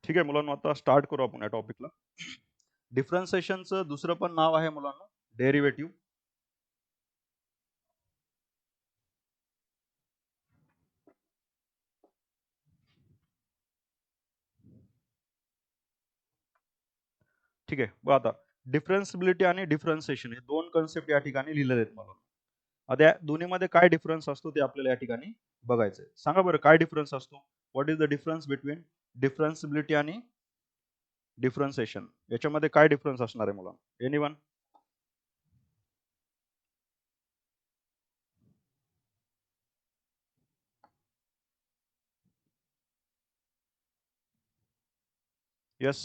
ठीक आहे मुलांनो, आता स्टार्ट करू आपण या टॉपिकला. डिफरन्शिएशनचं दुसरं पण नाव आहे मुलांनो डेरिव्हेटिव्ह. ठीक आहे, बघा आता डिफरन्सिबिलिटी आणि डिफरन्शिएशन हे दोन कन्सेप्ट या ठिकाणी लिहिलेले आहेत मुलांनो. आता या दोन्हीमध्ये काय डिफरन्स असतो ते आपल्याला या ठिकाणी बघायचं आहे. सांगा बरं काय डिफरन्स असतो? What is the difference between differentiability आणि डिफरन्शिएशन? याच्यामध्ये काय डिफरन्स असणार आहे मुलांनो? एनीवन? यस.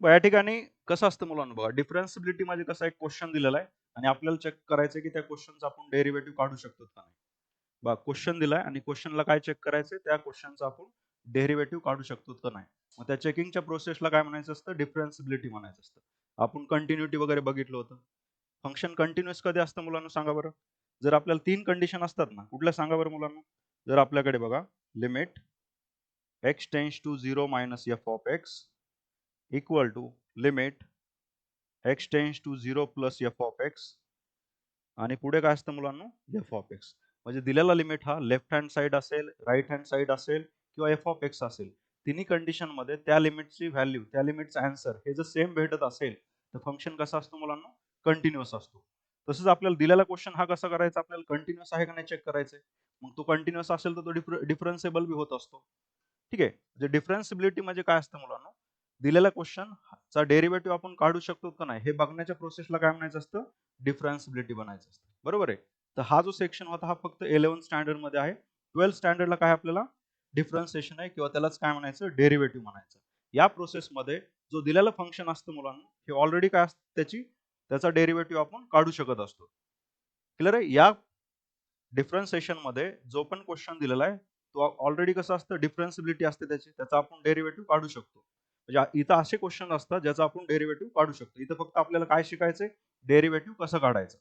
या ठिकाणी कसं असतं मुलांनो, बघा डिफरन्सिबिलिटी म्हणजे कसं एक क्वेश्चन दिलेला आहे आणि आपल्याला चेक करायचं की त्या क्वेश्चनचा आपण डेरिव्हेटिव्ह काढू शकतो का नाही. बघा क्वेश्चन दिलाय आणि क्वेश्चनला काय चेक करायचंय, त्या क्वेश्चनचा आपण डेरिव्हेटिव्ह काढू शकतो का नाही. मग त्या चेकिंगच्या प्रोसेसला काय म्हणायचं असतं? डिफरन्सिबिलिटी म्हणायचं असतं. आपण कंटिन्युटी वगैरे बघितलं होतं. फंक्शन कंटिन्युअस कधी असतं मुलांना सांगा बरं? जर आपल्याला तीन कंडिशन असतात ना, कुठल्या सांगा बरं मुलांना? जर आपल्याकडे बघा limit x tends to 0 minus F of X equal to limit x tends to 0 plus F of X आणि पुढे काय असतं मुलांना? F of X. म्हणजे दिलेला लिमिट हा लेफ्ट हँड साइड असेल, राईट हँड साइड असेल किंवा एफ ऑफ एक्स असेल, तिन्ही कंडिशन मध्ये त्या लिमिटची व्हॅल्यू, त्या लिमिटचा आन्सर हे जर सेम भेटत असेल तर फंक्शन कसा असतो मुलांना? कंटिन्युअस असतो. तसंच आपल्याला दिलेला क्वेश्चन हा कसा करायचा? आपल्याला कंटिन्युअस आहे का नाही चेक करायचंय. मग तो कंटिन्युअस असेल तर तो डिफरन्सेबल बी होत असतो. ठीक आहे. म्हणजे डिफरन्सिबिलिटी म्हणजे काय असतं मुलांना? दिलेला क्वेश्चन चा डेरिव्हेटिव्ह आपण काढू शकतो का नाही हे बघण्याच्या प्रोसेसला काय म्हणायचं असतं? डिफरन्सिबिलिटी बनायचं असतं. बरोबर आहे. तर हा जो सेक्शन होता हा फक्त 11th स्टँडर्ड मध्ये आहे. 12th स्टँडर्डला काय आपल्याला डिफरन्सिएशन आहे किंवा त्यालाच काय म्हणायचं? डेरिव्हेटिव्ह म्हणायचं. या प्रोसेसमध्ये जो दिलेला फंक्शन असतं मुलांना हे ऑलरेडी काय असतं त्याचा डेरिव्हेटिव्ह आपण काढू शकत असतो. क्लिअर आहे? या डिफरन्सिएशन मध्ये जो पण क्वेश्चन दिलेला आहे तो ऑलरेडी कसं असतं? डिफरन्सिबिलिटी असते त्याचा आपण डेरिव्हेटिव्ह काढू शकतो. म्हणजे इथं असे क्वेश्चन असतात ज्याचा आपण डेरिव्हेटिव्ह काढू शकतो. इथं फक्त आपल्याला काय शिकायचंय? डेरिव्हेटिव्ह कसं काढायचं.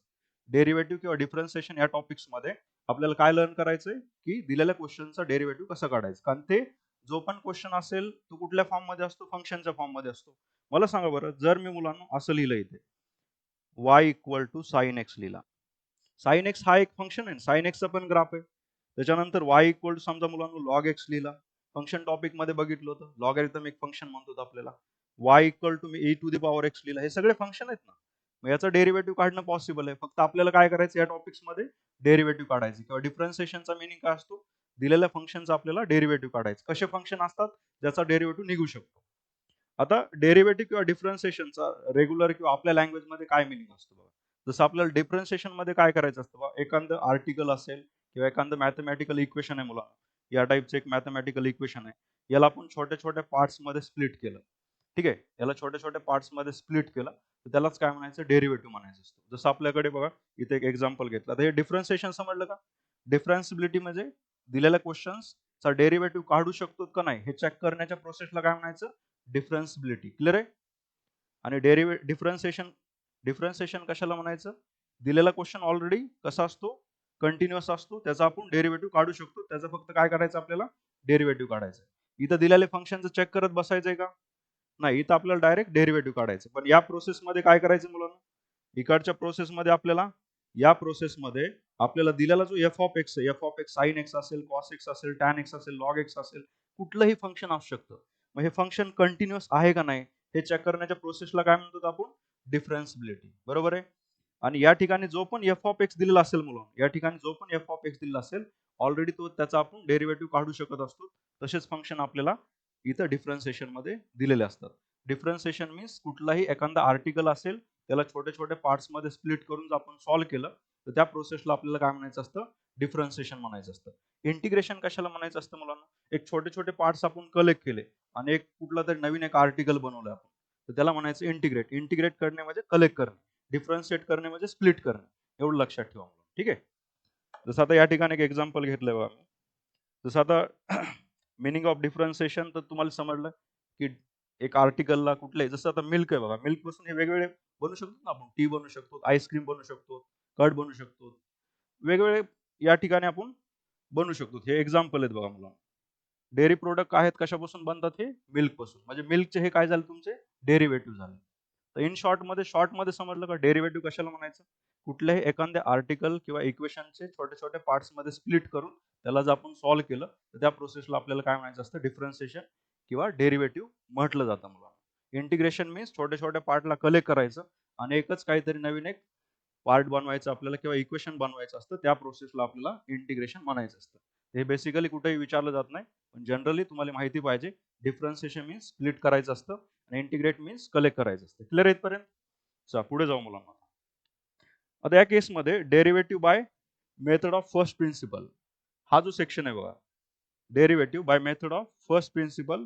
डेरिव्हेटिव्ह किंवा डिफरन्सिएशन या टॉपिक्स मध्ये आपल्याला काय लर्न करायचंय की दिलेल्या क्वेश्चनचा डेरिव्हेटिव्ह कसं काढायचं. कारण ते जो पण क्वेश्चन असेल तो कुठल्या फॉर्म मध्ये असतो? फंक्शनच्या फॉर्म मध्ये असतो. मला सांगा बरं, जर मी मुलांना असं लिहिलं इथे y equal to sine X लिहिला. साइन एक्स हा एक फंक्शन आहे, साइन एक्सचा पण ग्राफ आहे. त्याच्यानंतर y इक्वल टू समजा मुलांना लॉग एक्स लिहिला. फंक्शन टॉपिक मध्ये बघितलं होतं लॉगॅरिथम एक फंक्शन म्हणतो आपल्याला. y इक्वल टू मी e to the power x लिहिला. हे सगळे फंक्शन आहेत ना. मग याचा डेरिव्हेटिव्ह काढणं पॉसिबल आहे. फक्त आपल्याला काय करायचं या टॉपिक्स मध्ये? डेरिव्हेटिव्ह काढायचं किंवा डिफरन्सिएशनचा मीनिंग काय असतो? दिलेल्या फंक्शनचा आपल्याला डेरिव्हेटिव्ह काढायचं. कसे फंक्शन असतात ज्याचा डेरिव्हेटिव्ह निघू शकतो. आता डेरिव्हेटिव्ह किंवा डिफरन्सिएशनचा रेग्युलर किंवा आपल्या लँग्वेज मध्ये काय मीनिंग असतो बघा. जसं आपल्याला डिफरन्सिएशन मध्ये काय करायचं असतं बघा, एखादं आर्टिकल असेल किंवा एखादं मॅथमॅटिकल इक्वेशन आहे मुलांना, या टाईपचं एक मॅथमॅटिकल इक्वेशन आहे, याला आपण छोट्या छोट्या पार्ट्स मध्ये स्प्लिट केलं. ठीक आहे, याला छोट्या छोट्या पार्ट्स मध्ये स्प्लिट केलं तर त्यालाच काय म्हणायचं? डेरिव्हेटिव्ह म्हणायचं असतं. जसं आपल्याकडे बघा इथे एक एक्झाम्पल घेतलं. आता हे डिफरन्सिएशन समजलं का? डिफरन्सिबिलिटी म्हणजे दिलेल्या क्वेश्चन्सचा डेरिव्हेटिव्ह काढू शकतो का नाही हे चेक करण्याच्या प्रोसेसला काय म्हणायचं? डिफरन्सिबिलिटी. क्लिअर आहे? आणि डिफरन्सिएशन डिफरन्सिएशन कशाला म्हणायचं? दिलेला क्वेश्चन ऑलरेडी कसा असतो? कंटिन्युअस असतो. त्याचा आपण डेरिव्हेटिव्ह काढू शकतो. त्याचं फक्त काय करायचं आपल्याला? डेरिव्हेटिव्ह काढायचं. इथं दिलेले फंक्शनचं चेक करत बसायचंय का? नाही, इथं आपल्याला डायरेक्ट डेरिव्हेटिव्ह काढायचं. पण या प्रोसेसमध्ये काय करायचं मुलांना? इकडच्या प्रोसेसमध्ये आपल्याला या प्रोसेसमध्ये आपल्याला दिलेला जो एफ ऑफ एक्स आहे, F of x sine x असेल, कॉस एक्स असेल, टॅन एक्स असेल, लॉग एक्स असेल, कुठलंही फंक्शन असू शकतं. मग हे फंक्शन कंटिन्युअस आहे का नाही हे चेक करण्याच्या प्रोसेसला काय म्हणतो आपण? डिफरन्सिबिलिटी. बरोबर आहे? आणि या ठिकाणी जो पण एफ ऑफ एक्स दिलेला असेल मुलांना, या ठिकाणी जो पण एफ ऑफ एक्स दिलेला असेल ऑलरेडी तो त्याचा आपण डेरिव्हेटिव्ह काढू शकत असतो. तसेच फंक्शन आपल्याला इथं डिफरन्सिएशन मध्ये दिलेले असतात. डिफरन्सिएशन मीन्स कुठलाही एखादा आर्टिकल असेल त्याला छोट्या छोट्या पार्ट्स मध्ये स्प्लिट करून जर आपण सॉल्व्ह केलं तर त्या प्रोसेसला आपल्याला काय म्हणायचं असतं? डिफरन्सिएशन म्हणायचं असतं. इंटिग्रेशन कशाला म्हणायचं असतं मुलांना? एक छोटे छोटे पार्ट्स आपण कलेक्ट केले आणि एक कुठला तरी नवीन एक आर्टिकल बनवलं आपण, तर त्याला म्हणायचं इंटिग्रेट. इंटिग्रेट करणे म्हणजे कलेक्ट करणे, डिफरन्शिएट करणे म्हणजे स्प्लिट करणे. एवढं लक्षात ठेवा. ठीक आहे. जसं आता या ठिकाणी एक एक्झाम्पल घेतलंय बघा. जसं आता मिनिंग ऑफ डिफरन्सिएशन तर तुम्हाला समजलं की एक आर्टिकलला कुठले, जसं आता मिल्क आहे बघा, मिल्क पासून हे वेगवेगळे बनवू शकतो ना आपण. टी बनवू शकतो, आईस्क्रीम बनवू शकतो, कर्ड बनवू शकतो. वेगवेगळे या ठिकाणी आपण बनवू शकतो. हे एक्झाम्पल आहेत बघा मुलांना. डेअरी प्रोडक्ट आहेत कशापासून बनतात, हे मिल्क पासून. म्हणजे मिल्कचे हे काय झाले तुमचे डेरिव्हेटिव्ह झाले. तर इन शॉर्टमध्ये समजलं का डेरिव्हेटिव्ह कशाला म्हणायचं? कुठल्याही एखाद्या आर्टिकल किंवा इक्वेशनचे छोटे छोटे पार्ट्समध्ये स्प्लिट करून त्याला जर आपण सॉल्व्ह केलं तर त्या प्रोसेसला आपल्याला काय म्हणायचं असतं, डिफरन्शिएशन किंवा डेरिव्हेटिव्ह म्हटलं जातं मुलांना. इंटिग्रेशन मीन्स छोट्या छोट्या पार्टला कलेक्ट करायचं आणि एकच काहीतरी नवीन एक पार्ट बनवायचं आपल्याला किंवा इक्वेशन बनवायचं असतं, त्या प्रोसेसला आपल्याला इंटिग्रेशन म्हणायचं असतं. हे बेसिकली कुठेही विचारलं जात नाही, पण जनरली तुम्हाला माहिती पाहिजे. डिफरन्शिएशन मीन्स स्प्लिट करायचं असतं आणि इंटिग्रेट मीन्स कलेक्ट करायचं असतं. क्लिअर आहे इथपर्यंत? चला पुढे जाऊ मुलांना. आता या केसमध्ये derivative by method of first principle हा जो सेक्शन आहे बघा, derivative by method of first principle.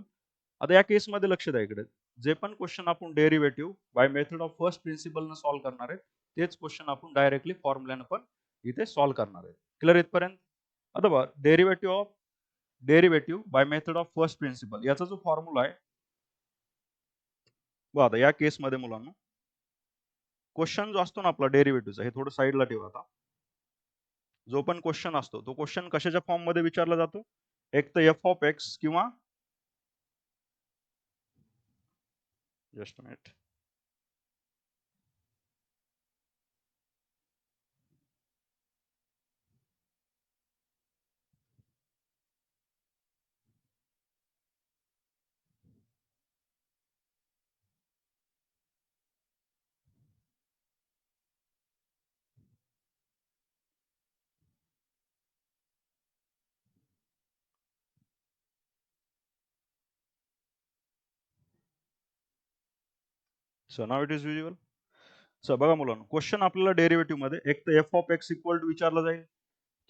आता या केसमध्ये लक्ष द्या इकडे, जे पण क्वेश्चन आपण derivative by method of first principle न सॉल्व्ह करणार आहेत तेच क्वेश्चन आपण डायरेक्टली फॉर्म्युल्यानं पण इथे सॉल्व्ह करणार आहेत. क्लिअर इथपर्यंत? आता बघा, derivative by method of first principle याचा जो फॉर्म्युला आहे बघा, आता या केसमध्ये मुलांना क्वेश्चन जो असतो ना आपला डेरिव्हेटिव्हचा, हे थोडं साईडला ठेवा. आता जो पण क्वेश्चन असतो तो क्वेश्चन कशाच्या फॉर्म मध्ये विचारला जातो? एक तर एफ ऑफ एक्स किंवा just minute, so now it is visible. So बघा मुलांना, क्वेश्चन आपल्याला डेरिव्हेटिव्ह मध्ये एक तर F of X equal to विचारला जाईल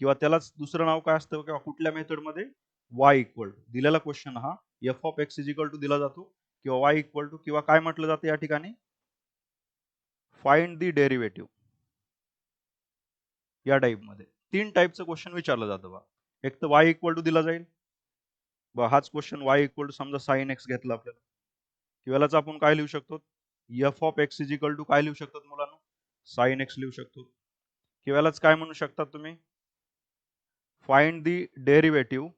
किंवा त्यालाच दुसरं नाव काय असतं किंवा कुठल्या मेथड मध्ये वाय इक्वल टू दिलेला क्वेश्चन हा F of X is equal to दिला जातो किंवा वाय इक्वल टू किंवा काय म्हटलं जातं या ठिकाणी फाइंड दी डेरिव्हेटिव्ह. या टाइप मध्ये तीन टाइपचं क्वेश्चन विचारलं जातं बा. एक तर वाय इक्वल टू दिला जाईल बा, हाच क्वेश्चन वाय इक्वल टू समजा साइन एक्स घेतला आपल्याला, किंवाच आपण काय लिहू शकतो, F of X is equal to काय लिहू शकतो मुलांना, साइन एक्स लिहू शकतो. किंवाच काय म्हणू शकता तुम्ही, find the derivative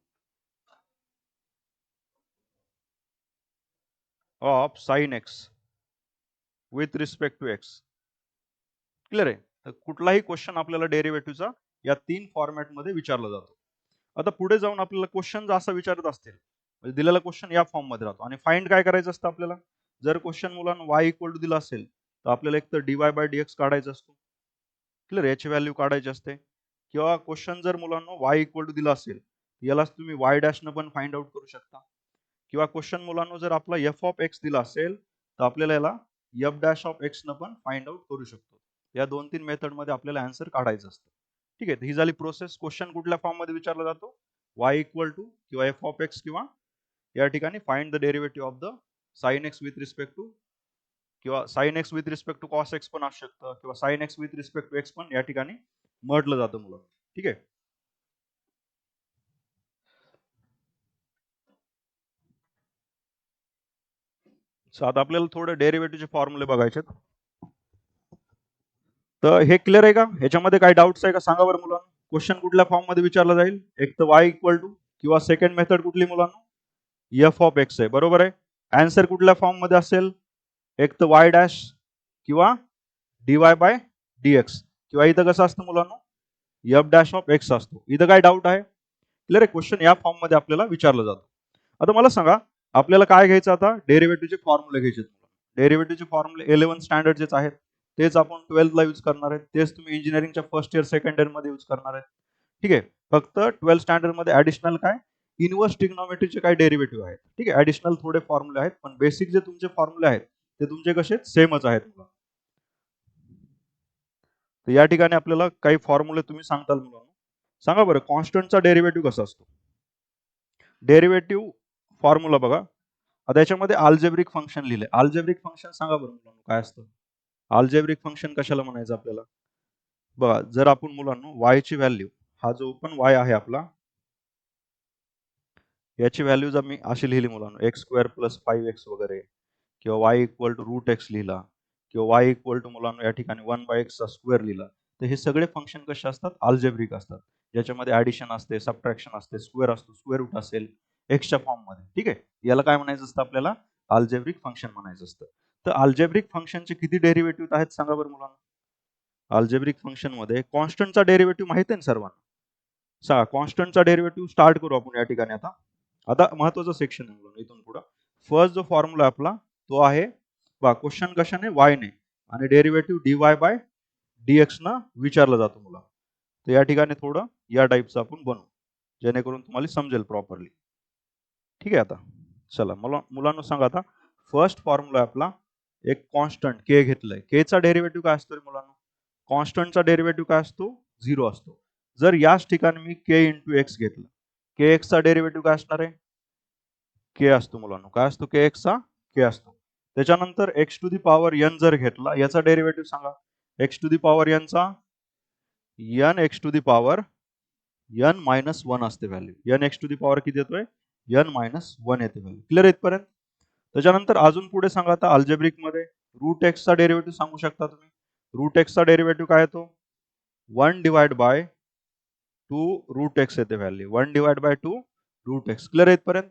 of sine x with respect to X. Clear आहे? तर कुठलाही क्वेश्चन आपल्याला डेरिव्हेटिव्हचा या तीन फॉर्मॅट मध्ये विचारला जातो. आता पुढे जाऊन आपल्याला क्वेश्चन जर असं विचारत असतील, म्हणजे दिलेला क्वेश्चन या फॉर्म मध्ये राहतो आणि फाइंड काय करायचं असतं आपल्याला. जर क्वेश्चन मुलांना वाय इक्वल टू दिला असेल तर आपल्याला एक तर डीवाय बाय डीएक्स काढायचा असतो. क्लिअर, याची व्हॅल्यू काढायची असते. किंवा क्वेश्चन जर मुलांना वाय इक्वल टू दिला असेल यालाच तुम्ही वाय डॅश न पण फाइंड आउट करू शकता. किंवा क्वेश्चन मुलांना जर आपला एफ ऑफ एक्स दिला असेल तर आपल्याला याला एफ डॅश ऑफ एक्स न पण फाइंड आउट करू शकतो. या दोन तीन मेथड मध्ये आपल्याला आन्सर काढायचं असतं. ठीक आहे, ही झाली प्रोसेस. क्वेश्चन कुठल्या फॉर्म मध्ये विचारला जातो, वाय इक्वल टू किंवा एफ ऑफ एक्स किंवा या ठिकाणी find the derivative of the sine x with respect to किंवा sine x with respect to cos x पण असू शकतं किंवा sine x with respect to x पण या ठिकाणी म्हटलं जातं मुलं. ठीक आहे. सो आता आपल्याला थोडं डेरिव्हेटिव्हचे फॉर्म्युले बघायचे. तर हे क्लिअर आहे का? ह्याच्यामध्ये काही डाऊट्स आहे का सांगा बरं मुलांना. क्वेश्चन कुठल्या फॉर्म मध्ये विचारला जाईल, एक तर वाय इक्वल टू किंवा सेकंड मेथड कुठली मुलांना एफ ऑफ एक्स आहे, बरोबर आहे. आन्सर कुठल्या फॉर्म मध्ये असेल, एक तर वाय डॅश किंवा dy बाय dx किंवा इथं कसं असतं मुलांना एफ डॅश ऑफ एक्स असतो. इथं काय डाऊट आहे? क्लिअर आहे, क्वेश्चन या फॉर्म मध्ये आपल्याला विचारलं जातं. आता मला सांगा, आपल्याला काय घ्यायचं आता, डेरिव्हेटिव्हचे फॉर्म्युले घ्यायचे. डेरिव्हेटिव्हचे फॉर्म्युले 11 स्टँडर्डचेच आहेत, तेच आपण 12th ला यूज करणार आहेत, तेच तुम्ही इंजिनिअरिंगच्या फर्स्ट इयर सेकंड इयर मध्ये यूज करणार आहेत. ठीक आहे, फक्त 12th स्टँडर्ड मध्ये ऍडिशनल काय इनव्हर्स ट्रिग्नोमेट्रीचे काय डेरिव्हेटिव्ह आहेत. ठीक आहे, ऍडिशनल थोडे फॉर्म्युले आहेत, पण बेसिक जे तुमचे फॉर्म्युले आहेत ते तुमचे कसे सेमच आहेत. तर या ठिकाणी आपल्याला काही फॉर्म्युले तुम्ही सांगताल मुलांना. सांगा बरं, कॉन्स्टंटचा डेरिव्हेटिव्ह कसा असतो. डेरिव्हेटिव्ह फॉर्म्युला बघा, आता याच्यामध्ये अल्जेब्रिक फंक्शन लिहिले. अल्जेब्रिक फंक्शन सांगा बरं मुलांना काय असतं. अल्जेब्रिक फंक्शन कशाला म्हणायचं आपल्याला. बघा, जर आपण मुलांना वाय ची व्हॅल्यू, हा जो पण वाय आहे आपला, याची व्हॅल्यू जर मी अशी लिहिली मुलांना एक्स स्क्वेअर प्लस 5x वगैरे, किंवा Y equal to root X लिहिला, किंवा वाय इक्वल टू मुलांना या ठिकाणी 1/x चा स्क्वेअर लिहिला, तर हे सगळे फंक्शन कसे असतात, अल्जेब्रिक असतात, ज्याच्यामध्ये ऍडिशन असते, सबट्रॅक्शन असते, स्क्वेअर असतो, स्क्वेअर रूट असेल एक्सच्या फॉर्म मध्ये. ठीक आहे, याला काय म्हणायचं असतं आपल्याला, अल्जेब्रिक फंक्शन म्हणायचं असतं. तर अल्जेब्रिक फंक्शनचे किती डेरिव्हेटिव्ह आहेत सांगा बरं मुलांना. अल्जेब्रिक फंक्शन मध्ये कॉन्स्टंटचा डेरिव्हेटिव्ह माहिती आहे ना सर्वांना. सांगा कॉन्स्टंटचा डेरिव्हेटिव्ह. स्टार्ट करू आपण या ठिकाणी. आता आता महत्वाचं सेक्शन आहे मुलांना इथून पुढे. फर्स्ट जो फॉर्म्युला आपला तो आहे बघा, क्वेश्चन कशाने, वाय ने, आणि डेरिव्हेटिव्ह dy बाय dx न विचारला जातो मुला. तर या ठिकाणी थोडं या टाईपचं आपण बनवू, जेणेकरून तुम्हाला समजेल प्रॉपरली. ठीक आहे, आता चला मला मुलांना सांगा. आता फर्स्ट फॉर्म्युला आपला एक कॉन्स्टंट के घेतलंय. के चा डेरिव्हेटिव्ह काय असतो रे मुलांना, कॉन्स्टंटचा डेरिव्हेटिव्ह काय असतो, 0 असतो. जर याच ठिकाणी मी के इंटू एक्स घेतलं, के एक्स चा डेरिव्हेटिव्ह काय असणार आहे, के असतो मुलांना. काय असतो, के एक्स चा के असतो. त्याच्यानंतर x to the power n जर घेतला, याचा डेरिव्हेटिव्ह सांगा, x to the power N चा n x to the power n minus one असते value. N x to the power किती येतोय, एन मायनस वन येते व्हॅल्यू. क्लिअर इथपर्यंत. त्याच्यानंतर अजून पुढे सांगा आता अल्जेब्रिक मध्ये रूट एक्स चा डेरिव्हेटिव्ह सांगू शकता तुम्ही. रूट एक्स चा डेरिव्हेटिव्ह काय येतो, 1 डिवाइड बाय 2 रूट एक्स येते value, 1 divide by 2 root X. Clear इथपर्यंत.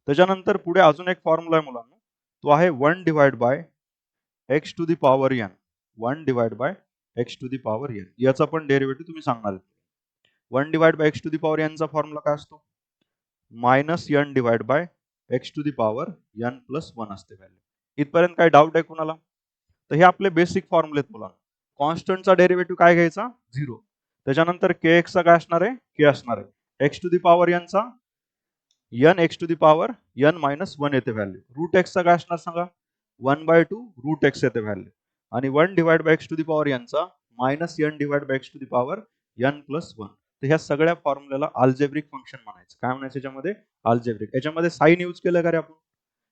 त्याच्यानंतर पुढे अजून एक फॉर्म्युला आहे मुलांना, तो आहे 1 divide by x to the power N, 1 divide by x to the power N. याचा पण डेरिव्हेटिव्ह तुम्ही सांगणार. 1 divide by x to the power N चा फॉर्म्युला काय असतो, minus N divide by x to the power N plus one असते value. इथपर्यंत काय डाऊट आहे कुणाला. तर हे आपले बेसिक फॉर्म्युले आहेत मुलांना. कॉन्स्टंटचा डेरिव्हेटिव्ह काय घ्यायचा, 0. त्याच्यानंतर के एक्स चा काय असणार आहे, के असणार आहे. X to the power N चा n x to the power n minus one येते व्हॅल्यू. रूट एक्स चा काय असणार सांगा, 1/2 रूट एक्स येते व्हॅल्यू. आणि 1 divide by x to the power N चा minus N divide by x to the power N plus one. तर ह्या सगळ्या फॉर्म्युल्याला अल्जेब्रिक फंक्शन म्हणायचं. काय म्हणायचं याच्यामध्ये, अल्जेब्रिक. याच्यामध्ये साइन यूज केलं का रे आपण,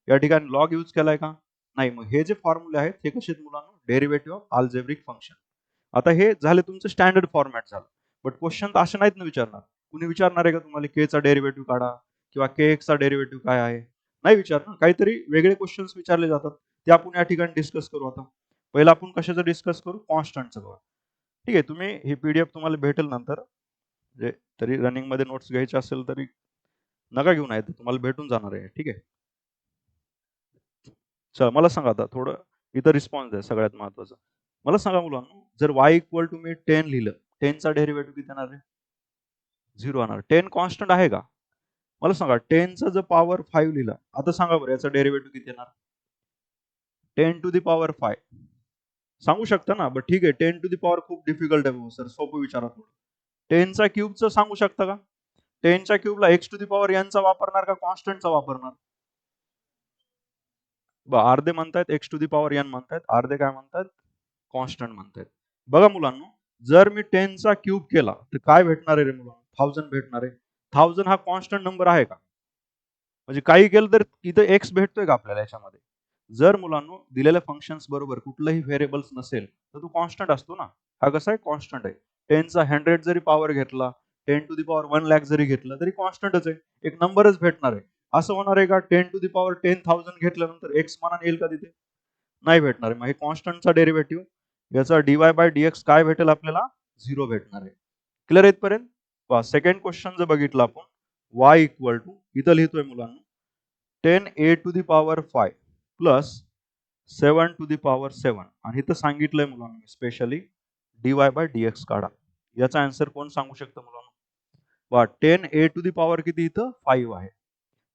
या ठिकाणी लॉग यूज केलाय का, नाही. मग हे जे फॉर्म्युले आहेत हे कसे आहेत मुलांना, डेरिव्हेटिव्ह ऑफ अल्जेब्रिक फंक्शन. आता हे झाले तुमचं स्टँडर्ड फॉर्मॅट झालं. बट क्वेश्चन तर असे नाहीत ना विचारणार. कुणी विचारणार आहे का तुम्हाला के चा डेरिव्हेटिव्ह काढा किंवा के एक्स चा डेरिव्हेटिव्ह काय आहे, नाही विचारणार. काहीतरी वेगळे क्वेश्चन्स विचारले जातात, ते आपण या ठिकाणी डिस्कस करू. आता पहिला आपण कशाचं डिस्कस करू, कॉन्स्टंटचं बघा. ठीक आहे, तुम्ही ही पीडीएफ तुम्हाला भेटेल नंतर. म्हणजे तरी रनिंग मध्ये नोट्स घ्यायचे असेल तरी नका घेऊन आहे, तुम्हाला भेटून जाणार आहे. ठीक आहे, चला मला सांगा आता थोडं इथं रिस्पॉन्स आहे सगळ्यात महत्वाचं. मला सांगा मुलांना, जर y इक्वल टू मी 10 लिहिलं, 10 चा डेरिव्हेटिव्ह किती येणार आहे, 0 येणार. 10 कॉन्स्टंट आहे का, मला सांगा. 10 चा जर पॉवर 5 लिहिला, आता सांगा बरं याचा डेरिव्हेटिव्ह किती येणार, 10 टू दी पॉवर 5. सांगू शकता ना, बट ठीक आहे, 10 टू दी पॉवर खूप डिफिकल्ट आहे सर, सोपं विचारा थोडं. 10 चा क्यूबचं सांगू शकता का, 10 च्या क्यूबला x to the power N चा वापरणार का कॉन्स्टंटचा वापरणार. अर्धे म्हणतायत x to the power n म्हणतायत, अर्धे काय म्हणतात, कॉन्स्टंट म्हणतायत. बघा मुलांना, जर मी 10 चा क्यूब केला तर काय भेटणार आहे रे मुलांना, 1000 भेटणार आहे. 1000 हा कॉन्स्टंट नंबर आहे का, म्हणजे काही केलं तर इथं एक्स भेटतोय का आपल्याला याच्यामध्ये. जर मुलांना दिलेल्या फंक्शन्स बरोबर कुठलंही व्हेरिएबल्स नसेल तर तो कॉन्स्टंट असतो ना. हा कसा आहे, कॉन्स्टंट आहे. 10 चा 100 जरी पॉवर घेतला, 10 टू दी पॉवर 1 लाख जरी घेतलं तरी कॉन्स्टंटच आहे, एक नंबरच भेटणार आहे. असं होणार आहे का 10 टू दी पॉवर 10,000 घेतल्यानंतर एक्स मानाने येईल का तिथे, नाही भेटणार आहे. मग हे कॉन्स्टंटचा डेरिव्हेटिव्ह, याचा dy बाय dx काय भेटेल आपल्याला, 0 भेटणार आहे. क्लिअर आहे इथपर्यंत. सेकंड क्वेश्चन जर बघितलं आपण, y इक्वल टू इथं लिहितोय मुलांना 10a to the power 5 plus 7 to the power 7, आणि इथं सांगितलंय मुलांना स्पेशली dy बाय dx काढा. याचा आन्सर कोण सांगू शकतं मुलांना, 10a टू दी पॉवर किती इथं 5 आहे.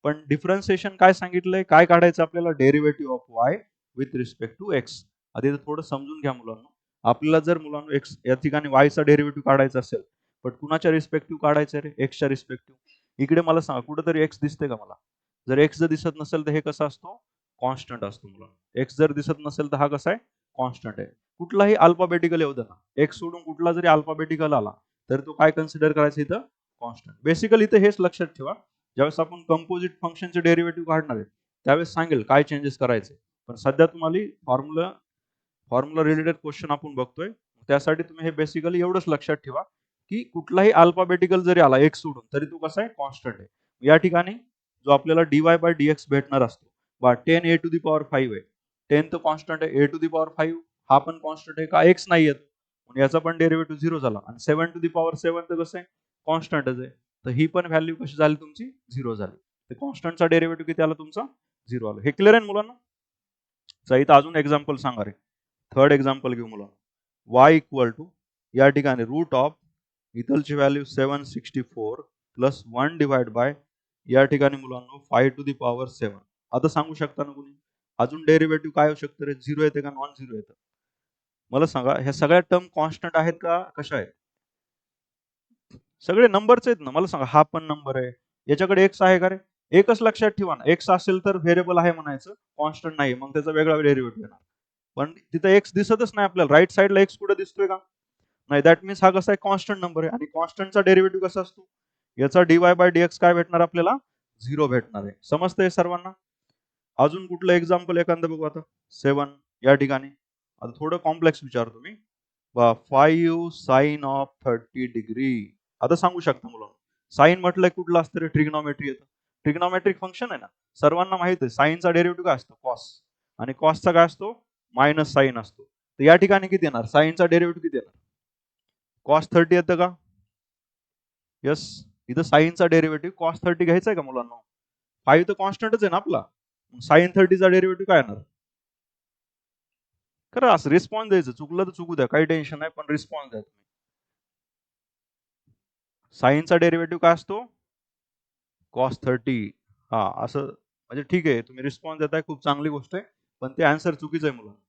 पण डिफरन्सिएशन काय सांगितलंय, काय काढायचं आपल्याला, derivative of y with respect to x. आधी थोडं समजून घ्या मुलांना. आपल्याला जर मुलांना एक्स या ठिकाणी y चा डेरिव्हेटिव्ह काढायचा असेल, पण कुणाच्या रिस्पेक्टिव्ह काढायचं रे, x च्या रिस्पेक्टिव्ह. इकडे मला सांगा कुठेतरी x दिसते का मला, जर x जर दिसत नसेल तर हे कसं असतो, कॉन्स्टंट असतो मुलांना. x जर दिसत नसेल तर हा कसा आहे, कॉन्स्टंट आहे. कुठलाही अल्फाबेटिकल येऊ दे ना, x सोडून कुठला जरी अल्फाबेटिकल आला तर तो काय कन्सिडर करायचा इथं, कॉन्स्टंट. बेसिकली इथं हेच लक्षात ठेवा, ज्यावेळेस आपण कंपोजिट फंक्शनचे डेरिव्हेटिव्ह काढणार आहे त्यावेळेस सांगेल काय चेंजेस करायचे. पण सध्या तुम्हाला फॉर्म्युला रिलेटेड क्वेश्चन आपण बघतोय, त्यासाठी तुम्ही हे बेसिकली एवढंच लक्षात ठेवा की कुठलाही अल्फाबेटिकल जरी आला एक सोडून तरी तो कसा आहे, कॉन्स्टंट आहे. या ठिकाणी जो आपल्याला dy बाय dx भेटणार असतो, 10 a टू दी पॉवर 5 आहे, 10 तर कॉन्स्टंट आहे, a टू दी पॉवर 5 हा पण कॉन्स्टंट आहे का, एक्स नाही येत. म्हणून याचा पण डेरिव्हेटिव्ह 0 झाला आणि 7 टू दी पॉवर 7 तर कसं आहे कॉन्स्टंटच आहे. तर ही पण व्हॅल्यू कशी झाली तुमची 0 झाली. तर कॉन्स्टंटचा डेरिव्हेटिव्ह किती आला तुमचा 0 आला. हे क्लिअर आहे मुलांना? इथं अजून एक्झाम्पल सांगा रे. थर्ड एक्झाम्पल घेऊ मुलांना. y इक्वल टू या ठिकाणी रूट ऑफ इथलची व्हॅल्यू 764 प्लस 1 डिवाइड बाय या ठिकाणी मुलांना 5 टू दी पॉवर 7. आता सांगू शकता ना कोणी अजून डेरिव्हेटिव्ह काय होऊ शकतं रे 0 येते का नॉन 0 येतं? मला सांगा ह्या सगळ्या टर्म कॉन्स्टंट आहेत का कशा आहेत? सगळे नंबरच आहेत ना. मला सांगा हा पण नंबर आहे. याच्याकडे एक्स आहे का रे? एकच लक्षात ठेवा ना. एक्स असेल तर व्हेरिएबल आहे म्हणायचं. कॉन्स्टंट नाही मग त्याचा वेगळा डेरिव्हेटिव्ह येणार. पण तिथं एक्स दिसतच नाही आपल्याला. राईट साइडला एक्स कुठे दिसतोय का? नाही. दॅट मीन्स हा कसा आहे कॉन्स्टंट नंबर आहे आणि कॉन्स्टंटचा डेरिव्हेटिव्ह कसा असतो? याचा dy बाय dx काय भेटणार आपल्याला? 0 भेटणार आहे. समजतंय सर्वांना? अजून कुठलं एक्झाम्पल एखादं बघू आता. 7 या ठिकाणी. आता थोडं कॉम्प्लेक्स विचारतो मी. 5 साइन ऑफ 30 डिग्री. आता सांगू शकता मुलांना. साइन म्हटलं कुठलं असतं रे? ट्रिग्नॉमेट्री येतं. ट्रिग्नॉमेट्रिक फंक्शन आहे ना. सर्वांना माहित आहे साइनचा डेरिव्हेटिव्ह काय असतो? कॉस. आणि कॉसचा काय असतो? मायनस साइन असतो. तर या ठिकाणी किती येणार? साइनचा डेरिव्हेटिव्ह किती येणार? कॉस 30 येतं का? यस. इथं साइनचा डेरिव्हेटिव्ह कॉस 30 घ्यायचा आहे का मुलांना? 5 तर कॉन्स्टंटच आहे ना आपला. साइन 30चा डेरिव्हेटिव्ह काय येणार? खरं असं रिस्पॉन्स द्यायचं. चुकलं तर चुकू द्या. काही टेन्शन नाही पण रिस्पॉन्स द्या तुम्ही. साइनचा डेरिव्हेटिव्ह काय असतो? कॉस 30. हा असं म्हणजे ठीक आहे तुम्ही रिस्पॉन्स देताय खूप चांगली गोष्ट आहे. पण ते आन्सर चुकीचं आहे मुलांना.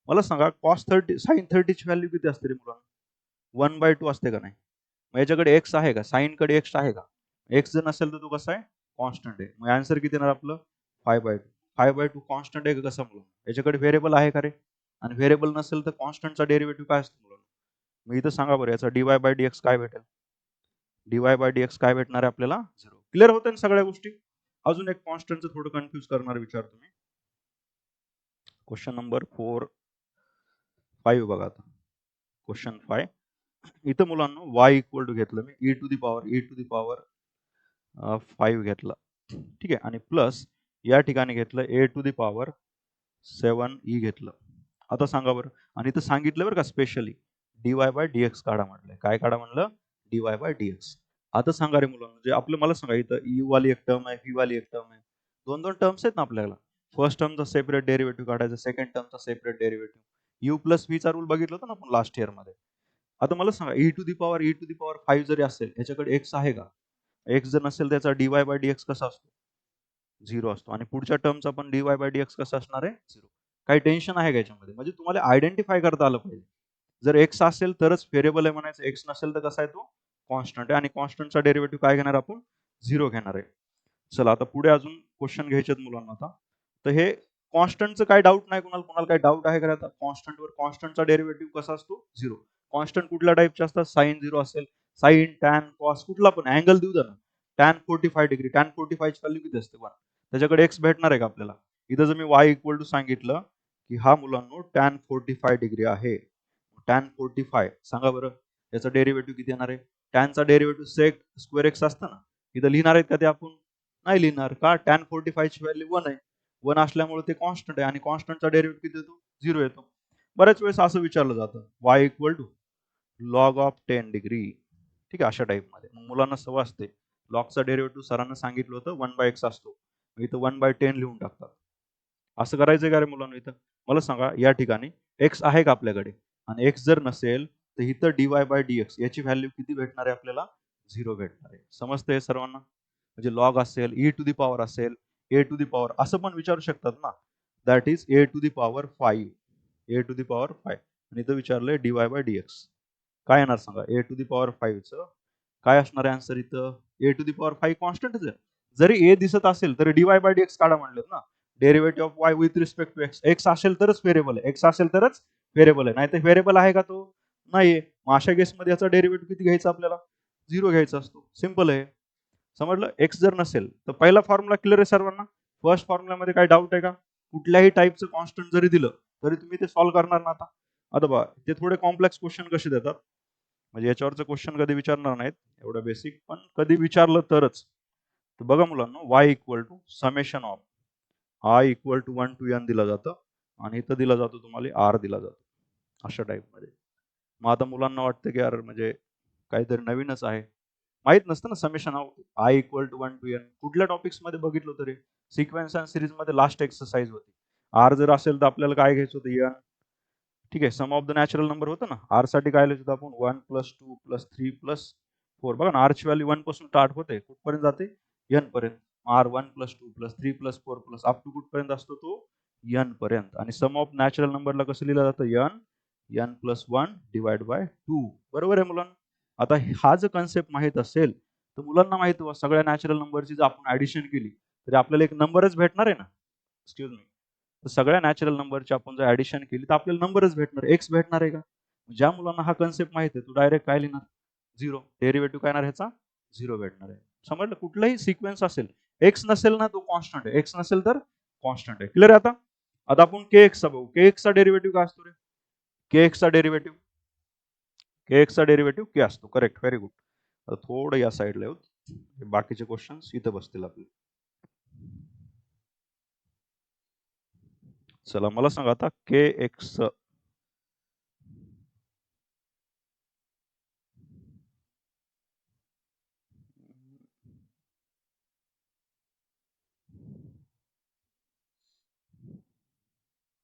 मला सांगा कॉस 30 साइन 30 ची व्हॅल्यू किती असते रे मुलांना? 1/2 असते का नाही? मग याच्याकडे एक्स आहे का? साइन कडे एक्स आहे का? एक्स जर नसेल तर तो कसा आहे? कॉन्स्टंट आहे. मग आन्सर किती येणार आपलं? 5/2. 5/2 कॉन्स्टंट आहे का कसा मुलं? याच्याकडे व्हेरिएबल आहे का रे? आणि व्हेरिएबल नसेल तर कॉन्स्टंटचा डेरिव्हेटिव्ह काय असतो मुलांना? मग इथं सांगा बरं याचा dy बाय dx काय भेटेल? dy बाय dx काय भेटणार आहे आपल्याला? 0. क्लिअर होतं ना सगळ्या गोष्टी? अजून एक कॉन्स्टंटचं थोडं कन्फ्यूज करणार विचारतो मी. क्वेश्चन नंबर 5 बघा आता. क्वेश्चन 5. इथं मुलांना y इक्वल टू घेतलं मी e टू दी पॉवर 5 घेतला. ठीक आहे आणि प्लस या ठिकाणी घेतलं a to the power 7e घेतलं. आता सांगा बरं आणि इथं सांगितलं बरं का स्पेशली dy बाय dx काढा म्हटलंय. काय काढा म्हणलं? dy by dx. आता सांगा रे मुलांना म्हणजे आपलं मला सांगा इथं u वाली एक टर्म आहे v वाली एक टर्म आहे. दोन दोन टर्म्स आहेत ना आपल्याला. फर्स्ट टर्मचा सेपरेट डेरिव्हेटिव्ह काढायचा, सेकंड टर्मचा separate derivative. u plus v चा रूल बघितला होता ना आपण लास्ट इयर मध्ये. आता मला सांगा e टू दी पॉवर 5 जरी असेल याच्याकडे x आहे का? x जर नसेल त्याचा dy बाय dx कसा असतो? 0 असतो आणि पुढच्या टर्मचा पण dy बाय dx कसा असणार आहे? 0. काही टेन्शन आहे का याच्यामध्ये? म्हणजे तुम्हाला आयडेंटिफाय करता आलं पाहिजे. जर x असेल तरच व्हेरिएबल आहे म्हणायचं, x नसेल तर कसा आहे तो? कॉन्स्टंट आहे आणि कॉन्स्टंटचा डेरिव्हेटिव्ह काय घेणार आपण? 0 घेणार आहे. चला आता पुढे अजून क्वेश्चन घ्यायचे आहेत मुलांना आता. तर हे कॉन्स्टंटचं काही डाऊट नाही कुणाला? कुणाला काही डाऊट आहे का आता? कॉन्स्टंटवर कॉन्स्टंटचा डेरिव्हेटिव्ह कसा असतो? 0. कॉन्स्टंट कुठल्या टाईपचे असतात? साइन 0 असेल, साइन, टॅन, कॉस कुठला पण अँगल देऊ द्या ना. टॅन 45 डिग्री, टॅन 45 ची व्हॅल्यू किती असते? 1. त्याच्याकडे x भेटणार आहे का आपल्याला? इथं जर मी y इक्वल टू सांगितलं की हा मुलांनो टॅन 45 डिग्री आहे. टॅन 45 सांगा बरं याचा डेरिव्हेटिव्ह किती येणार आहे? टॅनचा डेरिव्हेटिव्ह सेक स्क्वेअर एक्स असतं ना. इथं लिहिणार आहेत का ते आपण? नाही लिहिणार का? टॅन 45 ची व्हॅल्यू 1 आहे. 1 असल्यामुळे ते कॉन्स्टंट आहे आणि कॉन्स्टंटचा डेरिव्हेटिव्ह किती येतो? 0 येतो. बऱ्याच वेळेस असं विचारलं जातं y equal to log of 10 degree. ठीक आहे अशा टाईपमध्ये. मग मुलांना सवय असते. लॉगचा डेरिव्हेटिव्ह सरांना सांगितलं होतं 1/x असतो. इथं 1/10 लिहून टाकतात. असं करायचंय का रे मुलांना इथं? मला सांगा या ठिकाणी x आहे का आपल्याकडे? आणि x जर नसेल तर इथं dy बाय dx याची व्हॅल्यू किती भेटणार आहे आपल्याला? 0 भेटणार आहे. समजतंय सर्वांना? म्हणजे लॉग असेल, e टू दी पॉवर असेल, a टू दी पॉवर असं पण विचारू शकतात ना. That is a to the power 5. a to the power 5. आणि इथं विचारलंय dy बाय dx. काय येणार सांगा? a टू दी पॉवर 5 चं काय असणार आहे आन्सर इथं? a टू दी पॉवर 5 कॉन्स्टंटच आहे. जरी a दिसत असेल तरी dy बाय dx काढा म्हणलेत ना. Derivative of y with respect to x. x असेल तरच व्हेरिएबल आहे. x असेल तरच व्हेरिएबल आहे. नाहीतर व्हेरिएबल आहे का तो? नाहीये. मग अशा केसमध्ये याचा डेरिव्हेटिव्ह किती घ्यायचा आपल्याला? 0 घ्यायचा असतो. सिंपल आहे. समजलं? x जर नसेल तर पहिला फॉर्म्युला क्लिअर आहे सर्वांना? फर्स्ट फॉर्म्युल्यामध्ये काही डाऊट आहे का? कुठल्याही टाईपचं कॉन्स्टंट जरी दिलं तरी तुम्ही ते सॉल्व्ह करणार ना आता. आता बघा ते थोडे कॉम्प्लेक्स क्वेश्चन कसे देतात? म्हणजे याच्यावरचं क्वेश्चन कधी विचारणार नाहीत एवढं बेसिक, पण कधी विचारलं तरच. तर बघा मुलांना y equal to summation of i equal to 1 to n दिला जातं आणि इथं दिला जातो तुम्हाला r दिला जातो अशा टाईपमध्ये. मग आता मुलांना वाटतं की यार म्हणजे काहीतरी नवीनच आहे. माहित नसतं ना summation of I equal to 1 to N. कुठल्या टॉपिक्स मध्ये बघितलं तरी सिक्वेन्स अँड सिरीज मध्ये लास्ट एक्सरसाइज होती. आर जर असेल तर आपल्याला काय घ्यायचं होतं एन. ठीक आहे, सम ऑफ द नॅचरल नंबर होतं ना. आर साठी काय लिहितो आपण 1 प्लस 2 प्लस 3 प्लस 4. बघा ना, आरची व्हॅल्यू 1 पासून स्टार्ट होते, कुठपर्यंत जाते एन पर्यंत. R 1 plus 2 plus 3 plus 4 plus up to कुठपर्यंत असतो तो एन पर्यंत. आणि सम ऑफ नॅचरल नंबरला कसं लिहिलं जातं N N plus 1 divide by 2. बरोबर आहे मुलांना. आता हा जर कन्सेप्ट माहित असेल तर मुलांना माहित व्हा सगळ्या नॅचरल नंबरची जर आपण ऍडिशन केली तरी आपल्याला एक नंबरच भेटणार आहे ना. Excuse me. तर सगळ्या नॅचरल नंबरची आपण जर ऍडिशन केली तर आपल्याला नंबरच भेटणार, एक्स भेटणार आहे का. ज्या मुलांना हा कन्सेप्ट माहिती आहे तो डायरेक्ट काय लिहिणार झिरो. डेरिव्हेटिव्ह काय येणार ह्याचा झिरो भेटणार आहे. समजलं. कुठलाही सिक्वेन्स असेल एक्स नसेल ना तो कॉन्स्टंट आहे, एक्स नसेल तर कॉन्स्टंट आहे. क्लिअर आहे. आता आता आपण के एक्सचा बघू. के एक्सचा डेरिव्हेटिव्ह काय असतो रे. के एक्सचा डेरिव्हेटिव्ह के एक्सचा डेरिव्हेटिव्ह के असतो. Correct, very good. आता थोडं या साईडला येऊ, बाकीचे क्वेश्चन्स इथं बसतील आपले. चला मला सांगा आता के एक्स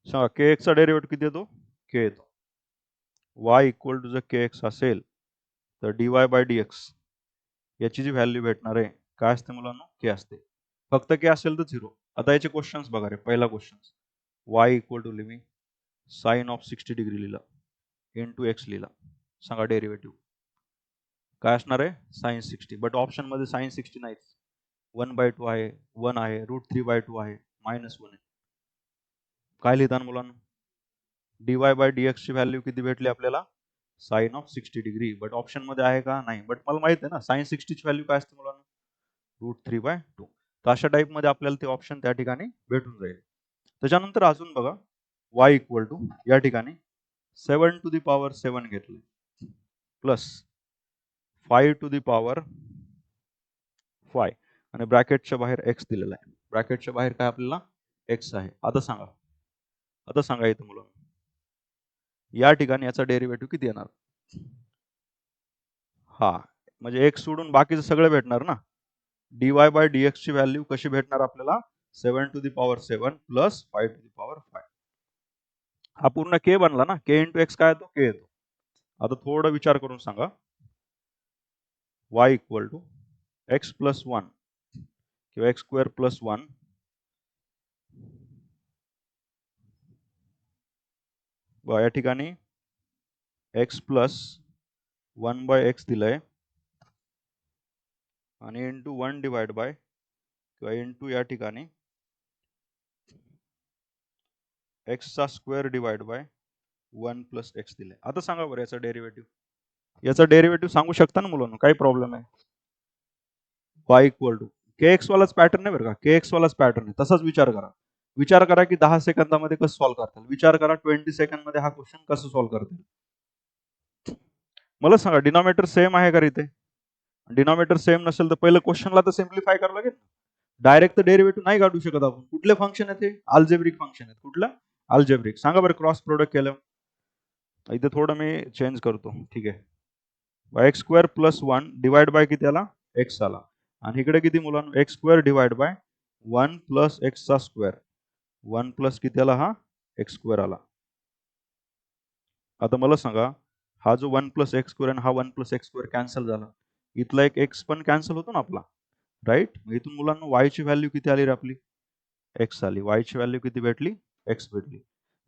सांगा के एक्सचा डेरिव्हेटिव्ह किती येतो के येतो. वाय इक्वल टू जर के एक्स असेल तर D Y by D x याची जी व्हॅल्यू भेटणार आहे काय असते मुलांना के असते. फक्त के असेल तर झिरो. आता याचे क्वेश्चन्स बघा रे. पहिला क्वेश्चन वाय इक्वल टू लिव्हिंग साइन ऑफ 60 डिग्री लिहिला इन टू एक्स लिहिला. सांगा डेरिव्हेटिव्ह काय असणार आहे साइन 60. बट ऑप्शन मध्ये साइन 60 नाहीच. 1/2 आहे, 1 आहे, √3/2 आहे, -1 आहे. काय लिहिताना मुलांना D Y by D X ची व्हॅल्यू किती भेटली आपल्याला sine of 60 degree. But option मध्ये आहे का नाही. बट मला माहित आहे ना साइन 60 ची व्हॅल्यू काय असते मुलांना √3/2. तर अशा टाईप मध्ये आपल्याला ते ऑप्शन त्या ठिकाणी भेटून जाईल. त्याच्यानंतर अजून बघा y इक्वल टू या ठिकाणी 7 टू दी पॉवर 7 घेतले प्लस 5 टू दी पॉवर 5 आणि ब्रॅकेटच्या बाहेर x दिलेला आहे. ब्रॅकेटच्या बाहेर काय आपल्याला x आहे. आता सांगा इथं मुलांना या ठिकाणी याचा डेरिव्हेटिव्ह किती येणार. हा म्हणजे x सोडून बाकीचं सगळं भेटणार ना. D Y by D X ची व्हॅल्यू कशी भेटणार आपल्याला 7 to the power 7 plus 5 to the power 5. हा पूर्ण के बनला ना. के इंटू एक्स काय येतो के येतो. आता थोडं विचार करून सांगा y equal to X plus 1 किंवा एक्स स्क्वेअर प्लस 1 या ठिकाणी एक्स प्लस 1/x दिलंय आणि इंटू 1 डिवाइड बाय किंवा इंटू या ठिकाणी एक्सचा square divide by 1 plus x दिलंय. आता सांगा बरं याचा डेरिव्हेटिव्ह. याचा डेरिव्हेटिव्ह सांगू शकता ना मुलांना, काही प्रॉब्लेम आहे. y equal to k x वालाच पॅटर्न आहे बरं का. के एक्स वालाच पॅटर्न आहे. तसाच विचार करा. विचार करा की 10 सेकंदामध्ये कसं सॉल्व्ह करताल. विचार करा 20 सेकंड मध्ये हा क्वेश्चन कसं सॉल्व्ह करतील. मला सांगा डिनॉमिनेटर सेम आहे का इथे. डिनॉमिनेटर सेम नसेल तर पहिलं क्वेश्चनला तर सिम्प्लिफाय करावं लागेल. डायरेक्ट तर डेरिव्हेटिव्ह नाही काढू शकत आपण. कुठले फंक्शन आहे ते अल्जेब्रिक फंक्शन आहेत. कुठलं अल्जेब्रिक. सांगा बरं क्रॉस प्रोडक्ट केलं. इथे थोडं मी चेंज करतो. ठीक आहे. X square plus 1 divide bye किती आला एक्स आला. आणि इकडे किती मुलांना x square divide by 1 plus एक्सचा स्क्वेअर 1 प्लस किती आला हा एक्स स्क्वेअर आला. आता मला सांगा हा जो 1 प्लस एक्स स्क्वेअर आणि हा 1 प्लस एक्स स्क्वेअर कॅन्सल झाला. इथला एक एक्स पण कॅन्सल होतो ना आपला. राईट. इथून मुलांना वाय ची व्हॅल्यू किती आली रे आपली एक्स आली. वाय ची व्हॅल्यू किती भेटली एक्स भेटली.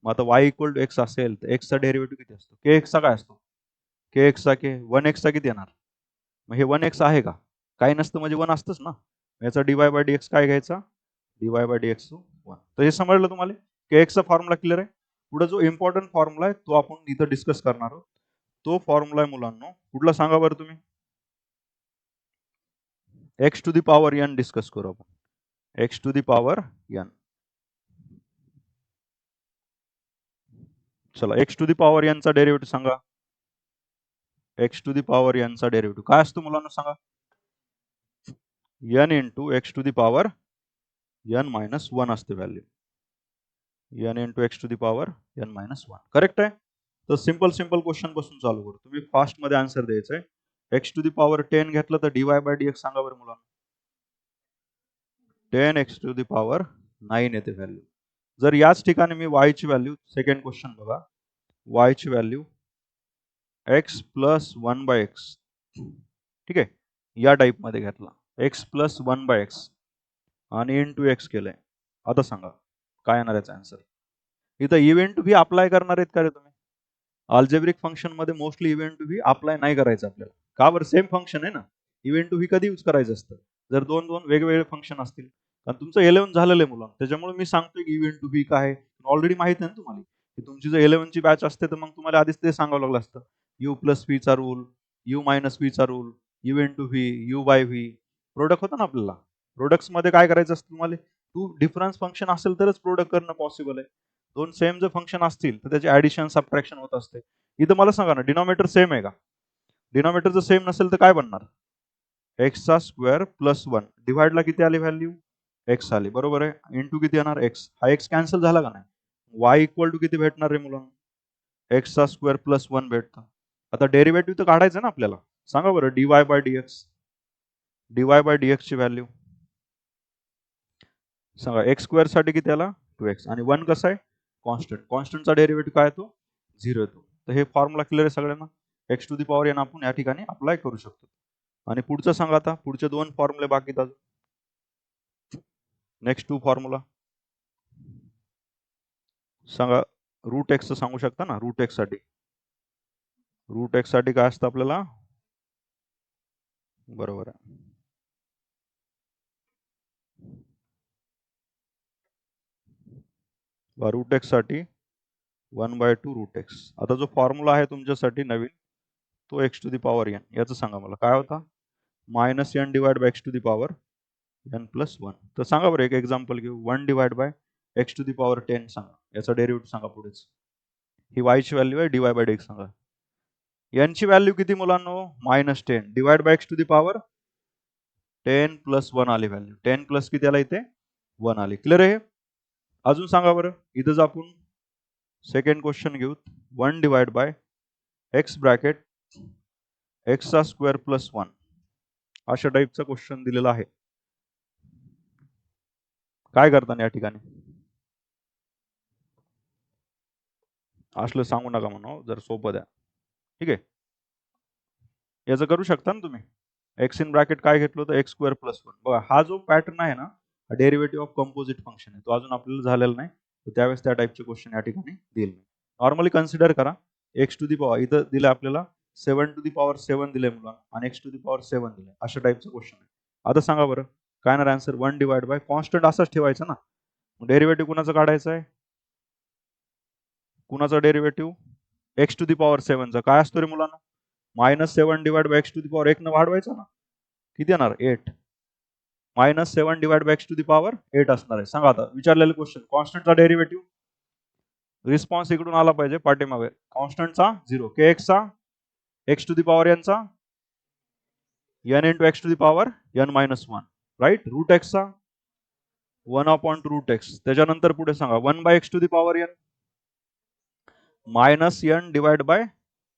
मग आता वाय इक्वल टू एक्स असेल तर एक्सचा डेरिव्हेटिव्ह किती असतो के एक्सचा काय असतो के एक्सचा के 1x किती येणार. मग हे 1x आहे का काही नसतं म्हणजे 1 असतंच ना. याचा डीवाय बाय डीएक्स काय घ्यायचा डीवाय बाय डीएक्स 1. तर हे समजलं तुम्हाला के एक्सचा फॉर्म्युला क्लिअर आहे. पुढे जो इम्पॉर्टंट फॉर्म्युला आहे तो आपण इथं डिस्कस करणार आहोत. तो फॉर्म्युला आहे मुलांना कुठला सांगा बरं तुम्ही. X to the power n discuss करू आपण. X to the power n. चला x to the power N चा डेरिव्हेटिव्ह सांगा. X to the power N चा डेरिव्हेटिव्ह काय असतो मुलांना सांगा n into x to the power N -1 असते value. N into x to the power N -1. Correct आहे. तर सिंपल क्वेश्चन पासून चालू करू. तुम्ही फास्ट मध्ये आन्सर द्यायचंय. एक्स टू दी पॉवर 10 घेतलं तर dy बाय dx सांगा बरं मुलांना. 10x टू दी पॉवर 9 येते व्हॅल्यू. जर याच ठिकाणी मी y ची व्हॅल्यू, सेकंड क्वेश्चन बघा, y ची value x plus 1 by x, ठीक आहे, या टाईप मध्ये घेतला, x प्लस 1 बाय x आणि इंटू एक्स केलंय. आता सांगा काय येणार याचा आन्सर. इथं इव्हेंट टू बी अप्लाय करणार आहेत का रे तुम्ही? अल्जेब्रिक फंक्शन मध्ये mostly event to be apply नाही करायचं आपल्याला. का बरं? सेम फंक्शन आहे ना. इव्हेंट टू बी कधी यूज करायचं असतं? जर दोन वेगवेगळे फंक्शन असतील. कारण तुमचं 11 झालेलं आहे मुलांना, त्याच्यामुळे मी सांगतोय की इव्हेंट टू बी काय आहे. ऑलरेडी माहित आहे ना तुम्हाला की तुमची जर 11 ची बॅच असते तर मग तुम्हाला आधीच ते सांगावं लागलं असतं. यू प्लस व्ही चा रूल, यू मायनस व्ही चा rule, event to V, U by V. Product होता ना आपल्याला. प्रोडक्ट्स मध्ये काय करायचं असतं तुम्हाला? टू डिफरन्स फंक्शन असेल तरच प्रोडक्ट करणं पॉसिबल आहे. दोन सेम जर फंक्शन असतील तर त्याचे ऍडिशन सबट्रॅक्शन होत असते. इथं मला सांगा ना, डिनॉमिनेटर सेम आहे का? डिनॉमिनेटर जर सेम नसेल तर काय बनणार? एक्स चा स्क्वेअर प्लस 1 डिवाइडला किती आली व्हॅल्यू? एक्स आली, बरोबर आहे. इंटू किती येणार? एक्स. हा एक्स कॅन्सल झाला का नाही? वाय इक्वल टू किती भेटणार रे मुलांना? एक्स चा स्क्वेअर प्लस 1 भेटतं. आता डेरिव्हेटिव्ह तर काढायचं ना आपल्याला. सांगा बरं, D Y by D X, D Y by dx ची व्हॅल्यू सांगा. एक्स स्क्वेअर साठी किती आला? 2x. आणि 1 कसा आहे? कॉन्स्टंट. कॉन्स्टंटचा डेरिव्हेटिव्ह काय येतो? 0 येतो. तर हे फॉर्म्युला क्लिअर आहे सगळ्यांना. X to the power N आपण या ठिकाणी अप्लाय करू शकतो. आणि पुढचं सांगा आता. पुढचे दोन फॉर्म्युले बाकी आहेत अजून. नेक्स्ट टू फॉर्म्युला सांगा. रूट एक्स सांगू शकता ना. रूट एक्स साठी, रूट एक्स साठी काय असतं आपल्याला? बरोबर आहे, रूट एक्स साठी 1/2 रूट एक्स. आता जो फॉर्म्युला आहे तुमच्यासाठी नवीन, तो X to the power N, याचं सांगा मला काय होता? Minus N divide by x to the power N plus 1. तर सांगा बरं, एक एक्झाम्पल घेऊ. 1 divide by x to the power 10 सांगा. याचा डेरिव्हेटिव्ह सांगा पुढेच. ही वाय ची व्हॅल्यू आहे, डीवाय बाय डीएक्स सांगा. एन ची व्हॅल्यू किती मुलांनो? -10 divide by x to the power 10 plus 1 आली व्हॅल्यू. 10 प्लस किती आला इथे? 1 आली. क्लिअर आहे? अजून सांगा बरं. इथंच आपण सेकंड क्वेश्चन घेऊ. 1 divide by x bracket x चा स्क्वेअर प्लस 1, अशा टाईपचा क्वेश्चन दिलेला आहे. काय करताना या ठिकाणी? असलं सांगू नका म्हणा, जर सोपं द्या. ठीक आहे, याचं करू शकता ना तुम्ही. एक्स इन ब्रॅकेट काय घेतलं होतं? X square plus 1. बघा, हा जो पॅटर्न आहे ना, डेरिव्हेटिव्ह ऑफ कंपोजिट फंक्शन आहे, तो अजून आपल्याला झालेला नाही. तर त्यावेळेस त्या टाईपचे क्वेश्चन या ठिकाणी देईल मी. नॉर्मली कन्सिडर करा. एक्स टू दी पॉवर इथं दिलं आपल्याला 7 टू दी पॉवर 7 दिले मुलांना, आणि एक्स टू दी पॉवर 7 दिले. अशा टाईपचं क्वेश्चन आहे. आता सांगा बरं काय ना आन्सर. 1 डिवाइड बाय कॉन्स्टंट असाच ठेवायचा ना. डेरिव्हेटिव्ह कुणाचं काढायचं आहे? कुणाचा derivative? X to the power 7चा. काय असतो रे मुलांना? -7 divide by x to the power 1 न वाढवायचा ना. किती येणार? 8. -7 divide by x to the power 8 असणार आहे. सांगा आता विचारलेलं क्वेश्चन. कॉन्स्टंटचा डेरिव्हेटिव्ह, रिस्पॉन्स इकडून आला पाहिजे पाठीमागे. कॉन्स्टंटचा 0, के एक्स चा x to the power N चा n into x to the power n minus 1, right. Root x चा 1 अपॉन रूट एक्स. त्याच्यानंतर पुढे सांगा 1 by x to the power n minus N divide by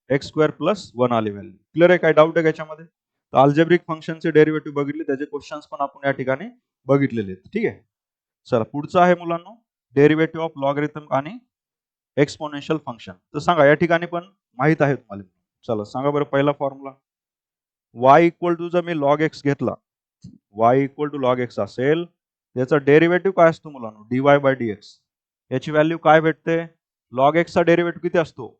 x square plus 1 आली value. Clear आहे? काय doubt आहे याच्यामध्ये? तर अल्जेब्रिक फंक्शनचे डेरिव्हेटिव्ह बघितले, त्याचे क्वेश्चन्स पण आपण या ठिकाणी बघितलेले आहेत. ठीक आहे, चला पुढचं आहे मुलांना डेरिव्हेटिव्ह ऑफ लॉगरिथम आणि एक्सपोनेन्शियल फंक्शन. तर सांगा या ठिकाणी पण माहित आहे तुम्हाला. चला सांगा बरं, पहिला फॉर्म्युला. y इक्वल टू जर मी लॉग एक्स घेतला, y equal to log X असेल, याचा डेरिव्हेटिव्ह काय असतो मुलांना? dy by dx. याची व्हॅल्यू काय भेटते? लॉग एक्स चा डेरिव्हेटिव्ह किती असतो?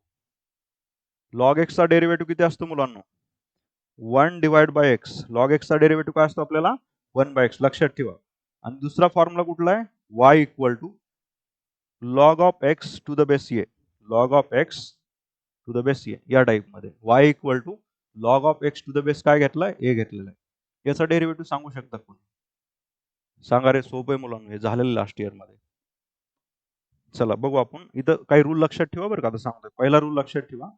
लॉग एक्स चा डेरिव्हेटिव्ह किती असतो मुलांना? 1 divide by x. Log x चा डेरिव्हेटिव्ह काय असतो आपल्याला? 1 बाय एक्स. लक्षात ठेवा. आणि दुसरा फॉर्म्युला कुठला आहे? y equal to log of x to the base a. Log of x to the base a, या टाईप मध्ये. y equal to log of x to the base काय घेतलाय? ए घेतलेला आहे. याचा डेरिव्हेटिव्ह सांगू शकता कोणी? सांगा रे, सोपं आहे मुलांना, हे झालेलं लास्ट इयर मध्ये. चला बघू आपण. इथं काही रूल लक्षात ठेवा बरं का. आता सांगतोय, पहिला रूल लक्षात ठेवा.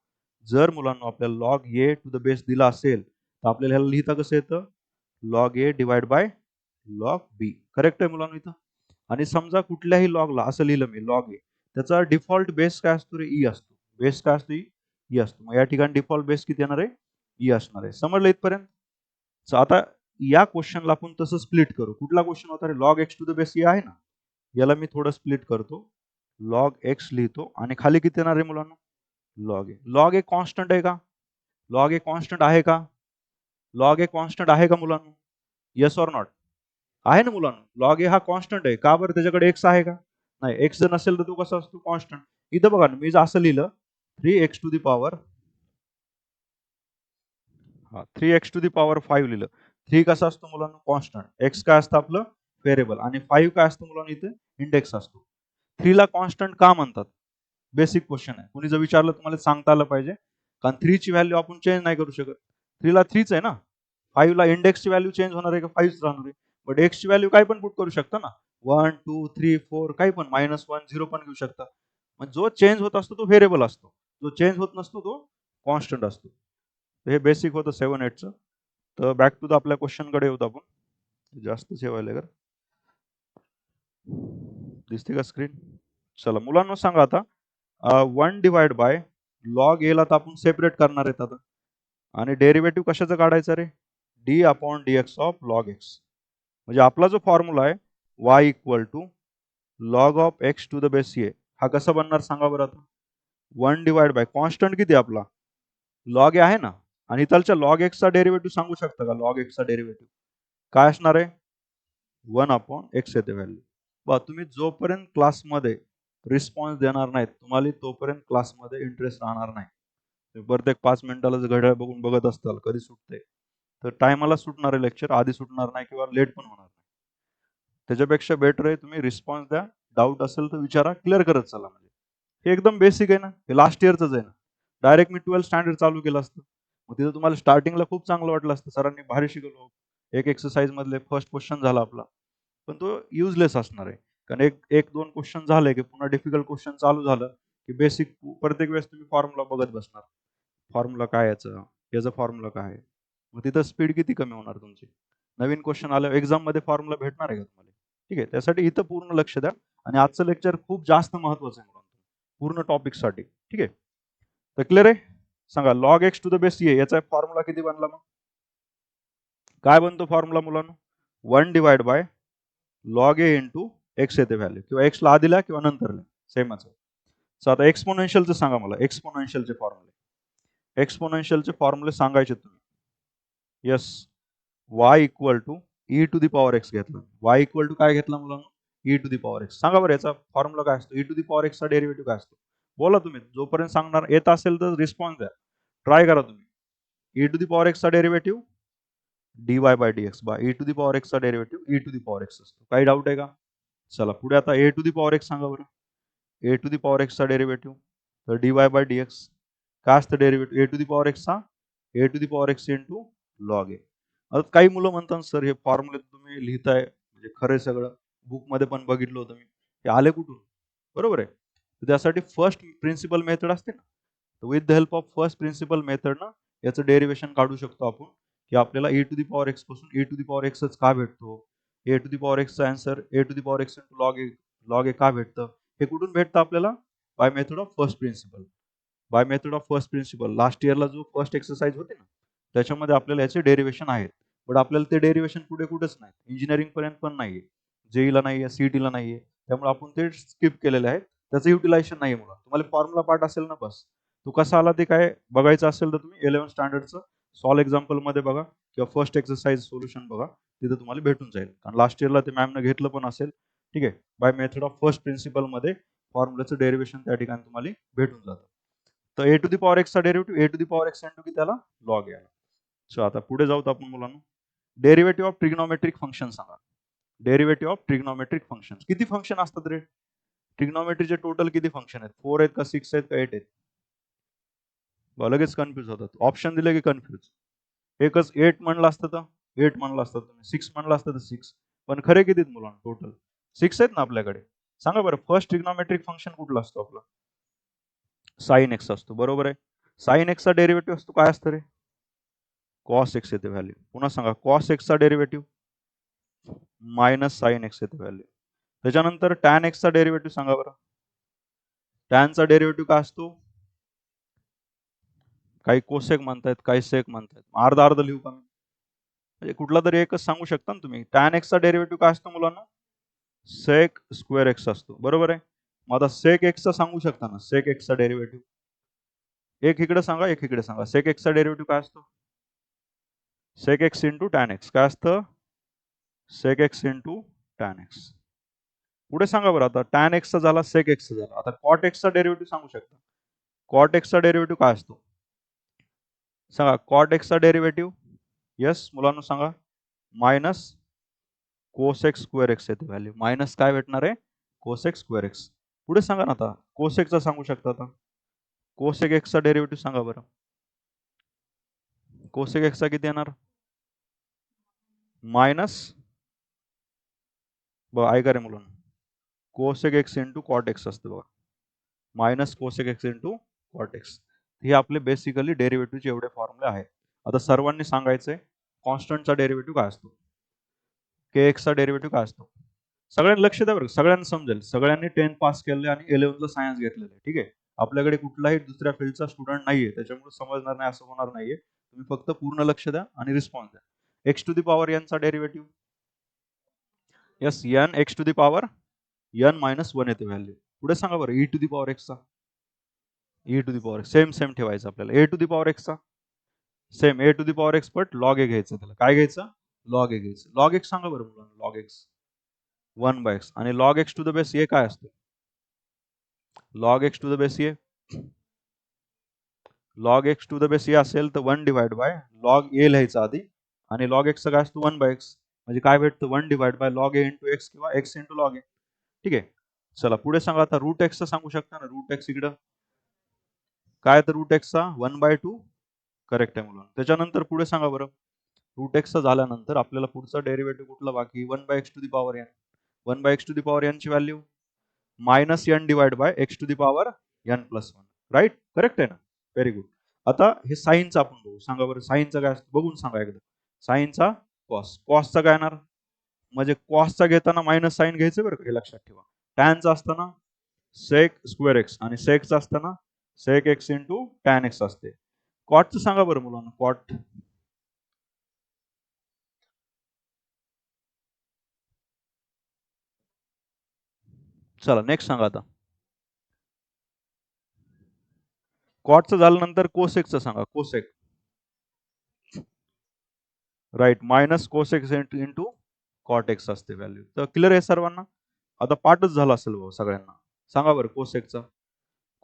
जर मुलांना आपल्याला log A to the base दिला असेल तर आपल्याला ह्याला लिहिता कसं येतं? Log A divide by log B. Correct आहे मुलांना इथं? आणि समजा कुठल्याही लॉगला असं लिहिलं मी लॉग ए, त्याचा डिफॉल्ट बेस काय असतो रे? ई असतो. बेस काय असतो ई असतो. मग या ठिकाणी डिफॉल्ट बेस किती येणार आहे ई असणार आहे. समजलं इथपर्यंत? So, आता या क्वेश्चनला आपण तसं स्प्लिट करू. कुठला क्वेश्चन होता रे? Log x to the base e आहे ना, याला मी थोडं स्प्लिट करतो. लॉग एक्स लिहितो आणि खाली किती येणार आहे मुलांना? लॉग ए. लॉग ए कॉन्स्टंट आहे का? लॉग ए कॉन्स्टंट आहे का? लॉग ए कॉन्स्टंट आहे का मुलांना? Yes or not? आहे ना मुलांना? लॉग ए हा कॉन्स्टंट आहे. का बरं? त्याच्याकडे एक्स आहे का? नाही. एक्स जर नसेल तर तो कसा असतो? कॉन्स्टंट. इथं बघा ना, मी जर असं लिहिलं 3x to the power 3x to the power 5 लिहिलं. 3 कसा असतो मुलांना? कॉन्स्टंट. एक्स काय असतं आपलं? व्हेरिएबल. आणि 5 काय असतं मुलांना? इथे इंडेक्स असतो. 3 ला कॉन्स्टंट का म्हणतात? बेसिक क्वेश्चन आहे. कुणी जर विचारलं तुम्हाला सांगता आलं पाहिजे. कारण 3 ची व्हॅल्यू आपण चेंज नाही करू शकत. 3 ला 3च आहे ना. 5 ला इंडेक्सची व्हॅल्यू चेंज होणार आहे का? 5च राहणार आहे. बट एक्स ची व्हॅल्यू काय पण पुट करू शकता ना. 1, 2, 3, 4 काही पण -1, 0 पण घेऊ शकता. मग जो चेंज होत असतो तो व्हेरिएबल असतो. जो चेंज होत नसतो तो कॉन्स्टंट असतो. हे बेसिक होतं 7-8 चं. तर बॅक टू द आपल्या क्वेश्चन कडे येऊत आपण. जास्त ठेवायला कर. दिसते का स्क्रीन? चला मुलांना सांगा आता 1 डिवाइड बाय लॉग ए ला तर आपण सेपरेट करणार आहेत आता. आणि डेरिव्हेटिव्ह कशाचं काढायचं रे? D upon d x of log x. म्हणजे आपला जो फॉर्म्युला आहे y equal to log of x to the base a, हा कसा बनणार सांगा बरं आता? 1 डिवाइड बाय कॉन्स्टंट किती आपला? लॉग ए आहे ना. आणि इथलच्या लॉग एक्सचा डेरिव्हेटिव्ह सांगू शकता का? लॉग एक्सचा डेरिव्हेटिव्ह काय असणार आहे? 1 अपॉन एक्स येते व्हॅल्यू. बा तुम्ही जोपर्यंत क्लासमध्ये रिस्पॉन्स देणार नाहीत, तुम्हाला तोपर्यंत क्लासमध्ये इंटरेस्ट राहणार नाही. तुम्ही प्रत्येक 5 मिनिटाला घड्याळ बघून बघत असताल कधी सुटते, तर टायमाला सुटणार आहे लेक्चर, आधी सुटणार नाही किंवा लेट पण होणार नाही. त्याच्यापेक्षा बेटर आहे तुम्ही रिस्पॉन्स द्या. डाऊट असेल तर विचारा, क्लिअर करत चला. म्हणजे हे एकदम बेसिक आहे ना, हे लास्ट इयरच आहे ना. डायरेक्ट मी 12 स्टँडर्ड चालू केलं असतं, मग तिथं तुम्हाला स्टार्टिंगला खूप चांगलं वाटलं असतं, सरांनी भारी शिकवलं, एक एक्सरसाइज मधले फर्स्ट क्वेश्चन झाला आपला. पण तो युजलेस असणार आहे. कारण एक दोन क्वेश्चन झाले की पुन्हा डिफिकल्ट क्वेश्चन चालू झालं की बेसिक प्रत्येक वेळेस तुम्ही फॉर्म्युला बघत बसणार. फॉर्म्युला काय याचा फॉर्म्युला काय आहे? मग तिथं स्पीड किती कमी होणार तुमची. नवीन क्वेश्चन आलं एक्झाम मध्ये फॉर्म्युला भेटणार आहे का तुम्हाला? ठीक आहे, त्यासाठी इथं पूर्ण लक्ष द्या. आणि आजचं लेक्चर खूप जास्त महत्वाचं आहे पूर्ण टॉपिक साठी. ठीक आहे, तर क्लिअर आहे? सांगा log x to the base a याचा फॉर्म्युला किती बनला? मग काय बनतो फॉर्म्युला मुलांना? 1 divide by log A into x येते व्हॅल्यू, किंवा एक्स ला आधी लिहा किंवा नंतर लिहा, सेमच आहे. सो आता एक्सपोनेन्शियलचं सांगा मला. एक्सपोनेन्शियलचे फॉर्म्युले, एक्सपोनेन्शियलचे फॉर्म्युले सांगायचे तुम्ही. Yes, y equal to E to the power X घेतला. y इक्वल टू काय घेतला मुलांना? E to the power x. सांगा बरं याचा फॉर्म्युला काय असतो? ई टू दी पॉवर एक्सचा डेरिव्हेटिव्ह काय असतो? बोला तुम्ही, जोपर्यंत सांगणार येत असेल तर रिस्पॉन्स द्या, ट्राय करा तुम्ही. ई टू दी पॉवर एक्सचा डेरिव्हेटिव्ह dy बाय dx बा ई टू दी पॉवर एक्सचा derivative e to the power x असतो. काही डाऊट आहे का? चला पुढे आता a to the power x सांगा बरं. ए टू दी पॉवर एक्सचा डेरिव्हेटिव्ह तर dy बाय dx. काय असतं derivative A to the power एक्सचा? A to the power x into log a. आता काही मुलं म्हणतात सर हे फॉर्म्युले तुम्ही लिहिताय म्हणजे खरं सगळं, बुक मध्ये पण बघितलं होतं मी, हे आले कुठून? बरोबर आहे. तर त्यासाठी फर्स्ट प्रिन्सिपल मेथड असते ना, with the help of first principle method ना याचं डेरिव्हेशन काढू शकतो आपण, की आपल्याला a to the power x पासून ए टू दी पॉवर एक्सच का भेटतो, ए टू दी पॉवर एक्सचा answer a to the power x into log a का भेटतं, हे कुठून भेटतं आपल्याला? By method of first principle. By method of first principle last इयरला जो फर्स्ट एक्सरसाइज होते ना, त्याच्यामध्ये आपल्याला याचे डेरिव्हेशन आहेत. बट आपल्याला ते डेरिव्हेशन पुढे कुठेच नाही, इंजिनिअरिंग पर्यंत पण नाहीये, जेईला नाहीये, सीईटीला नाहीये, त्यामुळे आपण ते स्किप केलेले आहेत. त्याचं युटिलायझेशन नाही मुलं. तुम्हाला फॉर्म्युला पार्ट असेल ना, बस तो कसा आला ते काय बघायचं असेल तर तुम्ही 11 स्टँडर्डचं सॉल्व एक्झाम्पल मध्ये बघा किंवा फर्स्ट एक्सरसाइज सोल्युशन बघा, तिथे तुम्हाला भेटून जाईल. कारण लास्ट इयरला ते मॅमनं घेतलं पण असेल. ठीक आहे, by method of first principle मध्ये फॉर्म्युलाचं डेरिव्हेशन त्या ठिकाणी तुम्हाला भेटून जातं. तर ए टू दी पॉवर एक्सचा derivative A to the power x into की त्याला लॉग यायला. सो आता पुढे जाऊत आपण मुलांना. डेरिव्हेटिव्ह ऑफ ट्रिग्नोमेट्रिक फंक्शन सांगा. Derivative of trigonometric function. किती फंक्शन असतात रे? ट्रिग्नोमेट्रीचे टोटल किती फंक्शन आहेत? 4 आहेत का 6 आहेत का 8 आहेत? लगेच कन्फ्युज होतात. ऑप्शन दिले की कन्फ्युज. एकच 8 म्हणलं असतं तर 8 म्हणलं असतं, तुम्ही 6 म्हणलं असतं तर 6. पण खरे किती आहेत मुलांना? टोटल 6 आहेत ना आपल्याकडे. सांगा बरं फर्स्ट ट्रिग्नोमेट्रिक फंक्शन कुठला असतो आपला? साइन एक्स असतो, बरोबर आहे. साइन एक्सचा डेरिव्हेटिव्ह असतो काय असतं रे? कॉस एक्स येते व्हॅल्यू. पुन्हा सांगा कॉस एक्सचा डेरिव्हेटिव्ह मायनस साइन एक्स येते व्हॅल्यू. त्याच्यानंतर टॅन एक्सचा डेरिव्हेटिव्ह सांगा बरं. टॅनचा डेरिव्हेटिव्ह काय असतो? काही कोसेक म्हणतायत, काही सेक म्हणतायत. अर्धा अर्ध लिहू का मी? म्हणजे कुठला तरी एकच सांगू शकता ना तुम्ही. tan x चा डेरिव्हेटिव्ह काय असतो मुलांना? सेक स्क्वेअर एक्स असतो, बरोबर आहे. मग आता सेक एक्स चा सांगू शकता ना, सेक एक्स चा डेरिव्हेटिव्ह. एक इकडे सांगा, एक इकडे सांगा. सेक एक्स चा डेरिव्हेटिव्ह काय असतो? Sec x into tan X. काय असतं? Sec x into tan X. पुढे सांगा बरं आता. टॅन एक्सचा झाला, सेक एक्सचा झाला. आता कॉट एक्सचा डेरिव्हेटिव्ह सांगू शकता. कॉट एक्सचा डेरिव्हेटिव्ह काय असतो? सांगा. कॉट एक्सचा डेरिव्हेटिव्ह. येस मुलांना सांगा. मायनस कोसेक स्क्वेअर एक्स येते व्हॅल्यू. मायनस काय भेटणार आहे? Cosec square x. पुढे सांगा ना आता. कोसेकचा सांगू शकता आता. कोसेक एक्सचा डेरिव्हेटिव्ह सांगा बरं. कोसेक एक्सचा किती येणार? मायनस, बघा ऐका रे मुलांना, cosec x into cot X असते बघा. Minus cosec x into cot X. हे आपले बेसिकली डेरिव्हेटिव्हचे एवढे फॉर्म्युले आहेत. आता सर्वांनी सांगायचंय कॉन्स्टंटचा डेरिव्हेटिव्ह काय असतो, के एक्सचा डेरिव्हेटिव्ह काय असतो. सगळ्यांनी लक्ष द्या बरं, सगळ्यांना समजेल. सगळ्यांनी 10th पास केले आणि 11th सायन्स घेतलेलं आहे, ठीक आहे. आपल्याकडे कुठलाही दुसऱ्या फील्डचा स्टुडंट नाहीये, त्याच्यामुळे समजणार नाही असं होणार नाहीये. तुम्ही फक्त पूर्ण लक्ष द्या आणि रिस्पॉन्स द्या. X to the power N चा derivative. Yes, n x to the power n minus one येते व्हॅल्यू. पुढे सांगा बरं, ई टू दी पॉवर एक्सचा. E to the power same same ठेवायचं आपल्याला. ए टू दी पॉवर एक्सचा same a to the power x, but log a घ्यायचं. त्याला काय घ्यायचं? लॉग ए घ्यायचं. लॉग एक्स सांगा बरं मुलांना. लॉग एक्स 1/x आणि log x to the base a काय असते? log x to the base a, log x to the base a असेल तर 1 डिवाइड बाय log a लिहायचं आधी आणि log x काय असतो? 1/x. म्हणजे काय भेटतं? 1 divide bye log a into x किंवा x इंटू log a. ठीक आहे. चला पुढे सांगा आता. रूट एक्स चा सांगू शकता ना. रूट एक्स इकडं काय तर रूट एक्सचा 1/2. करेक्ट आहे मुलांना. त्याच्यानंतर पुढे सांगा बरं. रूट एक्सचा झाल्यानंतर आपल्याला पुढचा डेरिव्हेटिव्ह कुठला बाकी? 1/x to the power n. 1/x to the power n ची value minus N divide by x to the power N plus one. Right, correct आहे ना? Very good. आता हे साईनचा आपण बघू. सांगा बरं साईनचा काय असतं बघून सांगा एकदा. साईनचा कॉस. कॉसचा काय येणार? म्हणजे कॉसचा घेताना मायनस साईन घ्यायचं बरं, हे लक्षात ठेवा. टॅनचा असताना सेक स्क्वेअर एक्स आणि सेकचा असताना sec x into tan X असते. कॉटचं सांगा बरं मुलांना. कॉट. चला नेक्स्ट सांगा आता. कॉटचं झाल्यानंतर कोसेकचं सांगा. Cosec. Right, minus cosec into cot X असते व्हॅल्यू. तर क्लिअर आहे सर्वांना? आता पाठच झाला असेल भाऊ सगळ्यांना. सांगा बरं कोसेकचा.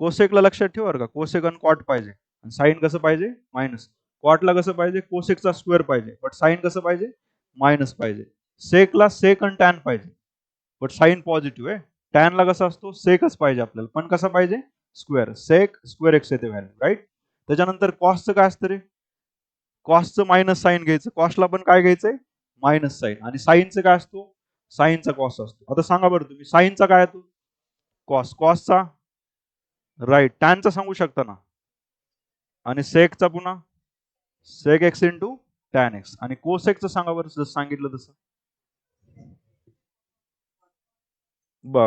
कोसेकला लक्षात ठेवा बरं का. कोसेक आणि कॉट पाहिजे. आणि साईन कसं पाहिजे? मायनस. कॉटला कसं पाहिजे? कोसेकचा स्क्वेअर पाहिजे. बट साईन कसं पाहिजे? मायनस पाहिजे. सेकला सेक आणि टॅन पाहिजे. बट साईन पॉझिटिव्ह आहे. टॅनला कसा असतो? सेकच पाहिजे आपल्याला, पण कसा पाहिजे? स्क्वेअर. सेक स्क्वेअर एक्स येते व्हॅल्यू. राईट. त्याच्यानंतर कॉसचं काय असतं रे? कॉसचं मायनस साईन घ्यायचं. कॉसला पण काय घ्यायचंय? Minus sine. आणि साईनचं काय असतो? साईनचा कॉस असतो. आता सांगा बरं तुम्ही साईनचा काय येतो? कॉस. कॉसचा राईट. टॅनचा सांगू शकता ना. आणि सेकचा पुन्हा sec x into tan X. आणि कोसेकचं सांगा बरं, जसं सांगितलं तसं.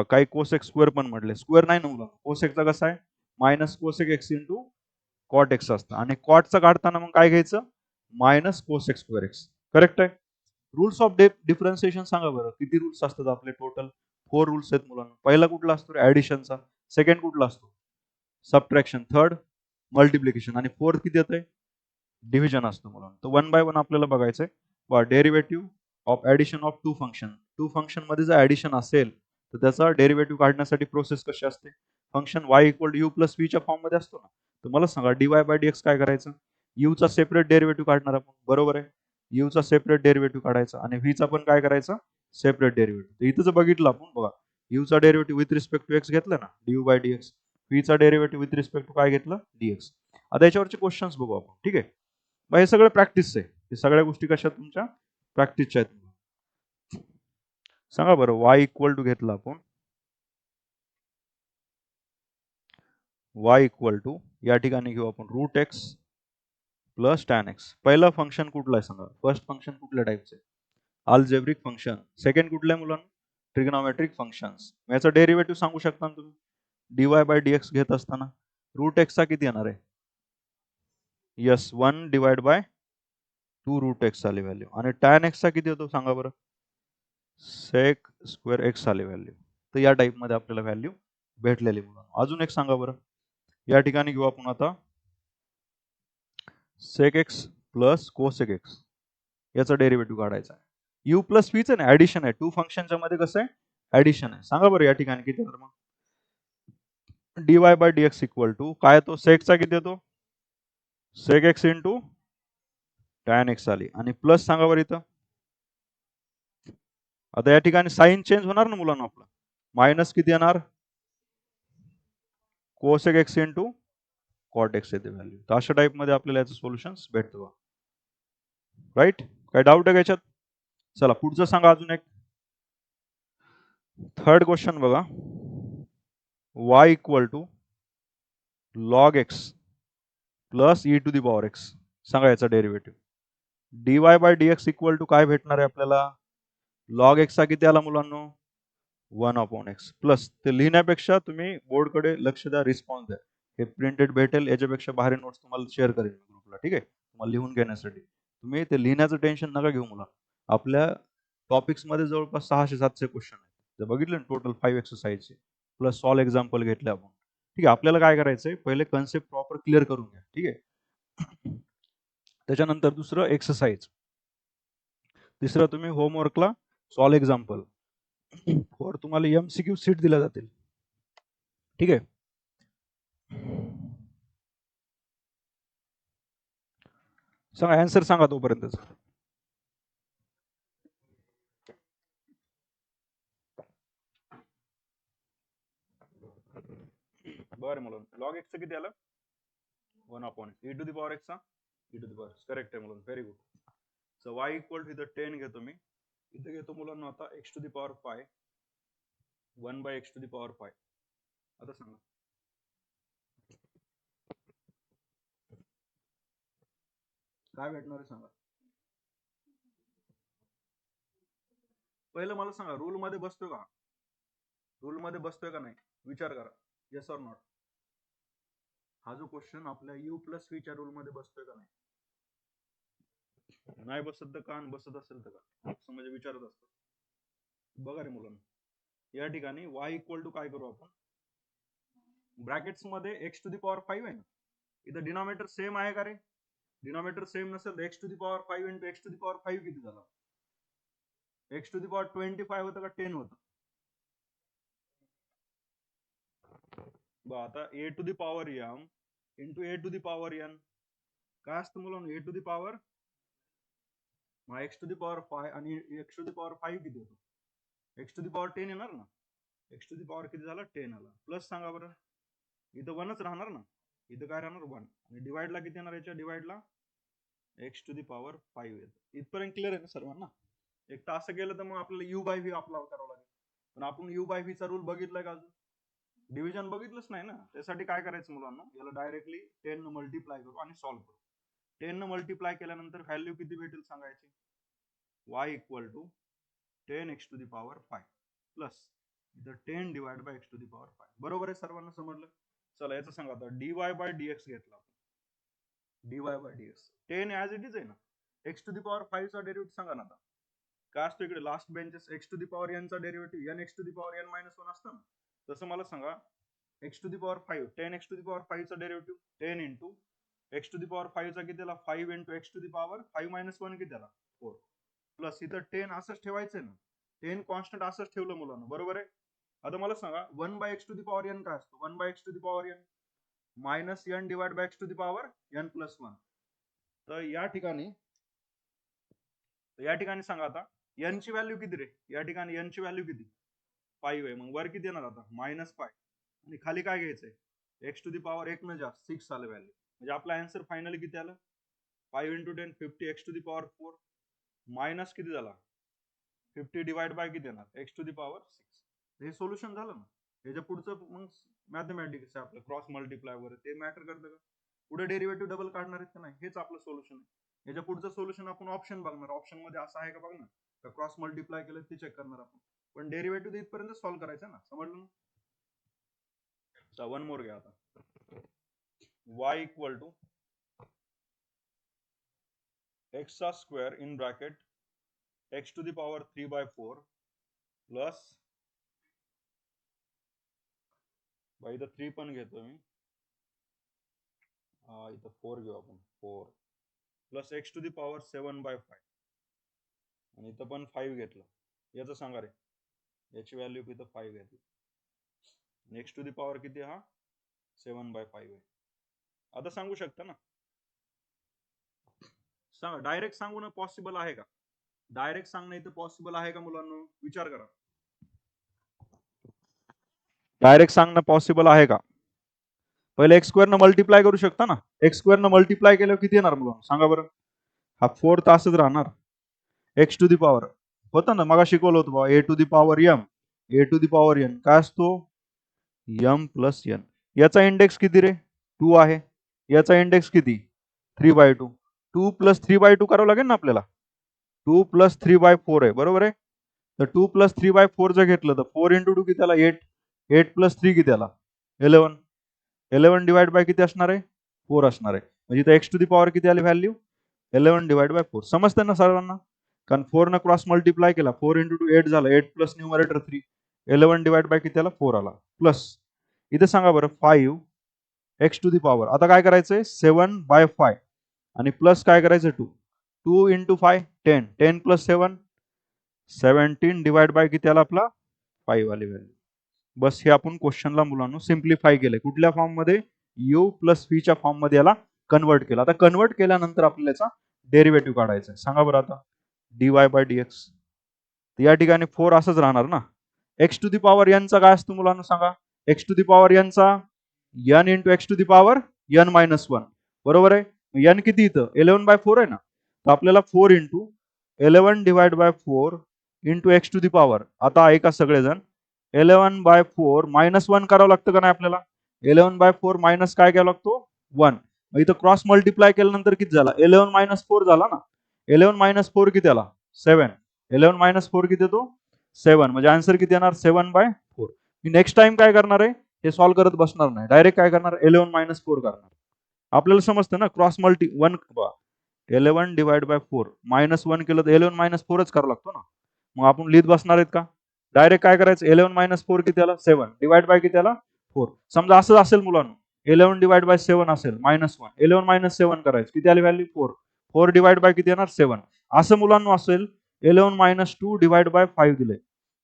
काही कोसेक स्क्वेअर पण म्हटले. स्क्वेअर नाही ना मुलं. कोसेकचा कसा आहे? Minus cosec x into cot x असतं. आणि कॉटचा काढताना मग काय घ्यायचं? Minus cosec square x. Correct आहे. रूल्स ऑफ डिफरन्सिएशन सांगा बरं. किती रूल्स असतात आपले टोटल? 4 रूल्स आहेत मुलांना. पहिला कुठला असतो? ऍडिशनचा. सेकंड कुठला असतो? सबट्रॅक्शन. Third multiplication. आणि फोर्थ किती येत आहे? डिव्हिजन असतो मुलांना. तर 1 बाय 1 आपल्याला बघायचंय. Derivative of addition of two function. Two function मध्ये जर ऍडिशन असेल तर त्याचा डेरिव्हेटिव्ह काढण्यासाठी प्रोसेस कशी असते? Function y equal to u plus v च्या फॉर्म मध्ये असतो ना. तर मला सांगा dy बाय dx काय करायचं? u चा सेपरेट डेरिव्हेटिव्ह काढणार आपण, बरोबर आहे. u चा सेपरेट डेरिव्हेटिव्ह काढायचा आणि v चा पण काय करायचा? Separate derivative. तर इथं जर बघितलं आपण बघा, u चा derivative with respect to x घेतला ना, du बाय dx. v चा डेरिव्हेटिव्ह विथ रिस्पेक्ट टू काय घेतलं? dx. आता याच्यावरचे क्वेश्चन्स बघू आपण, ठीक आहे. मग हे सगळं प्रॅक्टिस आहे. हे सगळ्या गोष्टी कशा तुमच्या प्रॅक्टिसच्या आहेत. सांगा बरं y इक्वल टू घेतला आपण. y इक्वल टू या ठिकाणी घेऊ आपण root x plus tan x. पहिलं फंक्शन कुठलं आहे सांगा? फर्स्ट फंक्शन कुठल्या टाईपचं आहे? Algebraic function. सेकंड कुठलं आहे मुलांना? Trigonometric functions. याचा डेरिव्हेटिव्ह सांगू शकता ना तुम्ही? dy बाय dx घेत असताना रूट एक्सचा किती येणार आहे? Yes 1 divide by 2 root x आली व्हॅल्यू आणि tan x चा किती होतो सांगा बरं सेक स्क्वेअर एक्स आली व्हॅल्यू. तर या टाईपमध्ये आपल्याला व्हॅल्यू भेटलेली मुलांनो. अजून एक सांगा बरं या ठिकाणी घेऊ आपण आता sec x plus cosec x याचा डेरिव्हेटिव्ह काढायचा आहे. यू प्लस व्हीच आहे ना ऍडिशन आहे. टू फंक्शनच्या मध्ये कसं आहे ऍडिशन आहे. सांगा बरं या ठिकाणी किती तर मग dy by dx equal to काय तो सेकचा किती येतो sec x into tan x आली आणि प्लस सांगा बरं इथं आता या ठिकाणी साईन चेंज होणार ना मुलांना आपलं मायनस किती येणार cosec x into cot x येते व्हॅल्यू. तर अशा टाईप मध्ये आपल्याला याचं सोल्युशन भेटतो. राईट काय डाऊट आहे याच्यात. चला पुढचं सांगा अजून एक थर्ड क्वेश्चन बघा y equal to log x plus e to the power x सांगा याचा derivative. dy by dx equal to काय भेटणार आहे आपल्याला लॉग एक्स चा किती आला मुलांनो 1 अपॉन एक्स प्लस ते लिहिण्यापेक्षा तुम्ही बोर्डकडे लक्ष द्या रिस्पॉन्स द्या. हे प्रिंटेड भेटेल याच्यापेक्षा भारी नोट्स तुम्हाला शेअर करेल ग्रुपला ठीक आहे तुम्हाला लिहून घेण्यासाठी. तुम्ही ते लिहिण्याचं टेन्शन नका घेऊ मुला. आपल्या टॉपिक्स मध्ये जवळपास 600-700 क्वेश्चन आहेत. जर बघितलं ना टोटल 5 एक्सरसाइजचे प्लस सॉल्व एक्झाम्पल घेतले आपण. ठीक आहे आपल्याला काय करायचंय पहिले कन्सेप्ट प्रॉपर क्लिअर करून घ्या ठीक आहे. त्याच्यानंतर दुसरं एक्सरसाइज तिसरं तुम्ही होमवर्कला सॉल्व एक्झाम्पल वर तुम्हाला एमसीक्यू सीट दिल्या जातील ठीक आहे. सांगा आन्सर सांगा तोपर्यंत. बरं मुलं लॉग एक्स किती आलं 1 upon e to the power x e to the power correct आहे मुलं very good. So y equal to इथं 10 घेतो मी इथे घेतो मुलांना आता x to the power 5 1 by x to the power 5. आता सांगा काय भेटणार आहे सांगा. पहिलं मला सांगा रूल मध्ये बसतोय का रूल मध्ये बसतोय का नाही विचार करा येस ऑर नॉट. हा जो क्वेश्चन आपल्या यू प्लस व्ही च्या रूल मध्ये बसतोय का नाही नाही बसत तर का बसत असेल तर का असं म्हणजे विचारत असतो. बघा रे मुलांना या ठिकाणी y इक्वल टू काय करू आपण ब्रॅकेट्स मध्ये x टू दी पॉवर 5 आहे ना इथं डिनॉमिनेटर सेम आहे का रे डिनॉमिनेटर सेम नसेल तर x to the power 5 into x to the power 5 किती झाला x टू दी पॉवर 25 होतं का 10 होतं आता a to the power m into a to the power n काय असतं मुलांना a टू दी पॉवर मग x टू दी पॉवर 5 आणि x टू दी पॉवर 5 किती होतो x टू दी पॉवर 10 येणार ना x टू दी पॉवर किती झाला 10 आला प्लस सांगा बरं इथं 1च राहणार ना इथं काय राहणार 1 आणि डिवाइडला किती येणार याच्या डिवाइडला x टू दी पॉवर 5 येतं इथपर्यंत क्लिअर आहे ना सर्वांना. एक तर असं केलं तर मग आपल्याला u बाय v अप्लाय करावं लागेल पण आपण u बाय v चा रूल बघितलाय का अजून डिव्हिजन बघितलंच नाही ना त्यासाठी काय करायचं मुलांना याला डायरेक्टली 10 न मल्टिप्लाय करू आणि सॉल्व्ह करू. 10 न मल्टिप्लाय केल्यानंतर व्हॅल्यू किती भेटेल सांगायची y equal to 10 x to the power 5 plus इथं 10 divide by x to the power 5 बरोबर आहे सर्वांना समजलं. चला याचं सांगा आता dy बाय dx घेतला dy by dx 10 as it is आहे ना x टू दी पॉवर 5 चा डेरिव्हेटिव्ह सांगा ना आता काय असतो इकडे last benches x to the power n चा derivative n x to the power n minus 1 असतं ना तसं मला सांगा x to the power 5 10 x to the power 5 चा derivative 10 into x to the power 5 चा किती आला 5 into x to the power 5 minus 1 किती आला 4 प्लस इथं 10 असंच ठेवायचंय ना 10 कॉन्स्टंट असंच ठेवलं मुलांना बरोबर आहे. आता मला सांगा 1 by x to the power n काय असतो 1 by x to the power n minus n divide by x to the power n plus 1. तर या ठिकाणी सांगा आता n ची व्हॅल्यू किती रे या ठिकाणी n ची व्हॅल्यू किती 5 आहे मग वर किती येणार आता मायनस 5 आणि खाली काय घ्यायचंय x टू दी पॉवर 1 न जास्त 6 आलं व्हॅल्यू म्हणजे आपला आन्सर फायनली किती आलं 5 into 10 50 x to the power 4 minus किती झाला 50 डिवाइड बाय किती येणार x टू दी पॉवर 6. हे सोल्युशन झालं ना याच्या पुढचं मग मॅथमॅटिक्स आहे आपलं क्रॉस मल्टिप्लाय वगैरे ते मॅटर करतं का पुढे डेरिव्हेटिव्ह डबल काढणार आहेत का नाही हेच आपलं सोल्युशन आहे. याच्या पुढचं सोल्युशन आपण ऑप्शन बघणार ऑप्शन मध्ये असं आहे का बघणार का क्रॉस मल्टिप्लाय केलं ते चेक करणार आपण पण डेरिव्हेटिव्ह इथपर्यंत सॉल्व्ह करायचं ना समजलं ना. वन मोर घ्या आता y इक्वल टू एक्सचा square in bracket x to the power 3/4 plus, इथं 3 पण घेतो मी, इथं 4 घेऊ आपण, 4 plus x to the power 7/5 आणि इथं पण 5 घेतलं. याचं सांगा रे, याची व्हॅल्यू इथं 5 घेतली. एक्स टू दी पॉवर किती हा 7/5 आहे. आता सांगू शकता ना, सांगा, डायरेक्ट सांगू ना, पॉसिबल आहे का? डायरेक्ट सांगणं इथं पॉसिबल आहे का मुलांना? विचार करा, डायरेक्ट सांगणं पॉसिबल आहे का? पहिले एक्स स्क्वेअर न मल्टिप्लाय करू शकता ना. एक्स स्क्वेअर न मल्टिप्लाय केल्यावर किती येणार मुलांना सांगा बरं? हा 4 तासच राहणार. एक्स टू दी पॉवर होता ना, मग शिकवलं होतं बाबा, a to the power m, a to the power n काय असतो, एम प्लस एन. याचा इंडेक्स किती रे? 2 आहे. याचा इंडेक्स किती? 3/2. 2 प्लस 3/2 करावं लागेल ना आपल्याला. 2 प्लस 3/4 आहे, बरोबर आहे. तर 2 प्लस 3/4 जर घेतलं तर 4 इंटू 2 किती आला? 8. 8 प्लस 3 किती आला? 11. 11 डिवाइड बाय किती असणार आहे? 4 असणार आहे. म्हणजे इथं एक्स टू दी पॉवर किती आली व्हॅल्यू? 11 divide by 4. समजतं ना सर्वांना? कारण 4 न क्रॉस मल्टिप्लाय केला, 4 इंटू 2 8 झालं, 8 प्लस न्यूमरेटर 3, 11 डिवाइड बाय किती आला? 4 आला. प्लस इथे सांगा बरं 5 एक्स टू दी पॉवर, आता काय करायचंय 7/5 आणि प्लस काय करायचं 2. 2 इंटू 5 10, 10 प्लस 7 17 डिवाइड बाय किती आला आपला? 5 आली व्हॅल्यू. बस हे आपण क्वेश्चनला मुलांना सिम्प्लिफाय केलंय. कुठल्या फॉर्म मध्ये? यू प्लस व्हीच्या फॉर्म मध्ये याला कन्वर्ट केलं. आता कन्वर्ट केल्यानंतर आपल्याला याचा डेरिव्हेटिव्ह काढायचा आहे. सांगा बरं आता, dy बाय dx. या ठिकाणी 4 असंच राहणार ना. एक्स टू दी पॉवर एनचा काय असतो मुलांना सांगा? एक्स टू दी पॉवर एनचा n into x to the power n minus 1, बरोबर आहे. एन किती इथं? 11/4 आहे ना. तर आपल्याला 4 into 11 divide by 4 into x to the power. आता ऐका सगळेजण, 11/4 मायनस 1 करावं लागतं का नाही आपल्याला? 11/4 मायनस काय घ्यावं लागतो? 1. मग इथं क्रॉस मल्टिप्लाय केल्यानंतर किती झाला? 11 मायनस 4 झाला ना. 11 मायनस 4 किती आला? 7. 11 मायनस 4 किती येतो? 7. म्हणजे आन्सर किती येणार? 7/4. मी नेक्स्ट टाइम काय करणार आहे, हे सॉल्व्ह करत बसणार नाही, डायरेक्ट काय करणार? 11 मायनस 4 करणार. आपल्याला समजतं ना, cross multi 1 11 divide by 4 minus 1 केलं तर 11 मायनस 4च करावं लागतो ना. मग आपण लिहित बसणार आहेत का? डायरेक्ट काय करायचं? 11 मायनस 4 किती आला? 7 डिवाइड बाय किती आला? 4. समजा असं असेल मुलांना, 11 डिवाइड बाय 7 असेल मायनस 1, 11 मायनस 7 करायचं, किती आली व्हॅल्यू? 4. 4 डिवाइड बाय किती येणार? 7. असं मुलांना असेल 11 मायनस 2 डिवाइड बाय 5 दिले,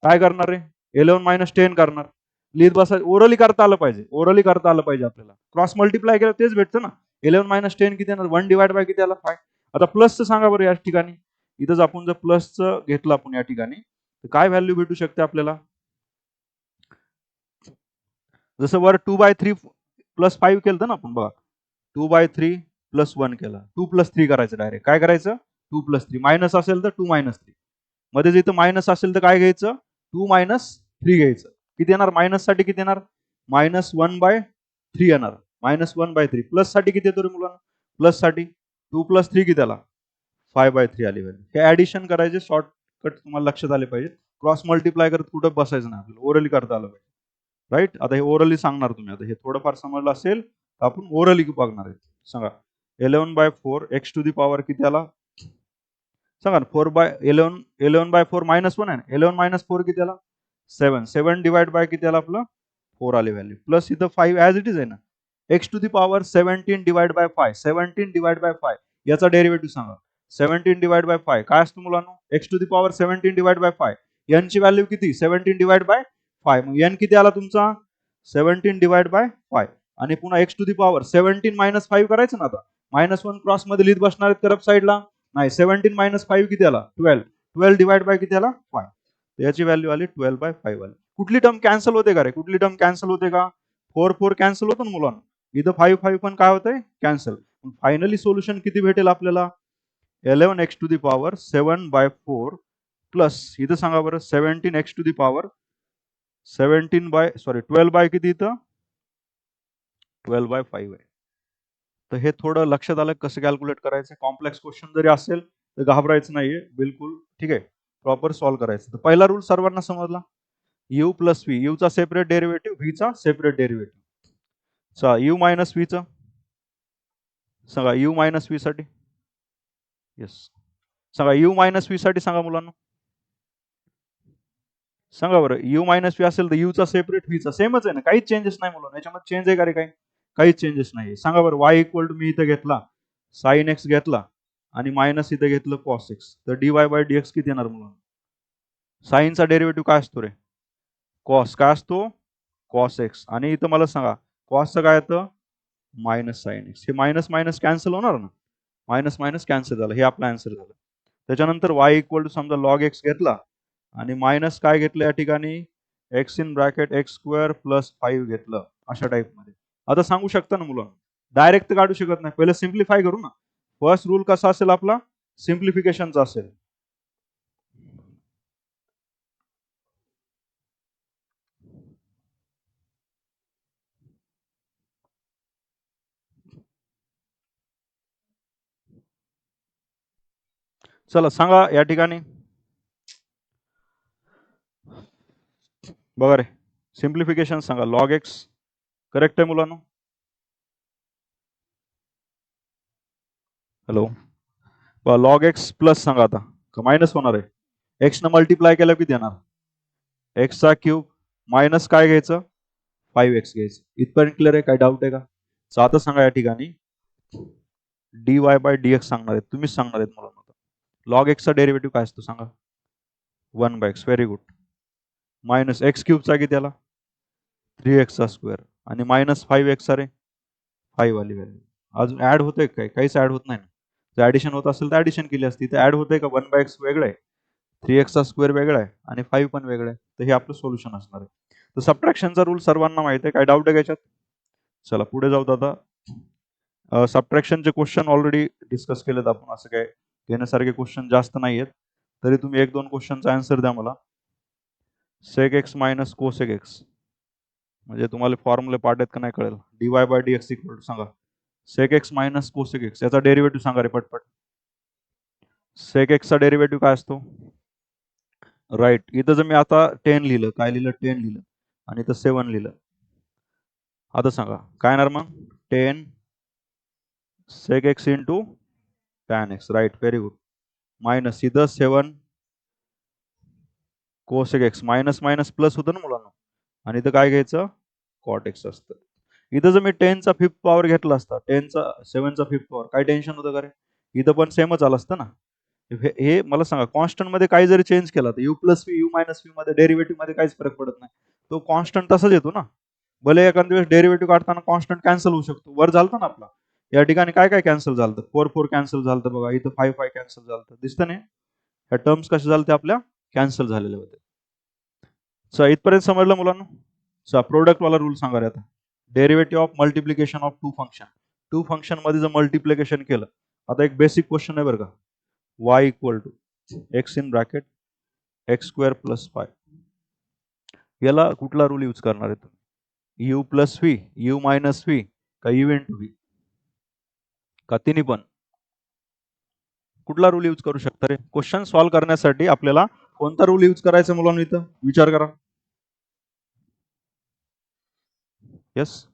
काय करणार आहे? 11 मायनस 10 करणार. लिहित बसायचं, ओरली करता आलं पाहिजे, ओरली करता आलं पाहिजे आपल्याला. क्रॉस मल्टिप्लाय केलं तेच भेटतं ना. 11 मायनस 10 किती येणार? 1 डिवाइड बाय किती आला? 5. आता प्लसचं सांगा बरं या ठिकाणी. इथंच आपण जर प्लसचं घेतलं आपण या ठिकाणी, तर काय व्हॅल्यू भेटू शकते आपल्याला? जसं वर 2/3 प्लस 5 केलं ना आपण, बघा 2/3 प्लस 1 केला, 2 प्लस 3 करायचं. डायरेक्ट काय करायचं? 2 प्लस 3. मायनस असेल तर 2 मायनस 3. मध्ये जर इथं मायनस असेल तर काय घ्यायचं? 2 मायनस 3 घ्यायचं. किती येणार? मायनस साठी किती येणार? -1/3 येणार. -1/3. प्लस साठी किती येतो रे मुलांना? प्लस साठी 2 प्लस 3 किती आला? 5/3 आली व्हॅल्यू. हे ऍडिशन करायचे, शॉर्टकट तुम्हाला लक्षात आले पाहिजे. क्रॉस मल्टिप्लाय करत कुठं बसायचं नाही आपल्याला, ओरली करता आलं पाहिजे. राईट. आता हे ओरली सांगणार तुम्ही. आता हे थोडंफार समजलं असेल तर आपण ओरली बघणार आहे. सांगा 11/4 एक्स टू दी पॉवर किती आला? सांगा ना. 4/11 11/4 मायनस 1 आहे ना. 11 मायनस 4 किती आला? 7. 7 डिवाइड बाय किती आला आपलं? 4 आली व्हॅल्यू. प्लस इथं 5 ॲज इट इज आहे ना. X to the power 17 divide by 5. 17 divide by 5 याचा डेरिव्हेटिव्ह सांगा. 17 डिवाइड बाय 5 काय असतं मुलांनो? X to the power 17 divide by 5. N ची व्हॅल्यू किती? 17 डिवाइड बाय 5. मग एन किती आला तुमचा? 17 डिवाइड बाय 5. आणि पुन्हा x to the power 17 minus 5 करायचं ना. आता -1 क्रॉस मध्ये लिहित बसणार आहेत करप साईडला. नाही, 17 मायनस 5 किती आला? 12. 12 डिवाइड बाय किती आला? 5. याची व्हॅल्यू आली 12/5 आली. कुठली टर्म कॅन्सल होते का रे? कुठली टर्म कॅन्सल होते का? 4 4 कॅन्सल होतं ना मुलांना. इथं 5 5 पण काय होतंय? कॅन्सल. फायनली सोल्युशन किती भेटेल आपल्याला? 11 x to the power 7/4 plus इथं सांगा बरं 17 x to the power 12 by किती इथं? 12/5 आहे. तर हे थोडं लक्षात आलं कसं कॅल्क्युलेट करायचं. कॉम्प्लेक्स क्वेश्चन जरी असेल तर घाबरायचं नाहीये, बिलकुल ठीक आहे. प्रॉपर सॉल्व्ह करायचं. तर पहिला रूल सर्वांना समजला. यू प्लस व्ही, यू चा सेपरेट डेरिव्हेटिव्ह, व्ही चा सेपरेट डेरिव्हेटिव्ह. चा यू मायनस व्ही चा सांगा, यू मायनस व्ही साठी येस. सांगा यू मायनस व्ही साठी सांगा मुलांना. सांगा बरं, यू मायनस व्ही असेल तर यूचा सेपरेट व्हीचा सेमच आहे ना, काहीच चेंजेस नाही मुलांना याच्यामध्ये. चेंज आहे का रे काही? काहीच चेंजेस नाही. सांगा बरं, वाय इक्वल टू मी इथं घेतला साइन एक्स घेतला आणि मायनस इथं घेतलं कॉस एक्स, तर D Y by D x किती येणार मुलांना? साईनचा डेरिव्हेटिव्ह काय असतो रे? कॉस. काय असतो? Cos x. आणि इथं मला सांगा कॉसचं काय येतं? Minus sine x. हे मायनस मायनस कॅन्सल होणार ना, मायनस मायनस कॅन्सल झालं. हे आपलं आन्सर झालं. त्याच्यानंतर वाय इक्वल टू समजा लॉग एक्स घेतला आणि मायनस काय घेतलं या ठिकाणी? X in bracket x square plus 5 घेतलं, अशा टाईपमध्ये. आता सांगू शकता ना मुलं, डायरेक्ट काढू शकत नाही, पहिले सिम्प्लिफाय करू ना. फर्स्ट रूल कसा असेल आपला? सिम्प्लिफिकेशनचा असेल. चला सांगा या ठिकाणी. बघा रे, सिम्प्लिफिकेशन सांगा. लॉग एक्स करेक्ट आहे मुलांना? हॅलो. लॉग एक्स प्लस सांगा आता का मायनस होणार आहे? एक्स न मल्टिप्लाय केलं किती येणार? एक्सचा क्यूब मायनस काय घ्यायचं? 5x घ्यायचं. इथपर्यंत क्लिअर आहे? काय डाऊट आहे का? सो आता सांगा या ठिकाणी D Y by D x सांगणार आहेत, तुम्हीच सांगणार आहेत मुलांना. लॉग एक्सचा डेरिव्हेटिव्ह काय असतो सांगा? 1/x. Very good. Minus x क्यूबचा किती आला? 3x स्क्वेअर आणि मायनस 5x रे 5 वाली व्हॅल्यू. अजून ऍड होतंय काय? काहीच ऍड होत नाही ना. जर ऍडिशन होत असेल तर ऍडिशन केली असती. तर ऍड होतंय का? 1/x वेगळं आहे, 3x स्क्वेअर वेगळा आहे आणि 5 पण वेगळं आहे. तर हे आपलं सोल्युशन असणार आहे. तर सबट्रॅक्शनचा रूल सर्वांना माहिती आहे. काय डाऊट आहे याच्यात? चला पुढे जाऊ दादा. सबट्रॅक्शनचे क्वेश्चन ऑलरेडी डिस्कस केलेत आपण, असं काय घेण्यासारखे क्वेश्चन जास्त नाही आहेत. तरी तुम्ही 1-2 क्वेश्चनचा आन्सर द्या मला. Sec x minus cosec x, म्हणजे तुम्हाला फॉर्म्युले पाठ आहेत का नाही कळेल. D Y by D x equal to सांगा sec x minus cosec x, याचा डेरिव्हेटिव्ह सांगा रे पटपट. सेक एक्सचा डेरिव्हेटिव्ह काय असतो? राईट. इथं जर मी आता 10 लिहिलं, काय लिहिलं? 10 लिहिलं आणि इथं 7 लिहिलं. आता सांगा काय येणार मग? 10 sec x into tan x. Right, very good. Minus इथं 7 cosec x. Minus minus plus होतं ना मुलांना, आणि इथं काय घ्यायचं? कॉट एक्स असतं. इथं जर मी 10चा फिफ्थ पॉवर घेतला असता, 10चा 7चा फिफ्थ पॉवर, काय टेन्शन होतं का रे? इथं पण सेमच आलं असतं ना. हे मला सांगा, कॉन्स्टंट मध्ये काही जरी चेंज केला तर you plus v, u minus V मध्ये डेरिव्हेटिव्ह मध्ये काहीच फरक पडत नाही. तो कॉन्स्टंट तसाच येतो ना. भले एखाद्या वेळेस डेरिव्हेटिव्ह काढताना कॉन्स्टंट कॅन्सल होऊ शकतो. वर झालं ना आपला, या ठिकाणी काय काय कॅन्सल झालं? 4 कॅन्सल झालं बघा, इथं 5 कॅन्सल झालं. दिसतं नाही? ह्या टर्म्स कशा झाल्या? आपल्या कॅन्सल झालेल्या होत्या. सो इथपर्यंत समजलं मुलांना? सो प्रोडक्ट वाला रूल सांगा रे आता. Derivative of multiplication of two function. Two function मध्ये जर मल्टिप्लिकेशन केलं, आता एक बेसिक क्वेश्चन आहे बरं का. y equal to x in bracket x square plus 5, याला कुठला रूल यूज करणार आहे तुम्ही? U plus v, u minus v, का यू इंटू व्ही, का तिन्ही पण? कुठला रूल यूज करू शकता रे? क्वेश्चन सॉल्व्ह करण्यासाठी आपल्याला कोणता रूल यूज करायचा मुलांना? इथं विचार करा. येस,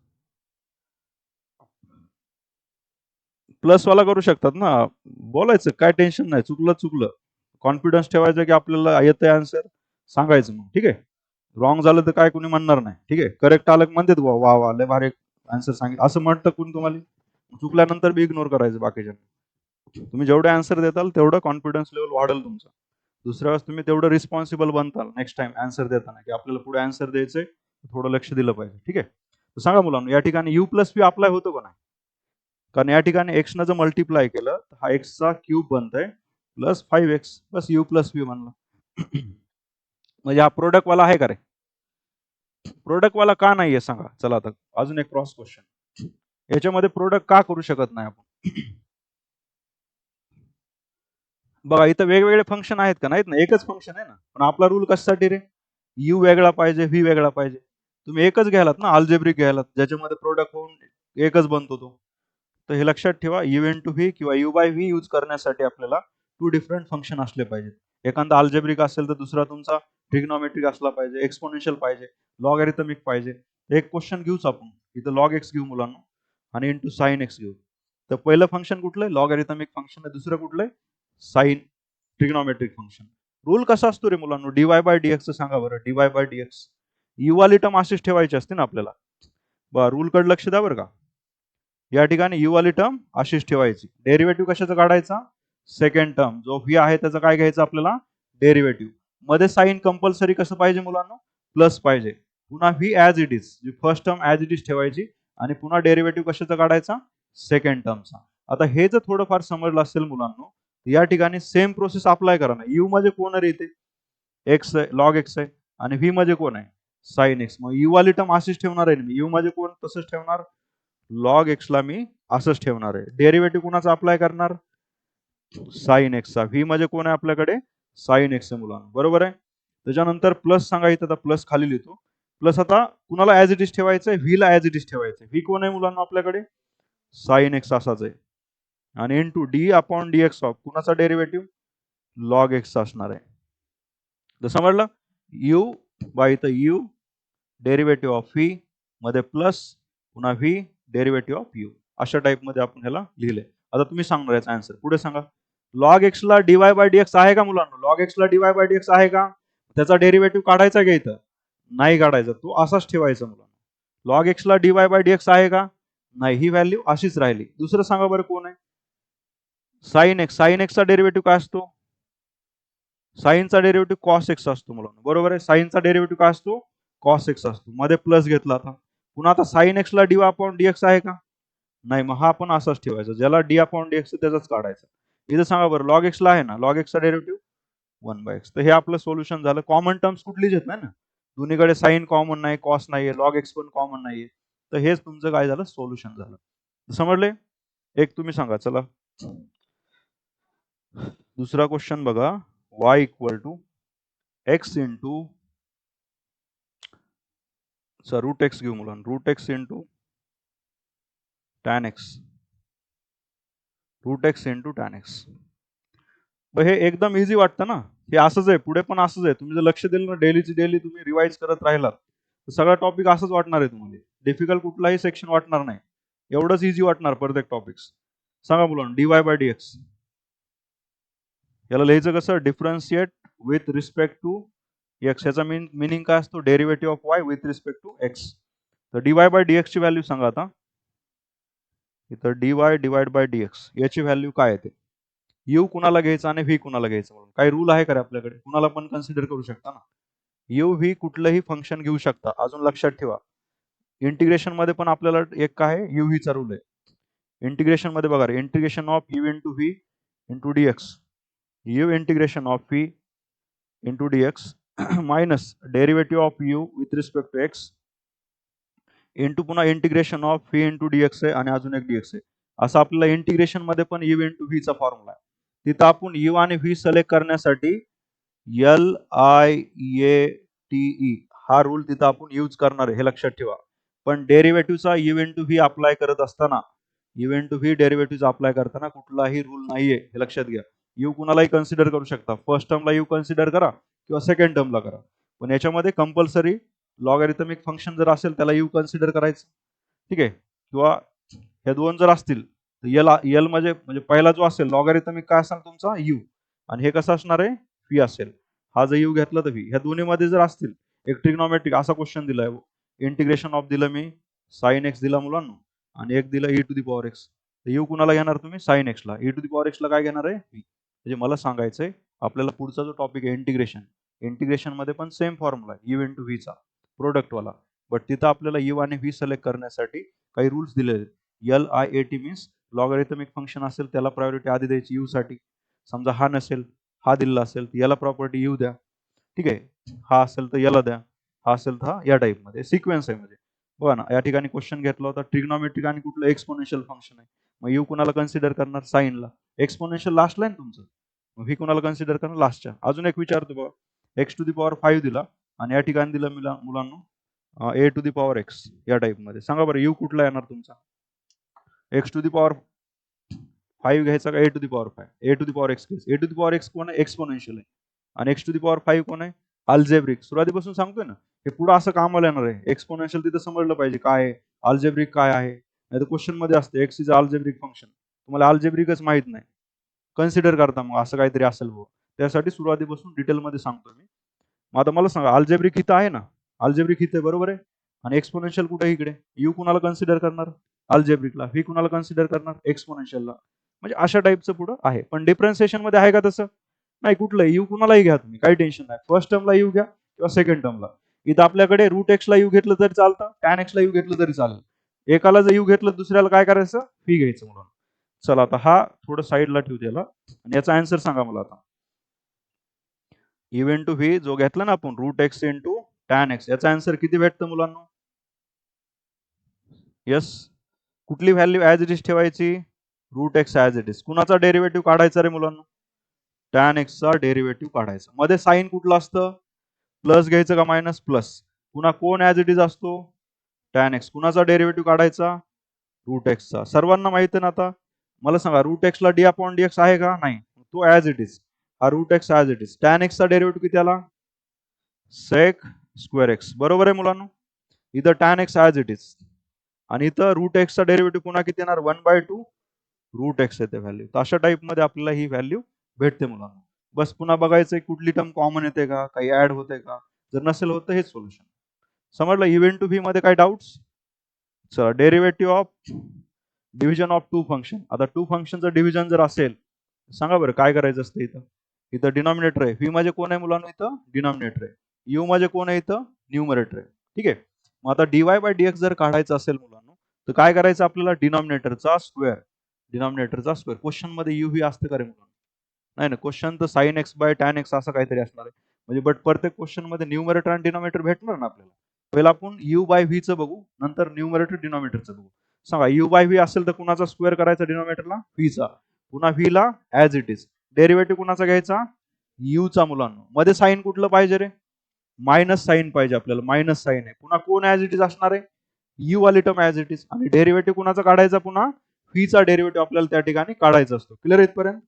प्लस वाला करू शकतात ना. बोलायचं काय टेन्शन नाही, चुकलं चुकलं. कॉन्फिडन्स ठेवायचं की आपल्याला येतंय आन्सर, सांगायचं मग. ठीक आहे, रॉंग झालं तर काय कोणी म्हणणार नाही. ठीक आहे, करेक्ट आलं म्हणतात वा वा वा लय भारी आन्सर सांगितलं असं म्हणतं कोणी तुम्हाला. चुकल्यानंतर बी इग्नोर करायचं बाकीच्या. तुम्ही जेवढे आन्सर देताल तेवढं कॉन्फिडन्स लेवल वाढेल तुमचा. दुसऱ्या वेळेस तुम्ही तेवढं रिस्पॉन्सिबल बनताल नेक्स्ट टाइम आन्सर देताना, की आपल्याला पुढे आन्सर द्यायचंय, थोडं लक्ष दिलं पाहिजे. ठीक आहे, तर सांगा मुलांना या ठिकाणी यू प्लस व्ही अप्लाय होतो का नाही? कारण या ठिकाणी एक्स न जर मल्टिप्लाय केलं तर हा एक्सचा क्यूब बनतंय plus 5x plus u plus v म्हणलं. म्हणजे हा प्रोडक्ट वाला आहे का रे? प्रोडक्ट वाला का नाहीये सांगा? चला आता अजून एक क्रॉस क्वेश्चन. याच्यामध्ये प्रोडक्ट का करू शकत नाही आपण? बघा इथं वेगवेगळे फंक्शन आहेत का? नाहीत ना, एकच फंक्शन आहे ना. पण आपला रूल कशासाठी रे? यू वेगळा पाहिजे, व्ही वेगळा पाहिजे. तुम्ही एकच घ्यायलात ना, अल्जेब्रिक घ्यायलात, ज्याच्यामध्ये प्रोडक्ट होऊन एकच बनतो तो. तर हे लक्षात ठेवा, यू इंटू व्ही किंवा यू बाय व्ही यूज करण्यासाठी आपल्याला 2 डिफरंट फंक्शन असले पाहिजेत. एखादा अल्जेब्रिक असेल तर दुसरा तुमचा ट्रिग्नोमेट्रिक असला पाहिजे, एक्सपोनेन्शियल पाहिजे, लॉगॅरिथमिक पाहिजे. एक क्वेश्चन घेऊच आपण, इथं लॉग एक्स घेऊ मुलांना आणि इंटू साइन एक्स घेऊ. तर पहिलं फंक्शन कुठलं? लॉगॅरिथमिक फंक्शन आहे. दुसरं कुठलं? Sign trigonometric function. रूल कसा असतो रे मुलांनो डीवाय बाय डीएक्स सांगा बरं. डीवाय बाय डीएक्स यू वाली टर्म अशीच ठेवायची असते ना आपल्याला. बरं रूल कडे लक्ष द्या बरं का. या ठिकाणी यू वाली टर्म अशीच ठेवायची. डेरिव्हेटिव्ह कशाचा काढायचा सेकंड टर्म जो व्ही आहे त्याचा काय घ्यायचं आपल्याला डेरिव्हेटिव्ह. मध्ये साइन कंपल्सरी कसं पाहिजे मुलांनो प्लस पाहिजे. पुन्हा V as it is first term as it is ठेवायची आणि पुन्हा डेरिव्हेटिव्ह कशाचा काढायचा सेकंड टर्मचा. आता हे जर थोडंफार समजलं असेल मुलांनो या ठिकाणी सेम प्रोसेस अप्लाय करा ना. यू म्हणजे कोण आहे इथे एक्स आहे लॉग एक्स आहे आणि व्ही म्हणजे कोण आहे साइन एक्स. मग यू वाली टर्म अशीच ठेवणार आहे मी. यू म्हणजे कोण तसंच ठेवणार लॉग एक्सला मी असंच ठेवणार आहे. डेरिव्हेटिव्ह कुणाचा अप्लाय करणार साइन एक्सचा. व्ही म्हणजे कोण आहे आपल्याकडे साइन एक्स आहे मुलांना बरोबर आहे. त्याच्यानंतर प्लस सांगा इथं आता प्लस खाली लिहितो. प्लस आता कुणाला ॲज इट इज ठेवायचं आहे व्हीला ॲज इट इज ठेवायचं आहे. व्ही कोण आहे मुलांना आपल्याकडे साइन एक्स असाच आहे आणि into d upon d x of कुणाचा डेरिव्हेटिव्ह लॉग एक्स असणार आहे. तर समजलं यू बाय इथं यू डेरिव्हेटिव्ह ऑफ व्ही मध्ये प्लस पुन्हा व्ही डेरिव्हेटिव्ह ऑफ यू अशा टाईपमध्ये आपण ह्याला लिहिले. आता तुम्ही सांगणार याचा आन्सर पुढे सांगा. लॉग एक्सला डीवाय बाय डीएक्स आहे का मुलांना लॉग एक्सला डीवाय बाय डीएक्स आहे का त्याचा डेरिव्हेटिव्ह काढायचा का इथं नाही काढायचा तो असाच ठेवायचा मुलांना. लॉग एक्सला डीवाय बाय डीएक्स आहे का नाही ही व्हॅल्यू अशीच राहिली. दुसरं सांगा बरं कोण आहे साइन एक्स. साइन एक्सचा डेरिव्हेटिव्ह काय असतो साइनचा डेरिव्हेटिव्ह कॉस एक्स असतो मुलांना बरोबर आहे. साइनचा डेरिव्हेटिव्ह काय असतो कॉस एक्स असतो. मध्ये प्लस घेतला आता पुन्हा आता साइन एक्सला डी अपॉन डीएक्स आहे का नाही मग हा पण असाच ठेवायचा. ज्याला डी अपॉन डीएक्स त्याचाच काढायचा. इथं सांगा बरं लॉग एक्सला आहे ना लॉग एक्सचा डेरिव्हेटिव्ह 1/x. तर हे आपलं सोल्युशन झालं. कॉमन टर्म्स कुठलीच येत नाही ना दोन्हीकडे साइन कॉमन नाही कॉस नाहीये लॉग एक्स पण कॉमन नाहीये. तर हेच तुमचं काय झालं सोल्युशन झालं. समजले. एक तुम्ही सांगा चला दुसरा क्वेश्चन बघा. y equal to x into root x घेऊ मुलांना root x into tan x root x into tan x. हे एकदम इझी वाटतं ना. हे असंच आहे पुढे पण असंच आहे. तुम्ही जर लक्ष दिलं ना डेलीची डेली तुम्ही रिवाइज करत राहिलात तर सगळा टॉपिक असंच वाटणार आहे तुम्हाला. डिफिकल्ट कुठलाही सेक्शन वाटणार नाही. एवढंच इझी वाटणार प्रत्येक टॉपिक्स. सांगा मुलांना डीवाय बाय डीएक्स याला लिहायचं कसं differentiate with respect to x. याचा मिनिंग काय असतो derivative of y with respect to x. तर डीवाय बाय डीएक्स ची व्हॅल्यू सांगा आता. इथं डीवाय डिवाइड बाय डीएक्स याची व्हॅल्यू काय येते यू कुणाला घ्यायचं आणि व्ही कुणाला घ्यायचं म्हणून काही रूल आहे का आपल्याकडे कुणाला पण कन्सिडर करू शकता ना. यू व्ही कुठलंही फंक्शन घेऊ शकता. अजून लक्षात ठेवा इंटिग्रेशन मध्ये पण आपल्याला एक काय आहे यू व्हीचा रूल आहे. इंटिग्रेशन मध्ये बघा integration of u into v into d x u integration of v into d x minus derivative of u with respect to x into पुन्हा integration of v into d x आहे आणि अजून एक डीएक्स आहे. असं आपल्याला इंटिग्रेशन मध्ये पण यू इंटू व्हीचा फॉर्म्युला आहे. तिथं आपण यू आणि व्ही सिलेक्ट करण्यासाठी LIATE हा रूल तिथं आपण यूज करणार आहे हे लक्षात ठेवा. पण डेरिव्हेटिव्हचा यू इंटू व्ही अप्लाय करत असताना you into V derivative apply करताना कुठलाही रूल नाहीये हे लक्षात घ्या. यू कुणालाही कन्सिडर करू शकता. फर्स्ट टर्मला यू कन्सिडर करा किंवा सेकंड टर्मला करा. पण याच्यामध्ये कंपल्सरी लॉगॅरिथमिक फंक्शन जर असेल त्याला यू कन्सिडर करायचं ठीक आहे. किंवा हे दोन जर असतील तर यल म्हणजे पहिला जो असेल लॉगॅरिथमिक काय असेल तुमचा यू आणि हे कसं असणार आहे व्ही असेल. हा जर यू घेतला तर व्ही. ह्या दोन्ही मध्ये जर असतील एक ट्रिग्नॉमेट्रिक असा क्वेश्चन दिलाय इंटिग्रेशन ऑफ दिलं मी साइन एक्स दिला मुलांना आणि एक दिलं e to the power x. तर यू कुणाला घेणार तुम्ही साइन एक्सला. ई टू दी पॉवर एक्सला काय घेणार आहे व्ही. म्हणजे मला सांगायचंय आपल्याला पुढचा जो टॉपिक आहे इंटिग्रेशन मध्ये पण सेम फॉर्म्युला आहे यू इंटू व्हीचा प्रोडक्टवाला. बट तिथं आपल्याला यू आणि व्ही सिलेक्ट करण्यासाठी काही रूल्स दिलेले. LIAT मीन्स लॉगॅरिथमिक फंक्शन असेल त्याला प्रायोरिटी आधी द्यायची यू साठी. समजा हा नसेल हा दिलेला असेल तर याला प्रॉपर्टी यू द्या ठीक आहे. हा असेल तर याला द्या हा असेल तर हा या टाईपमध्ये सिक्वेन्स आहे. म्हणजे बघा ना या ठिकाणी क्वेश्चन घेतला होता ट्रिग्नॉमेट्रिक आणि कुठलं एक्सपोनेन्शियल फंक्शन आहे. मग यू कुणाला कन्सिडर करणार साईनला. एक्सपोनेन्शियल लास्टला आहे ना तुमचं मग व्ही कुणाला कन्सिडर करणार लास्टच्या. अजून एक विचारतो बघा एक्स टू दी पॉवर 5 दिला आणि या ठिकाणी दिलं मुलांना ए टू दी पॉवर एक्स या टाईपमध्ये. सांगा बरं यू कुठला येणार तुमचा एक्स टू दी पॉवर 5 घ्यायचा का a to the power 5. A to the power x घ्यायचं. A to the power x कोण आहे एक्सपोनेन्शियल आहे आणि एक्स टू दी पॉवर 5 कोण आहे अल्जेब्रिक. सुरुवातीपासून सांगतोय ना हे पुढे असं कामाला येणार आहे. एक्सपोनेन्शियल तिथं समजलं पाहिजे काय आहे अल्जेब्रिक काय आहे. नाही तर क्वेश्चन मध्ये असते एक्स इज अल्जेब्रिक फंक्शन तुम्हाला अल्जेब्रिकच माहित नाही कन्सिडर करता मग असं काहीतरी असेल भाऊ. त्यासाठी सुरुवातीपासून डिटेलमध्ये सांगतो मी. मग आता मला सांगा अल्जेब्रिक इथं आहे ना, अल्जेब्रिक इथे बरोबर आहे आणि एक्सपोनेन्शियल कुठे इकडे. यू कुणाला कन्सिडर करणार अल्जेब्रिकला, व्ही कुणाला कन्सिडर करणार एक्सपोनेन्शियलला. म्हणजे अशा टाईपचं पुढं आहे. पण डिफरन्सिएशन मध्ये आहे का तसं नाही. कुठलं यू कुणालाही घ्या तुम्ही, काही टेन्शन नाही. फर्स्ट टर्मला यू घ्या किंवा सेकंड टर्मला. इथं आपल्याकडे रूट एक्सला यू घेतलं तरी चालतं, टॅन एक्सला यू घेतलं तरी चालेल. एकाला जर यू घेतलं दुसऱ्याला काय करायचं व्ही घ्यायचं म्हणून. चला आता हा थोडं साईडला ठेवू त्याला आणि याचा आन्सर सांगा मला आता. यू इंटू व्ही जो घेतला ना आपण root x into tan x, याचा आन्सर किती भेटतं मुलांना. यस, कुठली व्हॅल्यू ऍज इट इज ठेवायची, root x as it is. कुणाचा डेरिव्हेटिव्ह काढायचा रे मुलांना, टॅन एक्सचा डेरिव्हेटिव्ह काढायचा. मध्ये साईन कुठलं असतं, प्लस घ्यायचं का मायनस प्लस. पुन्हा कोण ऍज इट इज असतो, टॅन एक्स. कुणाचा डेरिव्हेटिव्ह काढायचा, रूट एक्सचा. सर्वांना माहिती आहे ना. आता मला सांगा रूट एक्सला डी अपॉन डी एक्स आहे का नाही, तो ऍज इट इज. हा root x as it is. Tan एक्सचा डेरिव्हेटिव्ह किती आला, सेक स्क्वेअर एक्स. बरोबर आहे मुलांना. इथं tan x as it is आणि इथं रूट एक्सचा डेरिव्हेटिव्ह पुन्हा किती येणार, 1/2 रूट एक्स येते व्हॅल्यू. तर अशा टाईपमध्ये आपल्याला ही व्हॅल्यू भेटते मुलांना. बस पुन्हा बघायचं कुठली टर्म कॉमन येते का, काही ऍड होते का. जर नसेल होत हेच सोल्युशन. समजलं. इव्हेंट टू व्ही मध्ये काय डाऊट्स. चला, derivative of division of two function. आता टू फंक्शनचं डिव्हिजन जर असेल सांगा बरं काय करायचं असतं. इथं इथं डिनॉमिनेटर आहे, व्ही म्हणजे कोण आहे मुलांना, इथं डिनॉमिनेटर आहे. यू म्हणजे कोण आहे, इथं न्यूमरेटर आहे. ठीक आहे. मग आता डीवाय बाय डीएक्स जर काढायचं असेल मुलांना तर काय करायचं आपल्याला, डिनॉमिनेटरचा स्क्वेअर. डिनॉमिनेटरचा स्क्वेअर. क्वेश्चन मध्ये यू व्ही असतं का रे मुलांना, नाही ना. क्वेश्चन तर sine x by tan x असं काहीतरी असणार आहे. म्हणजे बट प्रत्येक क्वेश्चन मध्ये न्यूमरेटर आणि डिनॉमिनेटर भेटणार ना आपल्याला. पहिला आपण यू बाय व्ही चं बघू, नंतर न्यूमरेटर डिनॉमिनेटरचं बघू. सांगा यू बाय व्ही असेल तर कुणाचा स्क्वेअर करायचा डिनॉमिनेटरला, व्हीचा. पुन्हा व्हीला ऍज इट इज. डेरिव्हेटिव्ह कुणाचा घ्यायचा, यूचा. मुलांना मध्ये साईन कुठलं पाहिजे रे, मायनस साईन पाहिजे आपल्याला. मायनस साईन आहे. पुन्हा कोण ऍज इट इज असणार आहे, यू वाली टर्म ऍज इट इज. आणि डेरिव्हेटिव्ह कुणाचा काढायचा, पुन्हा व्हीचा डेरिव्हेटिव्ह आपल्याला त्या ठिकाणी काढायचा असतो. क्लिअर इथपर्यंत.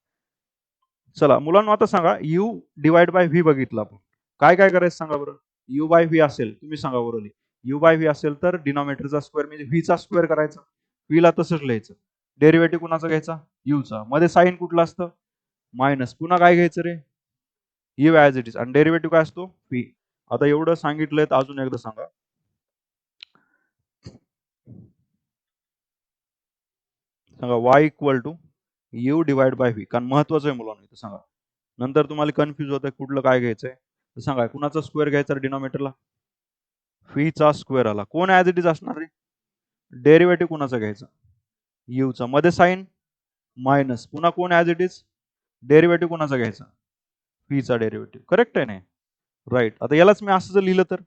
चला मुलांना आता सांगा यू डिवाइड बाय व्ही बघितलं आपण, काय काय करायचं सांगा बरं. यू बाय व्ही असेल, तुम्ही सांगा बरोबर. यू बाय व्ही असेल तर डिनॉमिनेटरचा स्क्वेअर म्हणजे व्हीचा स्क्वेअर करायचा. व्हीला तसंच लिहायचं. डेरिव्हेटिव्ह कुणाचा घ्यायचा, यूचा. मध्ये साईन कुठलं असतं, मायनस. पुन्हा काय घ्यायचं रे, यू ऍज इट इज. आणि डेरिव्हेटिव्ह काय असतो, व्ही. आता एवढं सांगितलंय तर अजून एकदा सांगा. सांगा y equal to u divide by v. कारण महत्वाचं आहे मुलांना इथं सांगा. नंतर तुम्हाला कन्फ्युज होतंय कुठलं काय घ्यायचंय तर सांगा कुणाचा स्क्वेअर घ्यायचा डिनॉमिनेटरला, व्हीचा स्क्वेअर आला. कोण ऍज इट इज असणार रे, डेरिव्हेटिव्ह कुणाचा घ्यायचा, यूचा. मध्ये साईन मायनस. पुन्हा कोण ऍज इट इज, डेरिव्हेटिव्ह कुणाचा घ्यायचा, व्हीचा डेरिव्हेटिव्ह. करेक्ट आहे ना, राईट. आता यालाच मी असं जर लिहिलं तर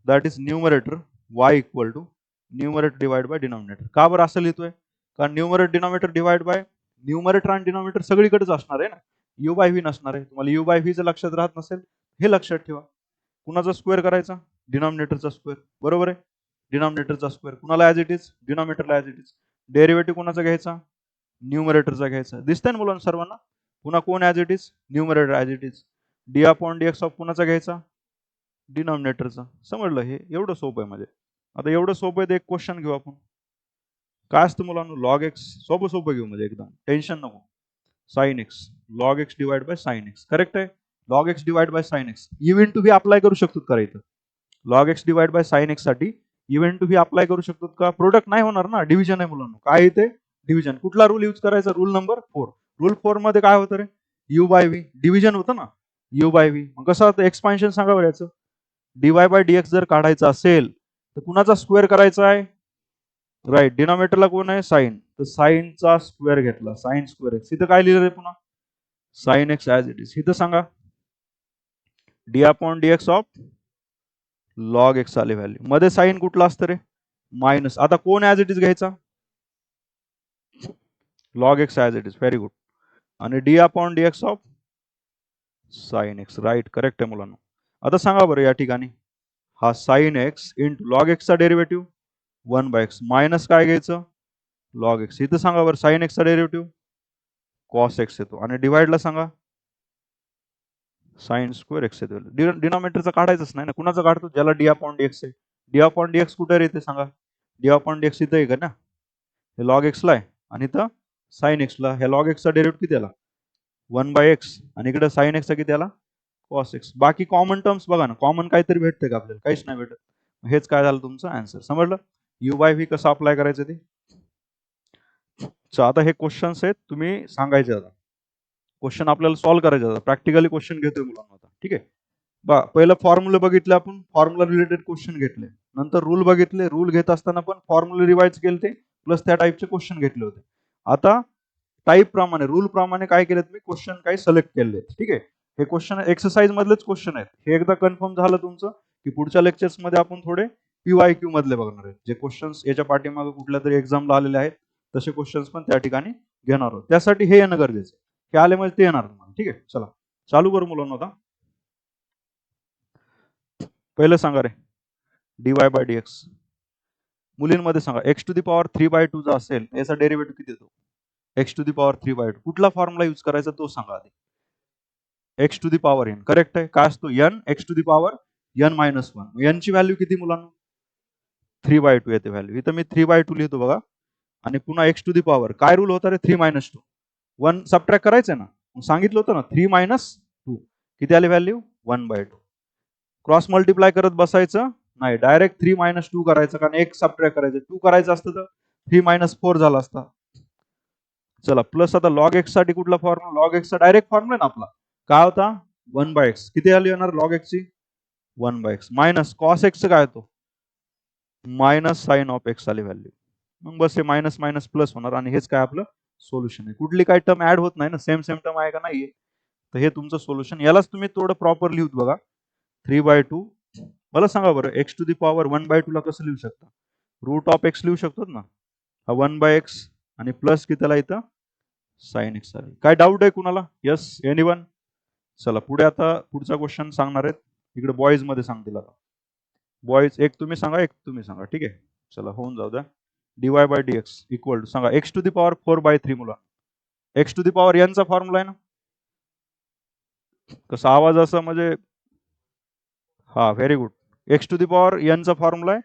that is numerator y equal to numerator divide by denominator. का बरं असं लिहितोय, कारण numerator denominator divide by numerator आणि डिनॉमिनेटर सगळीकडेच असणार आहे ना, यू बाय व्ही नसणार आहे. तुम्हाला यू बाय व्ही जर लक्षात राहत नसेल हे लक्षात ठेवा. कुणाचा स्क्वेअर करायचा, डिनॉमिनेटरचा स्क्वेअर. बरोबर आहे. डिनॉमिनेटरचा स्क्वेअर कुणाला ऍज इट इज, डिनॉमिनेटरला ऍज इट इज. डेरिव्हेटिव्ह कुणाचा घ्यायचा, न्यूमरेटरचा घ्यायचा. दिसतंय ना मुलांना सर्वांना. पुन्हा कोण as it is, numerator as it is. D upon d x of कुणाचा घ्यायचा, डिनॉमिनेटरचा. समजलं, हे एवढं सोपं आहे. म्हणजे आता एवढं सोपं आहे तर एक क्वेश्चन घेऊ आपण. काय असतं मुलांना, लॉग एक्स. सोपं सोपं घेऊ म्हणजे एकदम टेन्शन नको. Sine x, log x divide by sine x. Correct आहे. Log x divide by sine x. Event to v apply करू शकतो का इथं, log x divide by sine x साठी इव्हेंट टू व्ही अप्लाय करू शकतो का. प्रोडक्ट नाही होणार ना, डिव्हिजन आहे मुलांना. काय येते डिव्हिजन. कुठला रूल यूज करायचा, रूल नंबर 4. रूल 4 मध्ये काय होतं रे, यू बाय व्ही. डिव्हिजन होतं ना, यू बाय व्ही. मग कसं होतं एक्सपान्शन सांगा बरं याचं. डीवाय बाय डीएक्स जर काढायचं असेल तर कुणाचा स्क्वेअर करायचा आहे, राईट. डिनॉमिनेटरला कोण आहे, साइन. तर साइनचा स्क्वेअर घेतला, साइन स्क्वेअर एक्स. इथं काय लिहिलं रे पुन्हा, sine x as it is. इथं सांगा d upon d x of log x आली व्हॅल्यू. मध्ये साइन कुठला असतं रे, मायनस. आता कोण ऍज इट इज घ्यायचा, log x as it is. Very good. आणि d upon d x of sine x. Right, correct आहे मुलांना. आता सांगा बरं या ठिकाणी हा साइन एक्स इंटू लॉग एक्सचा डेरिव्हेटिव्ह 1/x मायनस काय घ्यायचं, लॉग एक्स. इथं सांगा बरं साइन एक्सचा डेरिव्हेटिव्ह कॉस एक्स येतो. आणि डिवाइडला सांगा साइन स्क्वेअर एक्स येतो. डिनॉमिनेटरचा काढायचंच नाही ना. कुणाचा काढतो, ज्याला डी अपॉन डी एक्स आहे. डी अपॉन डी एक्स कुठे येते सांगा, डी अपॉन डी एक्स इथं आहे का ना, हे लॉग एक्सला आहे आणि इथं साइन एक्सला, ह्या लॉग एक्सचा डेरिव्हेटिव्ह किती आला 1/x, आणि इकडे साइन एक्सचा किती आला cos x. बाकी कॉमन टर्म्स बघा ना, कॉमन काहीतरी भेटते का आपल्याला, काहीच नाही भेटत. हेच काय झालं तुमचं आन्सर. समजलं u बाय व्ही कसं अप्लाय करायचं ते. आता हे क्वेश्चन्स आहेत, तुम्ही सांगायचे. आता क्वेश्चन आपल्याला सॉल्व्ह करायचे. आता प्रॅक्टिकली क्वेश्चन घेतोय मुलांना आता. ठीक आहे, पहिलं फॉर्म्युला बघितले आपण, फॉर्म्युला रिलेटेड क्वेश्चन घेतले. नंतर रूल बघितले, रूल घेत असताना पण फॉर्म्युला रिवाइज केले ते, प्लस त्या टाईपचे क्वेश्चन घेतले होते. आता टाईप प्रमाणे, रूल प्रमाणे काय केलेत मी, क्वेश्चन काही सिलेक्ट केले. ठीक आहे, हे क्वेश्चन एक्सरसाइज मधलेच क्वेश्चन आहेत. हे एकदा कन्फर्म झालं तुमचं की पुढच्या लेक्चर्स मध्ये आपण थोडे PYQ मधले बघणार आहेत. जे क्वेश्चन्स याच्या पाठीमागे कुठल्या तरी एक्झामला आलेले आहेत तसे क्वेश्चन्स पण त्या ठिकाणी घेणार आहोत. त्यासाठी हे येणं गरजेचं आहे. हे आले म्हणजे ते येणार तुम्हाला. ठीक आहे, चला चालू करू मुलांना. आता पहिलं सांगा रे, dy/dx. मुलींमध्ये सांगा, x⁴ जर असेल याचा डेरिव्हेटिव्ह किती येतो, x⁴. कुठला फॉर्म्युला यूज करायचा तो सांगा आधी. x⁴n करेक्ट आहे. काय असतो n, x⁴n-1. n ची व्हॅल्यू किती मुलांना 3/2 येते व्हॅल्यू. इथं मी 3/2 लिहितो बघा. आणि पुन्हा x⁴ काय रूल होता रे, 3 - 2. 1 सबट्रॅक्ट करायचंय ना, सांगितलं होतं ना 3 - 2 किती आली व्हॅल्यू 1/2. क्रॉस मल्टिप्लाय करत बसायचं नाही, डायरेक्ट 3 - 2 करायचं, कारण एक सबट्रॅक्ट करायचं. 2 करायचं असतं तर 3 - 4 झाला असता. चला प्लस आता लॉग एक्स साठी कुठला फॉर्म्युला, लॉग एक्सचा डायरेक्ट फॉर्म्युला ना आपला काय होता 1/x. किती आली येणार लॉग एक्स ची 1/x, मायनस कॉस एक्स काय होतो मायनस साइन ऑफ एक्स आली व्हॅल्यू. मग बस हे मायनस मायनस प्लस होणार, आणि हेच काय आपलं सोल्युशन आहे. कुठली काय टर्म ऍड होत नाही ना, सेम सेम टर्म आहे का नाहीये, तर हे तुमचं सोल्युशन. यालाच तुम्ही थोडं प्रॉपर लिहूत बघा. 3/2. मला सांगा बरं, x⁴ ला कसं लिहू शकता, रूट ऑफ एक्स लिहू शकतो ना. हा 1/x आणि प्लस किती त्याला इथं साइन एक्स आली. काय डाऊट आहे कुणाला, यस एनीवन. चला पुढे आता पुढचा क्वेश्चन सांगणार आहेत. इकडे बॉईज मध्ये सांगतील. आता बॉईज एक तुम्ही सांगा, एक तुम्ही सांगा. ठीक आहे, चला होऊन जाऊ द्या. dy/dx इक्वल टू सांगा x⁴ मुला. x⁴n चा फॉर्म्युला आहे ना. कसा आवाज असा म्हणजे, हा व्हेरी गुड. x⁴n चा फॉर्म्युला आहे,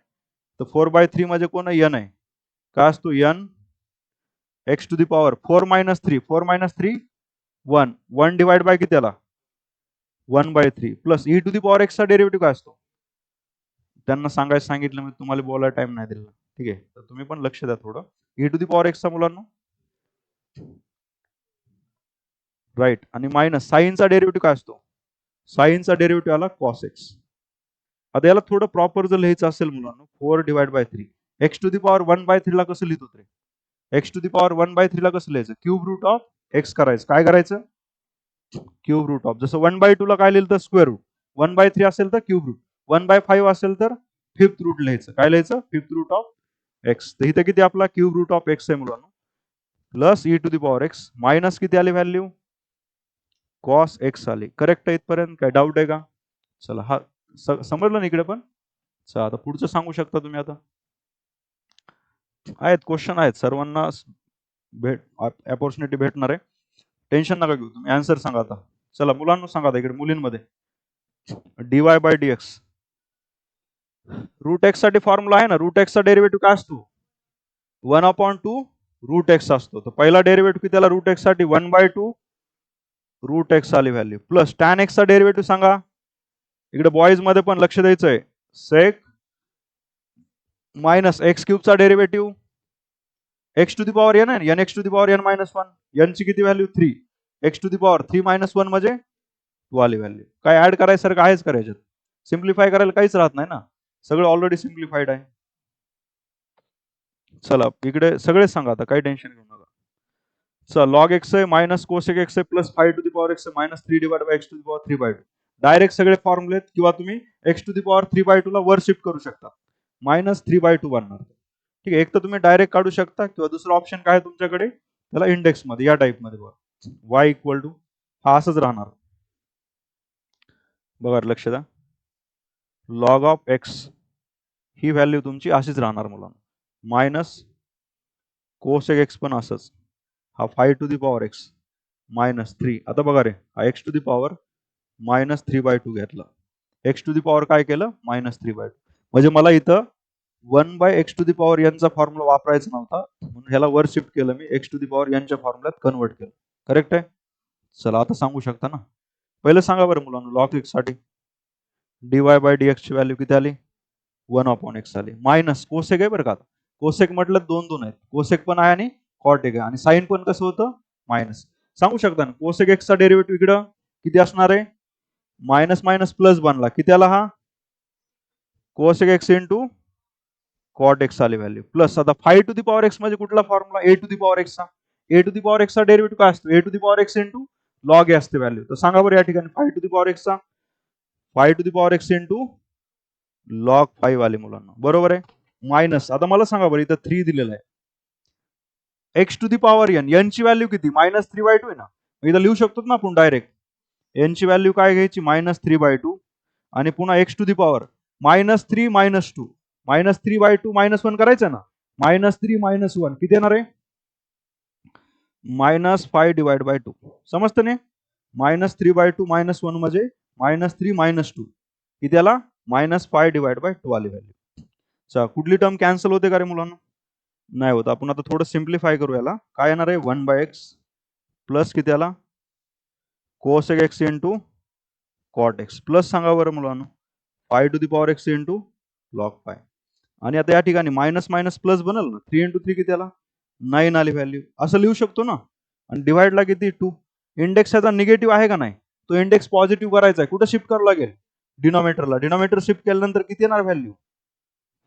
तर 4/3 म्हणजे कोण आहे, n आहे. काय असतो n, x⁴ 4 - 3 4 - 3 1 1 डिवाइड बाय किती आला 1/3 प्लस e⁴x चा डेरिव्हेटिव्ह काय असतो. त्यांना सांगायचं सांगितलं, मी तुम्हाला बोलायला टाइम नाही दिला. ठीक आहे, तर तुम्ही पण लक्ष द्या थोडं. e⁴x चा मुलांना राईट, आणि मायनस साईनचा डेरिव्हेटिव्ह काय असतो, साईनचा डेरिव्हेटिव्ह आला cos x. आता याला थोडं प्रॉपर जर लिहायचं असेल मुलांना, 4/3 x⁴ ला कसं लिहितो रे, x⁴ ला कसं लिहायचं, क्यूब रूट ऑफ एक्स करायचं. काय करायचं क्यूब रूट ऑफ, जसं 1/2 ला काय लिहिलं तर स्क्वेअर रूट, 1/3 असेल तर क्यूब रूट, 1/5 असेल तर फिफ्थ रूट लिहायचं. काय लिहायचं फिफ्थ रूट ऑफ एक्स. तर इथे किती आपला क्यूब रूट ऑफ एक्स आहे मुलांना, प्लस e⁴x मायनस किती आली व्हॅल्यू कॉस एक्स आली. करेक्ट आहे इथपर्यंत, काय डाऊट आहे का. चला हा समजलं ना इकडे पण. चला आता पुढचं सांगू शकता तुम्ही. आता आहेत क्वेश्चन आहेत, सर्वांना अपॉर्च्युनिटी भेटणार आहे. टेन्शन नका घेऊ, तुम्ही आन्सर सांगा. आता चला मुलांना सांगा. आता इकडे मुलींमध्ये dy/dx रूट एक्स साठी फॉर्म्युला आहे ना, रूट एक्सचा डेरिव्हेटिव्ह काय असतो 1/2 रूट एक्स असतो. तर पहिला डेरिव्हेटिव्ह किती आला रूट एक्स साठी 1/2 रूट एक्स आली व्हॅल्यू, प्लस टॅन एक्सचा डेरिव्हेटिव्ह सांगा. इकडे बॉईज मध्ये पण लक्ष द्यायचं आहे. सेक मायनस एक्स क्यूबचा डेरिव्हेटिव्ह x⁴n आहे, n(x⁴n-1) n ची किती व्हॅल्यू 3, x⁴ 3 - 1 म्हणजे 2 आली व्हॅल्यू. काय ऍड करायसारखं आहेच करायचं, सिम्प्लिफाय करायला काहीच राहत नाही ना, सगळं ऑलरेडी सिम्प्लिफाईड आहे. चला इकडे सगळे सांगा, आता काही टेन्शन घेऊ नका. चला लॉग एक्स आहे मायनस कोसेक एक्स आहे प्लस 5⁴x आहे मायनस 3/x⁴3/2. डायरेक्ट सगळे फॉर्म्युले, किंवा तुम्ही x⁴3/2 ला वर शिफ्ट करू शकता, -3/2 बनणार. ठीक आहे, एक तर तुम्ही डायरेक्ट काढू शकता, किंवा दुसरा ऑप्शन काय आहे तुमच्याकडे, त्याला इंडेक्स मध्ये या टाइप मध्ये बघा, y इक्वल टू हा असंच राहणार. बघा लक्ष द्या, log of x he value तुमची अशीच राहणार मुलांना, मायनस कोसेक एक्स पण असंच, हा 5⁴x -3. आता बघा रे, हा x⁴ -3/2 घेतला, x⁴ काय केलं -3/2. म्हणजे मला इथं 1/x⁴n चा फॉर्म्युला वापरायचा नव्हता, म्हणून ह्याला वर शिफ्ट केलं मी, x⁴n च्या फॉर्म्युल्यात कन्वर्ट केलं. करेक्ट आहे. चला आता सांगू शकता ना. पहिलं सांगा बरं मुलांना, लॉग x साठी dy/dx ची व्हॅल्यू किती आली? 1/x आली. मायनस कोसेक आहे बरं का. कोसेक म्हटलं दोन दोन आहेत, कोसेक पण आहे आणि कॉटेक आहे, आणि साइन पण कसं होतं? मायनस. सांगू शकता ना, कोसेक x चा डेरिव्हेटिव्ह इकडं किती असणार आहे? मायनस मायनस प्लस बनला, किती आला हा? Cosec x into cot x आली व्हॅल्यू, प्लस आता 5⁴x म्हणजे कुठला फॉर्म्युला? a⁴x चा. a⁴x चा डेरिव्हेटिव्ह काय असतो? a⁴x इंटू लॉग ए असते व्हॅल्यू. तर सांगा बरं या ठिकाणी 5⁴x चा 5⁴x इंटू लॉग 5 आले मुलांना, बरोबर आहे. मायनस, आता मला सांगा बरं, इथं 3 दिलेलं आहे. x⁴n ची व्हॅल्यू किती? -3/2 आहे ना. इथं लिहू शकतो ना आपण डायरेक्ट. n ची व्हॅल्यू काय घ्यायची? -3/2 आणि पुन्हा x⁴ -3 -2 -3/2 -1 करायचं ना. -3 -1 किती येणार आहे? -5/2. समजतं नाही? -3/2 -1 म्हणजे -3 -2 किती आला? -5/2 आली व्हॅल्यू. चला, कुठली टर्म कॅन्सल होते का रे मुलांना? नाही होत. आपण आता थोडं सिम्प्लिफाय करू याला. काय येणार आहे? 1/x प्लस किती आला? Cosec x into cot x, plus सांगा बरं मुलांना 5⁴x इंटू लॉग 5. आणि आता या ठिकाणी मायनस मायनस प्लस बनल ना. 3 × 3 किती आला? 9 आली व्हॅल्यू. असं लिहू शकतो ना. आणि डिवाइडला किती? 2. इंडेक्स याचा निगेटिव्ह आहे का नाही? तो इंडेक्स पॉझिटिव्ह करायचा आहे. कुठं शिफ्ट करावं लागेल? डिनॉमिनेटरला. डिनॉमिनेटर शिफ्ट केल्यानंतर किती येणार व्हॅल्यू?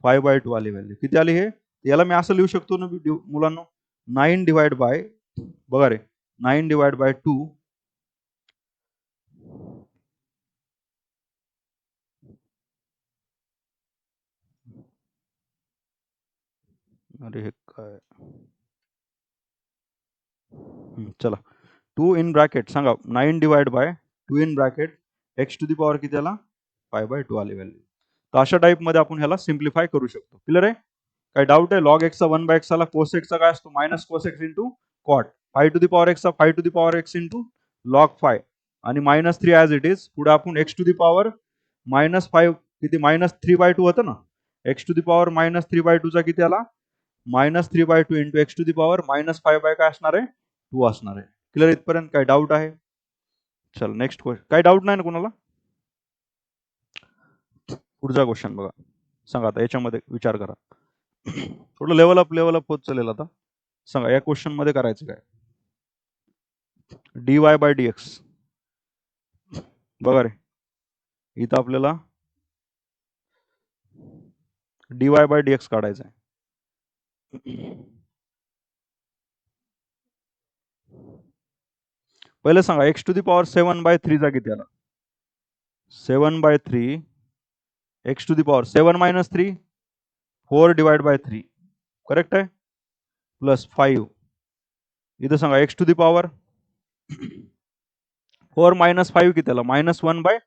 5/2 आली व्हॅल्यू. किती आली हे? याला मी असं लिहू शकतो ना मुलांना, 9 डिवाइड बाय, बघा रे, 9 डिवाइड बाय 2 अरे हे काय, चला 2 इन ब्रॅकेट सांगा, 9 divide by 2 in bracket x⁴ किती आला? 5/2 आली व्हॅल्यू. तर अशा टाइप मध्ये आपण ह्याला सिम्प्लिफाय करू शकतो. क्लिअर आहे? काय डाऊट आहे? लॉग एक्सचा 1/x आला, कोसेक चा काय असतो? Minus cosec into cot. 5⁴x चा 5⁴x इंटू लॉग 5 आणि -3 ॲज इट इज. पुढे आपण x⁴ -5 किती? -3/2 होतं ना. x⁴ -3/2 चा किती आला? -3/2 इंटू x⁴ -5 काय असणार आहे? 2 असणार आहे. क्लिअर इथपर्यंत? काय डाऊट आहे? चल नेक्स्ट क्वेश्चन. काय डाऊट नाही ना कोणाला? पुढचा क्वेश्चन बघा. सांगा आता याच्यामध्ये विचार करा. थोडं लेवल अप होत चालेल आता. सांगा या क्वेश्चन मध्ये करायचं काय? dy/dx. बघा रे, इथं आपल्याला dy/dx काढायचं आहे. पहिले सांगा x⁴ 7/3 चा किती आला? 7/3 x⁴ 7 - 3 4/3. करेक्ट आहे? प्लस 5. इथं सांगा x⁴ 4 - 5 किती आला? -1/5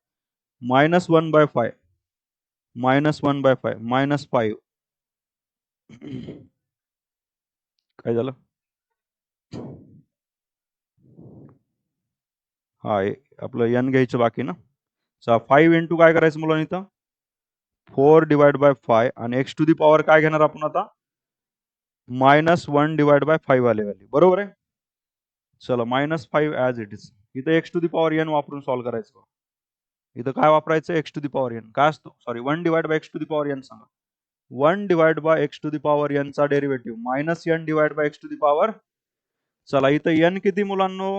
-1/5 काय झालं? हा आपलं n घ्यायचं बाकी ना. 5 इंटू काय करायचं मुलांनी इथं? 4/5 आणि x⁴ काय घेणार आपण आता? -1/5 आले व्हॅल्यू, बरोबर आहे. चला -5 ॲज इट इज. इथं x⁴n वापरून सॉल्व्ह करायचं. इथं काय वापरायचं? x⁴n काय असतो? सॉरी 1/x⁴n सांगा. 1/x⁴n चा डेरिव्हेटिव्ह -n/x⁴. चला इथं n किती मुलांनो?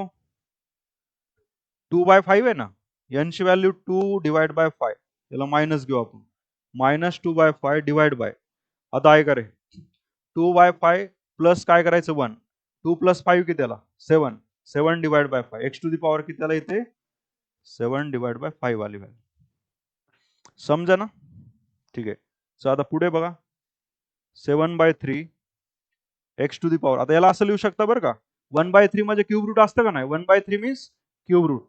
2/5 आहे ना. n ची व्हॅल्यू 2/5. याला मायनस घेऊ आपण. -2/5 डिवाइड बाय, आता आहे का रे, 2/5 प्लस काय करायचं? 1. 2 + 5 किती आला? 7. 7/5. x⁴ किती आला इथे? 7/5 आली व्हॅल्यू. समजा ना? ठीक आहे. सो आता पुढे बघा, 7/3 x⁴. आता याला असं लिहू शकता बरं का, 1/3 म्हणजे क्यूब रूट असतं का नाही? 1/3 मीन्स क्यूब रूट.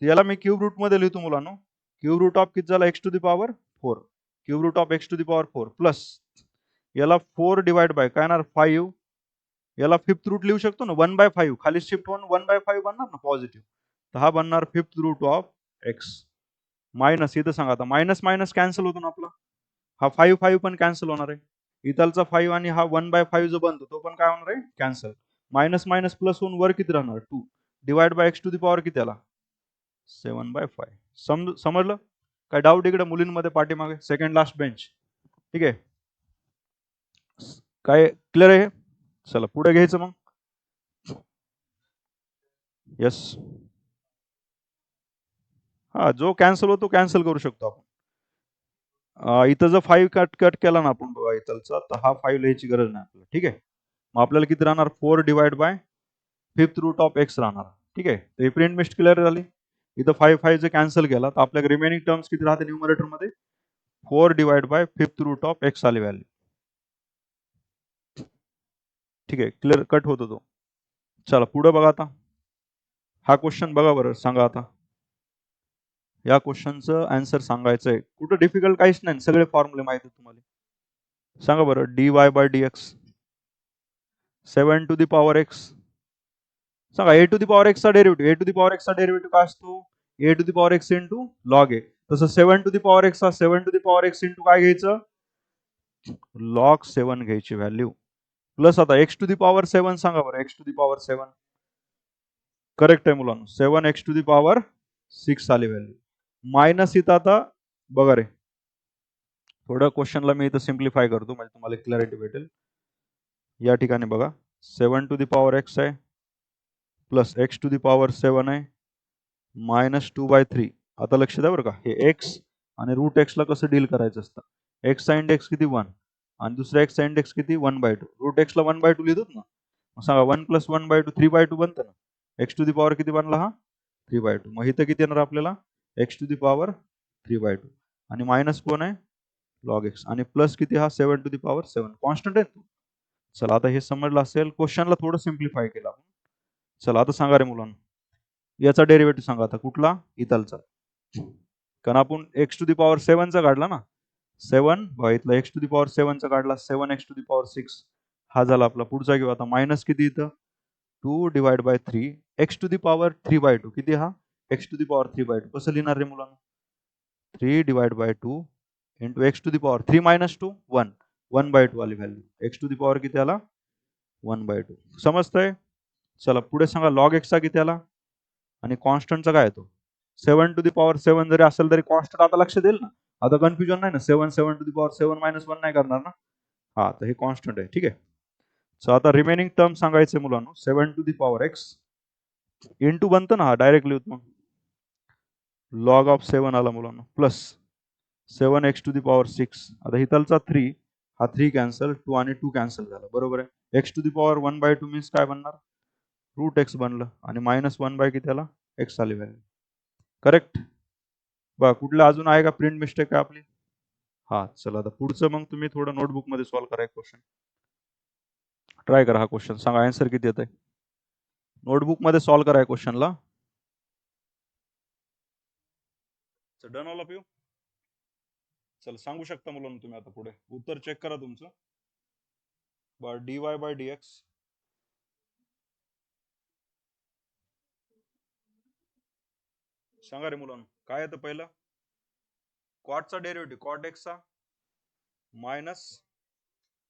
याला मी क्यूब रूट मध्ये लिहितो मुलांनो. क्यूब रूट ऑफ किती झाला? x⁴ 4. Cube route of x⁴ 4 plus याला 4 डिवाइड बाय काय येणार? 5. याला फिफ्थ रूट लिहू शकतो ना, 1/5. खाली शिफ्ट होऊन 1/5 बनणार ना पॉझिटिव्ह. तर हा बनणार fifth root of x. Minus इथं सांगा आता, मायनस मायनस कॅन्सल होतो ना आपला. हा 5 पण कॅन्सल होणार आहे. इथलचा 5 आणि हा 1/5 जो बनतो तो पण काय होणार आहे कॅन्सल. मायनस मायनस प्लस होऊन वर किती राहणार 2 divide by x to the power किती आला 7/5. समजलं काय डाऊट इकडे मुलींमध्ये पाठीमागे सेकंड लास्ट बेंच. ठीक आहे काय क्लिअर आहे. चला पुढे घ्यायचं मग. यस हा जो कॅन्सल होतो कॅन्सल करू शकतो आपण. इथं जर 5 कट कट केला ना आपण बघा इथलचा तर हा 5 लिहायची गरज नाही आपल्याला. ठीक आहे मग आपल्याला किती राहणार 4 divide by fifth root of x राहणार. ठीक आहे तर प्रिंट मिस्ट क्लिअर झाली. इथं 5 5 जर कॅन्सल केला तर आपल्या रिमेनिंग टर्म्स किती राहते न्यूमरेटर मध्ये 4 divide by fifth root of x आली व्हॅल्यू. ठीक आहे क्लिअर कट होतो तो. चला पुढे बघा आता. हा क्वेश्चन बघा बरं सांगा आता. या क्वेश्चनचं आन्सर सांगायचं आहे. कुठं डिफिकल्ट काहीच नाही सगळे फॉर्म्युले माहिती तुम्हाला. सांगा बरं dy by dx 7 to the power x. सांगा a to the power x चा derivative a to the power x चा डेरिव्हेटिव्ह काय असतो a to the power x into log a. तसं 7 टू दी पॉवर x चा 7 to the power x into काय घ्यायचं log 7 घ्यायची व्हॅल्यू. प्लस आता x टू दी पॉवर 7 सांगा बरं x to the power 7 correct आहे मुलांना 7 x टू दी पॉवर 6 आली व्हॅल्यू. मायनस इथं आता बघा रे थोडं क्वेश्चनला मी इथं सिम्प्लिफाय करतो म्हणजे तुम्हाला क्लॅरिटी भेटेल. या ठिकाणी बघा 7 टू दी पॉवर x आहे plus x to the power 7 आहे मायनस 2/3. आता लक्ष द्या बरं का हे x आणि रूट एक्सला कसं डील करायचं असतं. x चा इंडेक्स किती 1 आणि दुसऱ्या x चा इंडेक्स किती 1/2. रूट एक्सला 1/2 लिहितो ना मग सांगा 1 + 1/2 3/2 बनतं ना. x टू दी पॉवर किती बनला हा 3/2. मग इथं किती येणार आपल्याला x टू दी पॉवर 3/2 आणि मायनस कोण आहे लॉग एक्स आणि प्लस किती हा 7 टू दी पॉवर 7 कॉन्स्टंट आहे. चला आता हे समजलं असेल. क्वेश्चनला थोडं सिम्प्लिफाय केलं आपण. चला आता सांगा रे मुलांना याचा डेरिव्हेटिव्ह सांगा आता कुठला इथलचा. कारण आपण x टू दी पॉवर 7 चा काढला ना 7 इथला x टू दी पॉवर 7 चा काढला 7x टू दी पॉवर 6 हा झाला आपला. पुढचा घेऊ आता मायनस किती इथं 2 divide by 3 x to the power 3/2 किती हा x टू दी पॉवर 3/2 कसं लिहिणार रे मुलांना 3 divide by 2 into x to the power 3 minus 2 1 1/2 आली value. X to the power किती आला 1/2. समजतंय. चला पुढे सांगा लॉग एक्सचा किती आला आणि कॉन्स्टंटचा काय येतो 7 टू दी पॉवर 7 जरी असेल तरी कॉन्स्टंट आता लक्ष देईल ना. आता कन्फ्युजन नाही ना 7 7 टू दी पॉवर 7 मायनस 1 नाही करणार ना. हा तर हे कॉन्स्टंट आहे. ठीक आहे सो आता रिमेनिंग टर्म सांगायचे मुलांना 7 to the power x into बनतं ना हा डायरेक्ट लिहूत मग लॉग ऑफ 7 आला मुलांना plus 7x to the power 6. आता इथलचा 3 हा 3 कॅन्सल 2 आणि 2 कॅन्सल झाला बरोबर आहे. x to the power 1/2 means काय बनणार रूट एक्स बनलं आणि मायनस 1 किती आला एक्स आली व्हॅल्यू. करेक्ट. बघा कुठलं अजून आहे का प्रिंट मिस्टेक आहे आपली. हा चला आता पुढचं मग तुम्ही थोडं नोटबुक मध्ये सॉल्व्ह करा क्वेश्चन. ट्राय करा हा क्वेश्चन सांगा आन्सर किती येत आहे. नोटबुक मध्ये सॉल्व्ह करा क्वेश्चनला. Done all of you. चल सांगू शकता मुलांना तुम्ही आता पुढे उत्तर चेक करा तुमचं. बर dy बाय dx सांगा रे मुलांना काय येतं पहिलं कॉटचा डेरिव्हेटिव्ह कॉट एक्सचा minus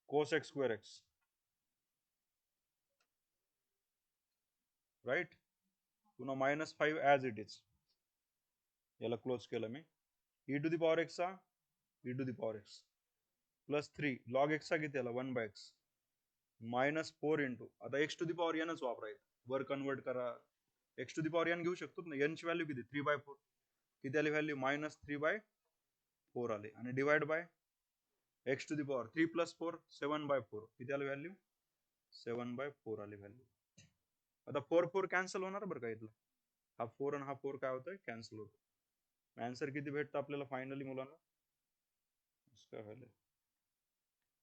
cos x square x right पुन्हा -5 ॲज इट इज याला क्लोज केलं मी. e टू दी पॉवर एक्सचा e to the power x plus 3 log एक्सचा किती आला 1/x -4 इंटू आता एक्स टू दी पॉवर एनच वापरायचं वर कन्वर्ट करा. X to the power n घेऊ शकतो ना एन ची व्हॅल्यू किती 3/4 किती आली व्हॅल्यू -3/4 आली आणि divide by x to the power 3 + 4 7/4 किती आली व्हॅल्यू 7/4 आली व्हॅल्यू. आता 4 4 कॅन्सल होणार बरं का इथलं हा 4 आणि हा 4 काय होतोय कॅन्सल होतो. आन्सर किती भेटतं आपल्याला फायनली मुलांना काय value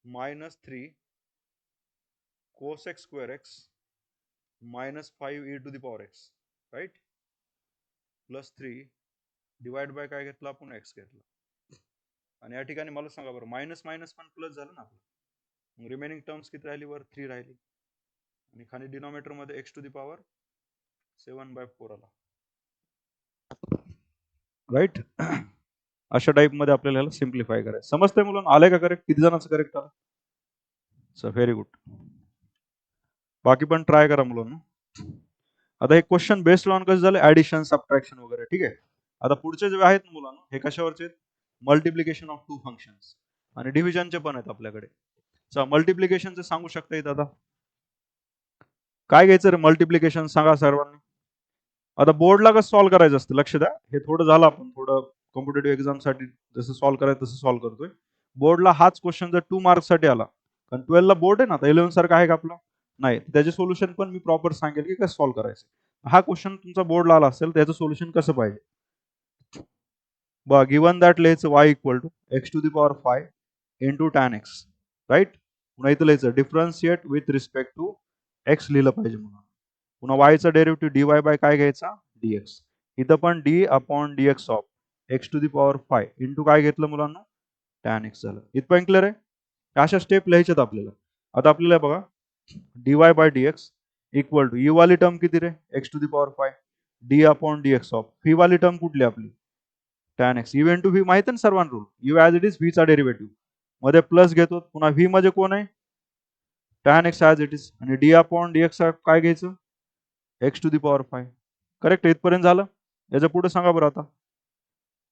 -3 cos x square x -5 e to the power x right plus 3 divide by काय घेतलं आपण एक्स घेतला आणि या ठिकाणी मला सांगा बरं मायनस मायनस पण प्लस झालं ना आपलं. रिमेनिंग टर्म्स किती राहिली वर 3 राहिली आणि खाली डिनॉमिनेटर मध्ये एक्स टू दी पॉवर 7/4 आला राईट. अशा टाइप मध्ये आपल्याला सिम्प्लिफाय करायचं. समजतंय मुलांना आलंय का करेक्ट किती जणांचं करेक्ट आलं सो व्हेरी गुड. बाकी पण ट्राय करा मुलांना. आता हे क्वेश्चन बेस्ड ऑन कसं झालं ऍडिशन सबट्रॅक्शन वगैरे. ठीक आहे. आता पुढचे जे आहेत मुलांना हे कशावरचे आहेत? मल्टिप्लिकेशन ऑफ टू फंक्शन्स आणि डिव्हिजनचे पण आहेत आपल्याकडे. मल्टिप्लिकेशनचे सांगू शकता येत आता काय घ्यायचं रे मल्टिप्लिकेशन सांगा सर्वांनी. आता बोर्डला कसं सॉल्व्ह करायचं असतं लक्ष द्या. हे थोडं झालं आपण थोडं कॉम्पिटेटिव्ह एक्झामसाठी जसं सॉल्व्ह करायचं तसं सॉल्व्ह करतोय. बोर्डला हाच क्वेश्चन जर 2 मार्क्ससाठी आला कारण 12 ला बोर्ड आहे ना, आता 11 सारखं आहे का आपलं? नाही. त्याचे सोल्युशन पण मी प्रॉपर सांगेल की कसं सॉल्व्ह करायचं. हा क्वेश्चन तुमचा बोर्डला आला असेल त्याचं सोल्युशन कसं पाहिजे. बघा गिवन दॅट लिहायचं y equal to x to the power 5 into tan x. Right. पुन्हा इथं लिहायचं differentiate with respect to x लिहिलं पाहिजे म्हणून. पुन्हा y चा डेरिव्हेटिव्ह dy बाय काय घ्यायचा dx. इथं पण d upon dx of x to the power 5 into काय घेतलं मुलांना टॅन एक्स झालं. इथपर्यंत क्लिअर आहे. अशा स्टेप लिहायच्यात आपल्याला. आता आपल्याला बघा dy by dx equal to u वाली टर्म किती रे x to the power 5 d upon dx of phi वाली टर्म कुठली आपली tan x. U into v माहिती ना सर्वांना rule. U as it is v चा डेरिव्हेटिव्ह मध्ये प्लस घेतो. पुन्हा व्ही मध्ये कोण आहे tan x as it is आणि d अपॉन dx काय घ्यायचं x to the power 5. Correct. इथपर्यंत झालं. याच्या पुढे सांगा बरं आता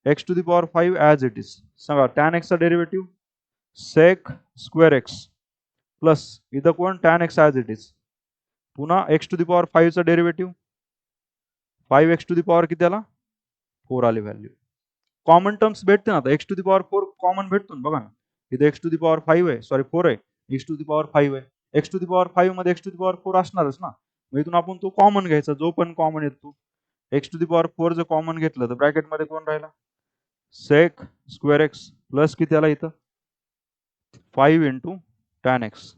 x to the power 5 as it is सांगा टॅन एक्सचा derivative sec square x plus इथं कोण tan x as it is पुन्हा x टू द पॉवर 5 चा derivative 5x to the power किती आला 4 आली व्हॅल्यू. कॉमन टर्म्स भेटते ना आता x to the power 4 common भेटतो ना बघा ना. इथे x टू द पॉवर 5 आहे सॉरी 4 आहे x टू द पॉवर 5 आहे. x टू द पॉवर 5 मध्ये x टू द पॉवर 4 असणारच ना. मग इथून आपण तो कॉमन घ्यायचा जो पण कॉमन येतो. x टू द पॉवर 4 जर कॉमन घेतलं तर ब्रॅकेटमध्ये कोण राहिला सेक स्क्वेअर एक्स प्लस किती आला इथं 5 इंटू टॅन एक्स.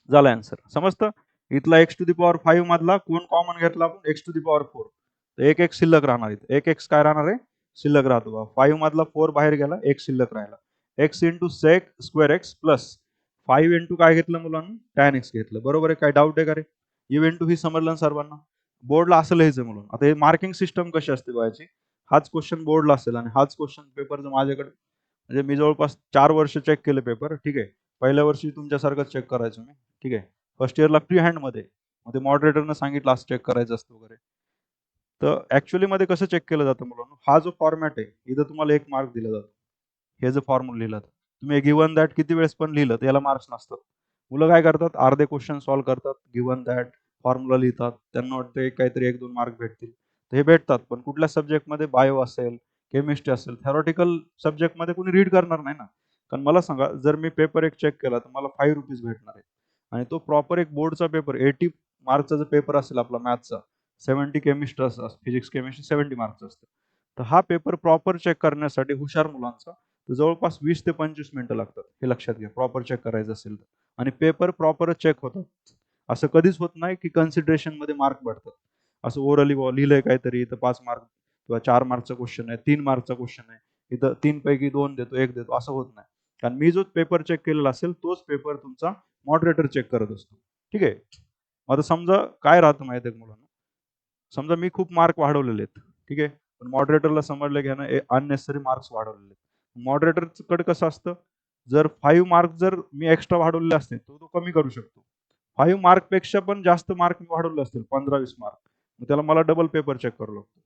झाला आन्सर. समजतं. इथला x टू द पॉवर 5 मधला कोण कॉमन घेतला आपण x टू द पॉवर 4 तर एक x शिल्लक राहणार इथे. एक x काय राहणार आहे शिल्लक राहतो बा. 5 मधला 4 बाहेर गेला एक शिल्लक राहिला. x into sec square x plus 5 into काय घेतलं मुलांना टॅन एक्स घेतलं. बरोबर आहे. काय डाऊट आहे का रे. यू इंटू ही समजलं सर्वांना. बोर्डला असं लिहायचं म्हणून. आता हे मार्किंग सिस्टम कशी असते बघायची. हाच क्वेश्चन बोर्डला असेल आणि हाच क्वेश्चन पेपरचं माझ्याकडे म्हणजे मी जवळपास 4 वर्ष चेक केले पेपर. ठीक आहे. पहिल्या वर्षी तुमच्यासारखं चेक करायचो मी. ठीक आहे. फर्स्ट इयरला फ्री हँड मध्ये मध्ये मॉडरेटरनं सांगितलं असं चेक करायचं असतं वगैरे. तर ऍक्च्युअली मध्ये कसं चेक केलं जातं मुलांना हा जो फॉर्मॅट आहे इथं तुम्हाला 1 मार्क दिला जातो. हे जर फॉर्म्युला लिहिलं तुम्ही गिव्हन दॅट किती वेळेस पण लिहिलं तर याला मार्क्स नसतात. मुलं काय करतात अर्धे क्वेश्चन सॉल्व्ह करतात गिव्हन दॅट फॉर्म्युला लिहितात त्यांना वाटतं काहीतरी 1-2 मार्क भेटतील. तर हे भेटतात पण कुठल्या सब्जेक्टमध्ये बायो असेल केमिस्ट्री असेल थेरॉटिकल सब्जेक्टमध्ये कोणी रीड करणार नाही ना. कारण मला सांगा जर मी पेपर एक चेक केला तर मला 5 रुपीज भेटणार आहे आणि तो प्रॉपर एक बोर्डचा पेपर 80 मार्कचा जर पेपर असेल आपला मॅथचा 70 केमिस्ट्री असतं फिजिक्स केमिस्ट्री 70 मार्क्स असतं. तर हा पेपर प्रॉपर चेक करण्यासाठी हुशार मुलांचा तर जवळपास 20 ते 25 मिनिटं लागतात. हे लक्षात घ्या प्रॉपर चेक करायचं असेल तर. आणि पेपर प्रॉपरच चेक होतात. असं कधीच होत नाही की कन्सिडरेशन मध्ये मार्क पडतात. असं ओरली लिहिलंय काहीतरी इथं 5 मार्क किंवा 4 मार्कचा क्वेश्चन आहे 3 मार्कचा क्वेश्चन आहे इथं 3 पैकी 2 देतो 1 देतो असं होत नाही. कारण मी जो पेपर चेक केलेला असेल तोच पेपर तुमचा मॉडरेटर चेक करत असतो. ठीक आहे. आता समजा काय राहतं माहिती आहे मुलांना समजा मी खूप मार्क वाढवलेले आहेत. ठीक आहे. पण मॉडरेटरला समजलं की ना अननेसेसरी मार्क्स वाढवलेले आहेत. मॉडरेटरकडे कसं असतं जर 5 मार्क जर मी एक्स्ट्रा वाढवलेले असते तर तो कमी करू शकतो. 5 मार्क पेक्षा पण जास्त मार्क मी वाढवले असतील 15-20 मार्क मग त्याला मला डबल पेपर चेक करावं लागतो.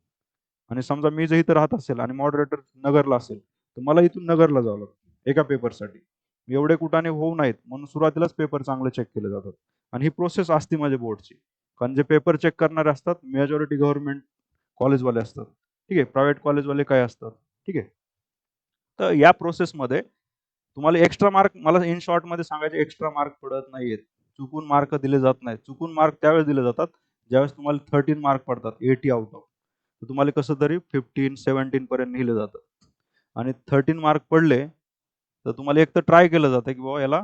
आणि समजा मी जर इथं राहत असेल आणि मॉडरेटर नगरला असेल तर मला इथून नगरला जावं लागतं एका पेपरसाठी. एवढे कुठाने होऊ नयेत म्हणून सुरुवातीलाच पेपर चांगले चेक केले जातात. आणि ही प्रोसेस असते माझ्या बोर्डची. कारण जे पेपर चेक करणारे असतात मेजॉरिटी गव्हर्नमेंट कॉलेजवाले असतात. ठीक आहे. प्रायव्हेट कॉलेजवाले काय असतात. ठीक आहे. तर या प्रोसेसमध्ये तुम्हाला एक्स्ट्रा मार्क मला इन शॉर्ट मध्ये सांगायचे एक्स्ट्रा मार्क पडत नाहीयेत. चुकून मार्क दिले जात नाहीत. चुकून मार्क त्यावेळेस दिले जातात ज्यावेळेस तुम्हाला 13 मार्क पडतात 80 आउट ऑफ. तर तुम्हाला कसं तरी 15-17 पर्यंत नेलं जातं. आणि 13 मार्क पडले तर तुम्हाला एक तर ट्राय केलं जातं की बाबा याला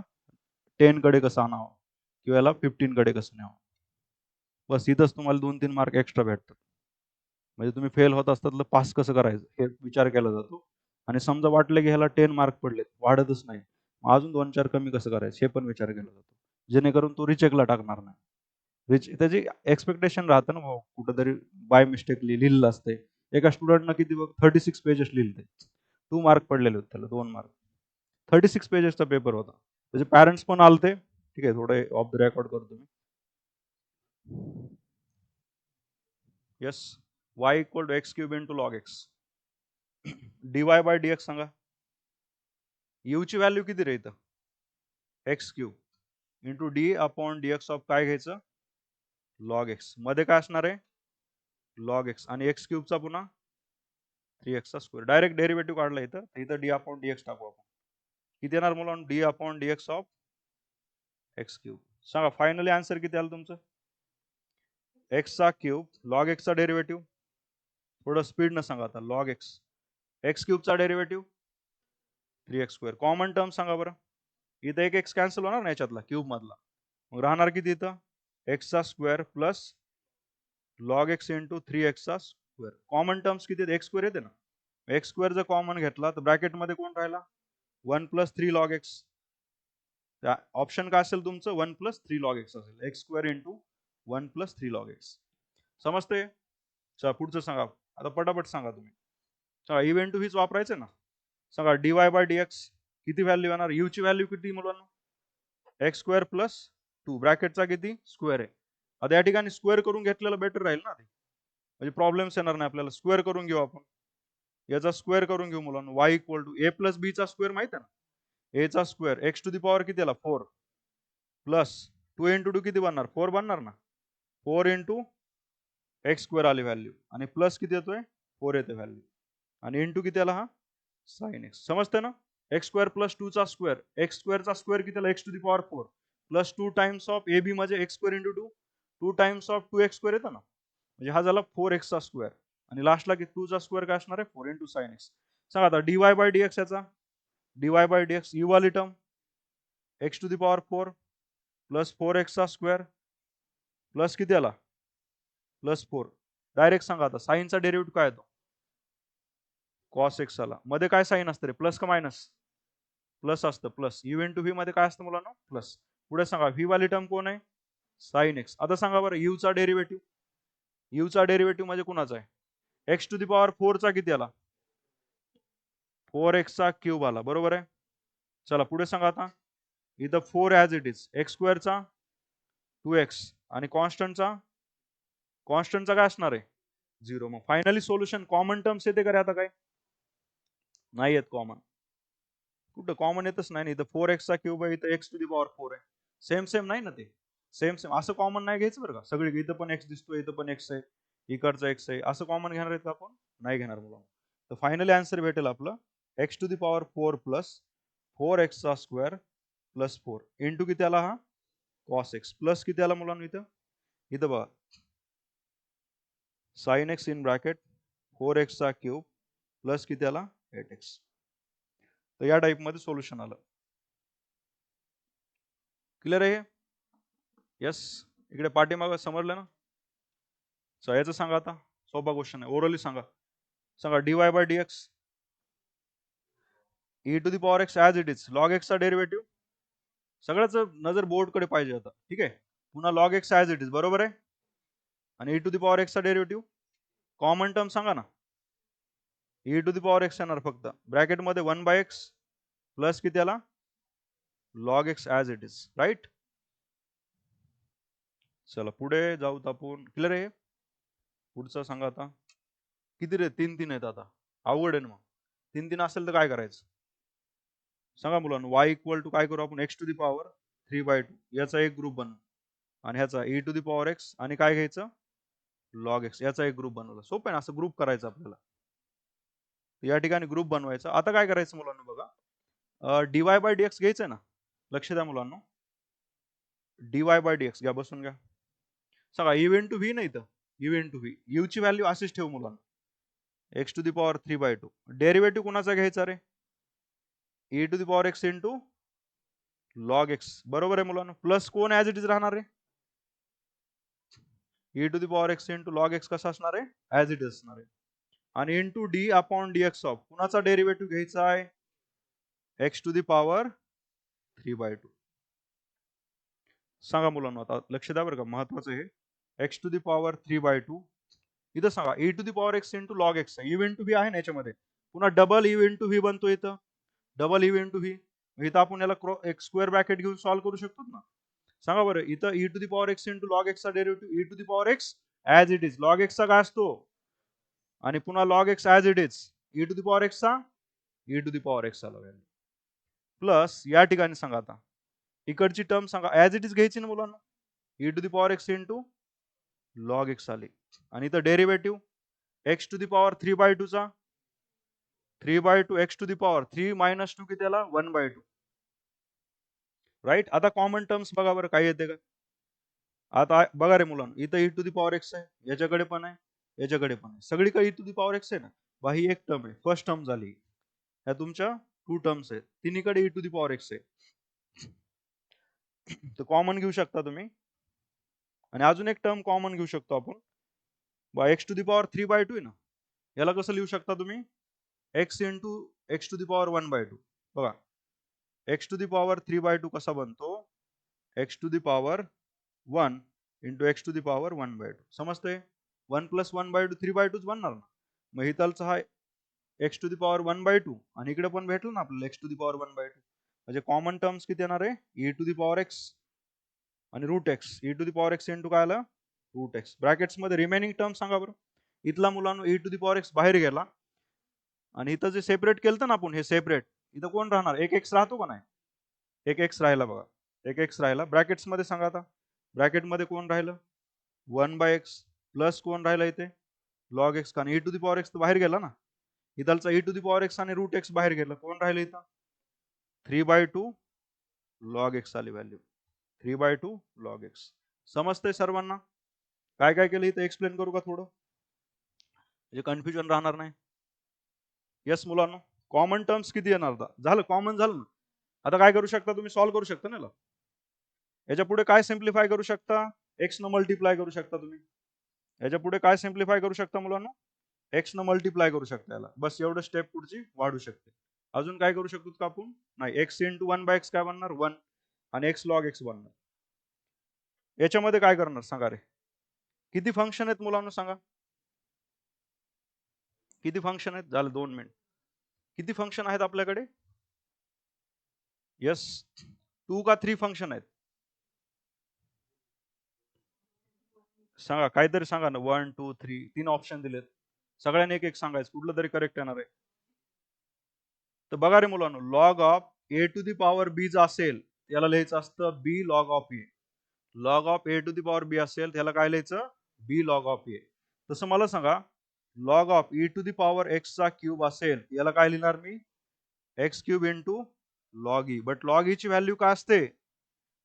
10 कडे कसं आणावं किंवा याला 15 कडे कसं न्यावं. बस इथंच तुम्हाला 2-3 मार्क एक्स्ट्रा भेटतात. म्हणजे तुम्ही फेल होत असतात तर पास कसं करायचं हे विचार केला जातो. आणि समजा वाटलं की ह्याला 10 मार्क पडलेत वाढतच नाही मग अजून 2-4 कमी कसं करायचं हे पण विचार केला जातो. जेणेकरून तो रिचेकला टाकणार नाही. त्याची एक्सपेक्टेशन राहतं ना भाऊ कुठंतरी बाय मिस्टेकली लिहिलेलं असते. एका स्टुडंटनं किती बघ 36 पेजेस लिहिले 2 मार्क पडलेले होते त्याला 2 मार्क 36 पेजेसचा पेपर होता. त्याचे पॅरेंट्स पण आलते. ठीक आहे, थोडे ऑफ द रेकॉर्ड करतो मी. Yes, y equal to x cube into log x. dy by dx सांगा. u ची व्हॅल्यू किती रे इथं? X cube into d upon dx of काय घ्यायचं? Log x. मध्ये काय असणार आहे? Log x. आणि एक्स क्यूबचा पुन्हा 3x चा स्क्वेअर. डायरेक्ट डेरिव्हेटिव्ह काढला इथं. इथं डी अपॉन dx टाकू आपण. किती येणार मुलांना? D upon dx of x cube. सांगा फायनली आन्सर किती आलं तुमचं? एक्स चा क्यूब लॉग एक्स चा डेरिव्हेटिव्ह. थोडं स्पीड न सांगा आता. लॉग एक्स एक्स क्यूबचा derivative 3x square. Common term सांगा बरं. इथं एक एक्स कॅन्सल होणार ना याच्यातला क्यूब मधला. मग राहणार किती इथं? एक्स चा square plus log x into 3x चा स्क्वेअर. कॉमन टर्म्स किती आहेत? एक्स स्क्वेअर येते ना. एक्स स्क्वेअर जर कॉमन घेतला तर ब्रॅकेट मध्ये कोण राहिला? 1 प्लस 3 लॉग एक्स. ऑप्शन काय असेल तुमचं? 1 प्लस 3 लॉग एक्स असेल. X square into 1 plus 3 log x. समजते? चला पुढचं सांगा. आता पटापट सांगा तुम्ही. सांगा इव्हेंट टू हीच वापरायचं ना. सांगा dy बाय dx किती व्हॅल्यू येणार? u ची व्हॅल्यू किती मुलांना? एक्स स्क्वेअर प्लस 2 ब्रॅकेटचा किती? स्क्वेअर आहे. आता या ठिकाणी स्क्वेअर करून घेतलेलं बेटर राहील ना. म्हणजे प्रॉब्लेम्स येणार नाही आपल्याला. स्क्वेअर करून घेऊ आपण. याचा स्क्वेअर करून घेऊ मुलांना. y equal to a plus b चा स्क्वेअर माहिती आहे ना. a चा square x to the power किती आला? 4 प्लस 2 इंटू 2 किती बनणार? 4 बनणार ना. 4 इंटू एक्स स्क्वेअर आली व्हॅल्यू आणि प्लस किती येतोय? 4 येते व्हॅल्यू आणि इंटू किती आला हा? Sine x. समजते ना. एक्स स्क्वेअर प्लस 2 चा स्क्वेअर. एक्स स्क्वेअरचा स्क्वेअर किती आला? X to the power 4 plus 2 times of a b म्हणजे x square into 2 2 times of 2 x square येतं ना. म्हणजे हा झाला 4x चा स्क्वेअर आणि लास्टला की 2 चा स्क्वेअर काय असणार आहे? 4 इंटू साइन एक्स. सांगा आता dy बाय dx याचा. dy बाय dx यू वाली term x to the power 4 plus 4x चा स्क्वेअर प्लस किती आला? प्लस 4. डायरेक्ट सांगा आता साईनचा डेरिव्हेटिव्ह काय येतो? कॉस एक्स आला. मध्ये काय साईन असतं रे? प्लस का मायनस? प्लस असतं. प्लस यू इंटू व्ही मध्ये काय असतं मुलांना? प्लस. पुढे सांगा व्ही वाली टर्म कोण आहे? Sine x. आता सांगा बरं यू चा डेरिव्हेटिव्ह. यू चा डेरिव्हेटिव्ह म्हणजे कुणाचा आहे? एक्स टू दी पॉवर 4 चा किती आला? 4x चा क्यूब आला. बरोबर आहे. चला पुढे सांगा आता. इथं 4 ॲज इट इज. एक्स स्क्वेअरचा 2x आणि कॉन्स्टंटचा काय असणार आहे? 0. मग फायनली सोल्युशन कॉमन टर्म्स येते का रे आता काय? नाही येत कॉमन. कुठं कॉमन येतच नाही. इथं 4x चा क्यूब आहे, इथं x टू दी पॉवर 4 आहे. सेम सेम नाही ना ते. सेम सेम असं कॉमन नाही घ्यायचं बरं का. सगळी इथं पण x दिसतोय, इथं पण x आहे, इकडचा x आहे. असं कॉमन घेणार आहेत का आपण? नाही घेणार मुलं. तर फायनली आन्सर भेटेल आपलं x to the power 4 plus 4x चा स्क्वेअर प्लस 4 इंटू किती आला हा? कॉस एक्स प्लस किती आला मुलांना इथं? इथं बघा sine x in bracket 4x चा क्यूब प्लस किती आला? 8x. तर या टाइप मध्ये सोल्युशन आलं. क्लिअर आहे? यस. इकडे पाठीमागं समजलं ना. सो याचं सांगा आता. सोपा क्वेश्चन आहे. ओरली सांगा. सांगा dy by dx e to the power x as it is. Log x चा डेरिव्हेटिव्ह. सगळ्याच नजर बोर्ड कडे पाहिजे आता. ठीक आहे. पुन्हा log x as it is. बरोबर आहे. आणि e to the power x चा डेरिव्हेटिव्ह. कॉमन टर्म सांगा ना. e to the power x येणार फक्त. ब्रॅकेट मध्ये 1 बाय x प्लस किती आला? Log x as it is. Right. चला पुढे जाऊत आपण. क्लिअर आहे? पुढचं सांगा आता. किती रे? 3 आहेत आता. अवघड आहे ना मग. 3 असेल तर काय करायचं? सांगा मुलांना. y इक्वल टू काय करू आपण? x टू दी पॉवर 3/2 याचा एक ग्रुप बनवू आणि ह्याचा e to the power x आणि काय घ्यायचं? लॉग एक्स याचा एक ग्रुप बनवला. सोपं आहे ना. असं ग्रुप करायचं आपल्याला. या ठिकाणी ग्रुप बनवायचा. आता काय करायचं मुलांना बघा. dy बाय dx घ्यायचंय ना. लक्ष द्या मुलांना. dy बाय dx घ्या. बसून घ्या. सांगा इव्हेंट टू व्ही नाही तर इव्हेंट टू व्ही. यू ची व्हॅल्यू अशीच ठेवू मुलांना. X to the power 3/2. Derivative कुणाचा घ्यायचा रे? e to the power x into log x. बरोबर आहे मुलांना. प्लस कोण ॲज इट इज राहणार आहे? e to the power x into log x कसा असणार आहे? ॲज इट इज असणार आहे. आणि into d upon dx of कुणाचा डेरिव्हेटिव्ह घ्यायचा आहे? X to the power 3/2. सांगा मुलांना आता लक्ष द्या बरं का. महत्वाचं आहे. X to the power 3/2. इथं सांगा e to the power x into log x. Event to v आहे ना याच्यामध्ये. पुन्हा डबल इव्हेंट टू व्ही बनतो इथं. डबल इव्हेंट टू व्ही इथं आपण याला एक स्क्वेअर ब्रॅकेट घेऊन सॉल्व्ह करू शकतो ना. सांगा बरं, इथं e to the power x into log एक्सचा derivative e to the power x as it is, log एक्सचा काय असतो आणि पुन्हा log x as it is, e to the power एक्सचा e to the power x आला value plus या ठिकाणी सांगा आता इकडची टर्म सांगा ॲज इट इज घ्यायची ना मुलांना, E to the power x into log x आली आणि इथं derivative x to the power 3/2 चा 3/2 x to the power 3 minus 2 किती आला 1/2 राईट. आता कॉमन टर्म्स बघा बरं काय येते का. आता बघा रे मुलांना, इथं e to the power x आहे, याच्याकडे पण आहे, याच्याकडे पण आहे, सगळीकडे e to the power x आहे ना. बा ही एक टर्म आहे, फर्स्ट टर्म झाली. ह्या तुमच्या 2 टर्म्स आहेत, तिन्हीकडे e to the power x आहे. तर कॉमन घेऊ शकता तुम्ही आणि अजून एक टर्म कॉमन घेऊ शकतो आपण. बा एक्स टू दी पॉवर 3/2 आहे ना, याला कसं लिहू शकता तुम्ही x into x to the power 1/2. बघा एक्स टू दी पॉवर 3/2 कसा बनतो, x to the power 1 into x to the power 1/2. समजते 1 प्लस 1/2 3/2 बनणार ना. मग इथलचा हा एक्स टू दी पॉवर 1/2 आणि इकडे पण भेटलं ना आपल्याला एक्स टू दी पॉवर 1/2. म्हणजे कॉमन टर्म्स किती येणार आहे e to the power x आणि root x, e to the power x into काय आलं रूट एक्स. ब्रॅकेट्स मध्ये रिमेनिंग टर्म सांगा बरं. इथला मुलांना E to the power x बाहेर गेला आणि इथं जे सेपरेट केलं ना आपण, हे सेपरेट इथं कोण राहणार, एक एक्स राहतो का नाही, एक एक्स राहिला बघा, एक एक्स राहिला. ब्रॅकेट्स मध्ये सांगा आता, ब्रॅकेट मध्ये कोण राहिलं 1/x प्लस कोण राहिला इथे लॉग एक्स, कारण e to the power x तर बाहेर गेला ना. इथलचा e to the power x आणि रूट एक्स बाहेर गेला, कोण राहिलं इथं 3/2 लॉग एक्स आली व्हॅल्यू, 3/2 लॉग एक्स. समजतंय सर्वांना. काय काय केलं इथं एक्सप्लेन करू का थोडं, म्हणजे कन्फ्युजन राहणार नाही. येस मुलांना, कॉमन टर्म्स किती येणार झालं, कॉमन झालं ना. आता काय करू शकता तुम्ही, सॉल्व्ह करू शकता ना याला. याच्या पुढे काय सिम्प्लिफाय करू शकता, एक्स न मल्टिप्लाय करू शकता तुम्ही. याच्या पुढे काय सिम्प्लिफाय करू शकता मुलांना, एक्स न मल्टिप्लाय करू शकता याला. बस एवढं स्टेप पुढची वाढू शकते. अजून काय करू शकतो का आपण, नाही एक्स इंटू 1/x काय बनणार 1 आणि एक्स लॉग एक्स बनणार. याच्यामध्ये काय करणार सांगा रे, किती फंक्शन आहेत मुलांना सांगा, किती फंक्शन आहेत. झालं 2 मिनिट. किती फंक्शन आहेत आपल्याकडे, यस 2 का 3 फंक्शन आहेत सांगा, काहीतरी सांगा ना. 1 2 3 3 ऑप्शन दिलेत, सगळ्यांनी एक एक सांगायचं, कुठलं तरी करेक्ट येणार आहे. तर बघा रे मुलांनो, log of a to the power b जर असेल याला लिहायचं असतं b log of a. Log of a to the power b असेल त्याला काय लिहायचं बी लॉग ऑफ ए. तसं मला सांगा log of e to the power x चा क्यूब असेल याला काय लिहिणार मी x cube into log e. But log e ची व्हॅल्यू काय असते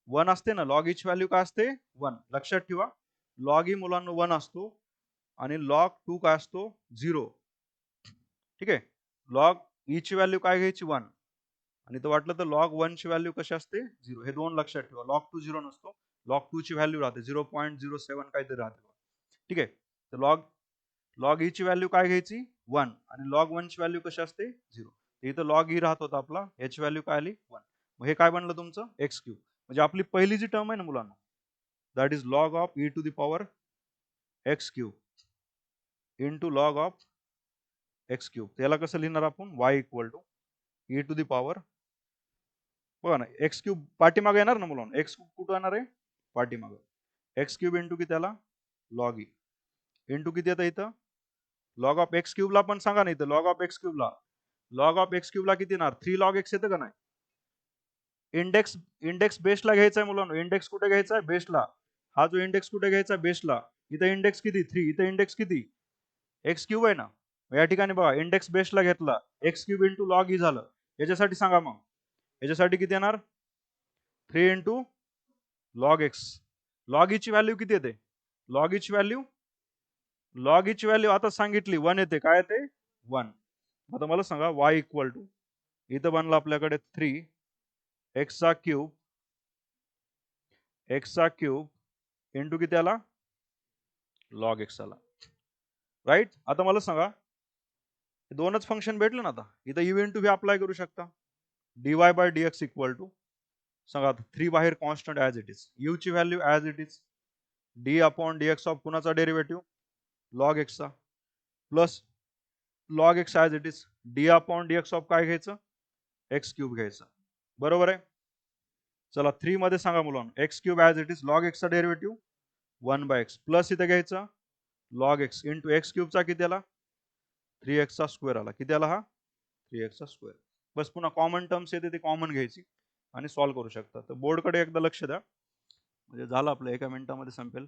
1 असते ना, लॉग ई ची व्हॅल्यू काय असते 1. लक्षात ठेवा लॉग ई मुलांना 1 असतो आणि लॉग 2 काय असतो 0. ठीक आहे, लॉग ई ची व्हॅल्यू काय घ्यायची 1 आणि तो वाटलं तर लॉग 1 ची व्हॅल्यू कशी असते 0. हे दोन लक्षात ठेवा. लॉग 2 0 नसतो, लॉग 2 ची व्हॅल्यू राहते 0.07 काहीतरी राहते. ठीक आहे, तर लॉग लॉग ई ची व्हॅल्यू काय घ्यायची 1 आणि लॉग 1 ची व्हॅल्यू कशी असते 0. इथं लॉग ई राहत होता आपला, याची व्हॅल्यू काय आली 1. मग हे काय बनलं तुमचं एक्स क्यूब. म्हणजे आपली पहिली जी टर्म आहे ना मुलांना that is log of e to the power x cube into log of x cube. त्याला कसं लिहिणार आपण y equal to E to the power, बघा ना एक्स क्यूब पाठीमागे येणार ना मुलांना, एक्स कुठं येणार आहे पाठीमागे, एक्स क्यूब इंटू किती त्याला लॉग ई इंटू किती येतं इथं लॉग ऑफ एक्स क्यूबला पण सांगा ना इथं लॉग ऑफ एक्स क्यूबला, लॉग ऑफ एक्स क्यूबला किती येणार 3 लॉग एक्स येतं का नाही. इंडेक्स इंडेक्स बेसला घ्यायचा आहे मुलांना, इंडेक्स कुठे घ्यायचा आहे बेसला. हा जो इंडेक्स कुठे घ्यायचा बेसला, इथं इंडेक्स किती 3, इथं इंडेक्स किती एक्स क्यूब आहे ना. या ठिकाणी बघा इंडेक्स बेसला घेतला x cube into log E झालं. याच्यासाठी सांगा मग, याच्यासाठी किती येणार 3 into log x. Log e ची व्हॅल्यू किती येते लॉग ई ची व्हॅल्यू, लॉग ई ची व्हॅल्यू आता सांगितली 1 येते, काय येते 1. आता मला सांगा y इक्वल टू इथं बनलं आपल्याकडे 3 एक्सचा क्यूब इंटू किती आला लॉग एक्स आला. राईट. आता मला सांगा दोनच फंक्शन भेटलं ना, आता इथं यू इंटू व्ही अप्लाय करू शकता. dy by dx equal to सांगा 3 बाहेर constant as it is, u ची value as it is d upon dx of कुणाचा डेरिव्हेटिव्ह लॉग एक्सचा plus log x as it is d upon dx of काय घ्यायचं x cube घ्यायचं. बरोबर आहे. चला 3 मध्ये सांगा मुलांनो x cube as it is log एक्सचा डेरिव्हेटिव्ह 1/x प्लस इथे घ्यायचं लॉग एक्स इंटू एक्स क्यूबचा किती आला 3x चा स्क्वेअर आला. किती आला हा 3x चा स्क्वेअर. बस पुन्हा कॉमन टर्म्स येते ती कॉमन घ्यायची आणि सॉल्व्ह करू शकता. तर बोर्डकडे एकदा लक्ष द्या म्हणजे झालं आपलं एका मिनिटामध्ये संपेल.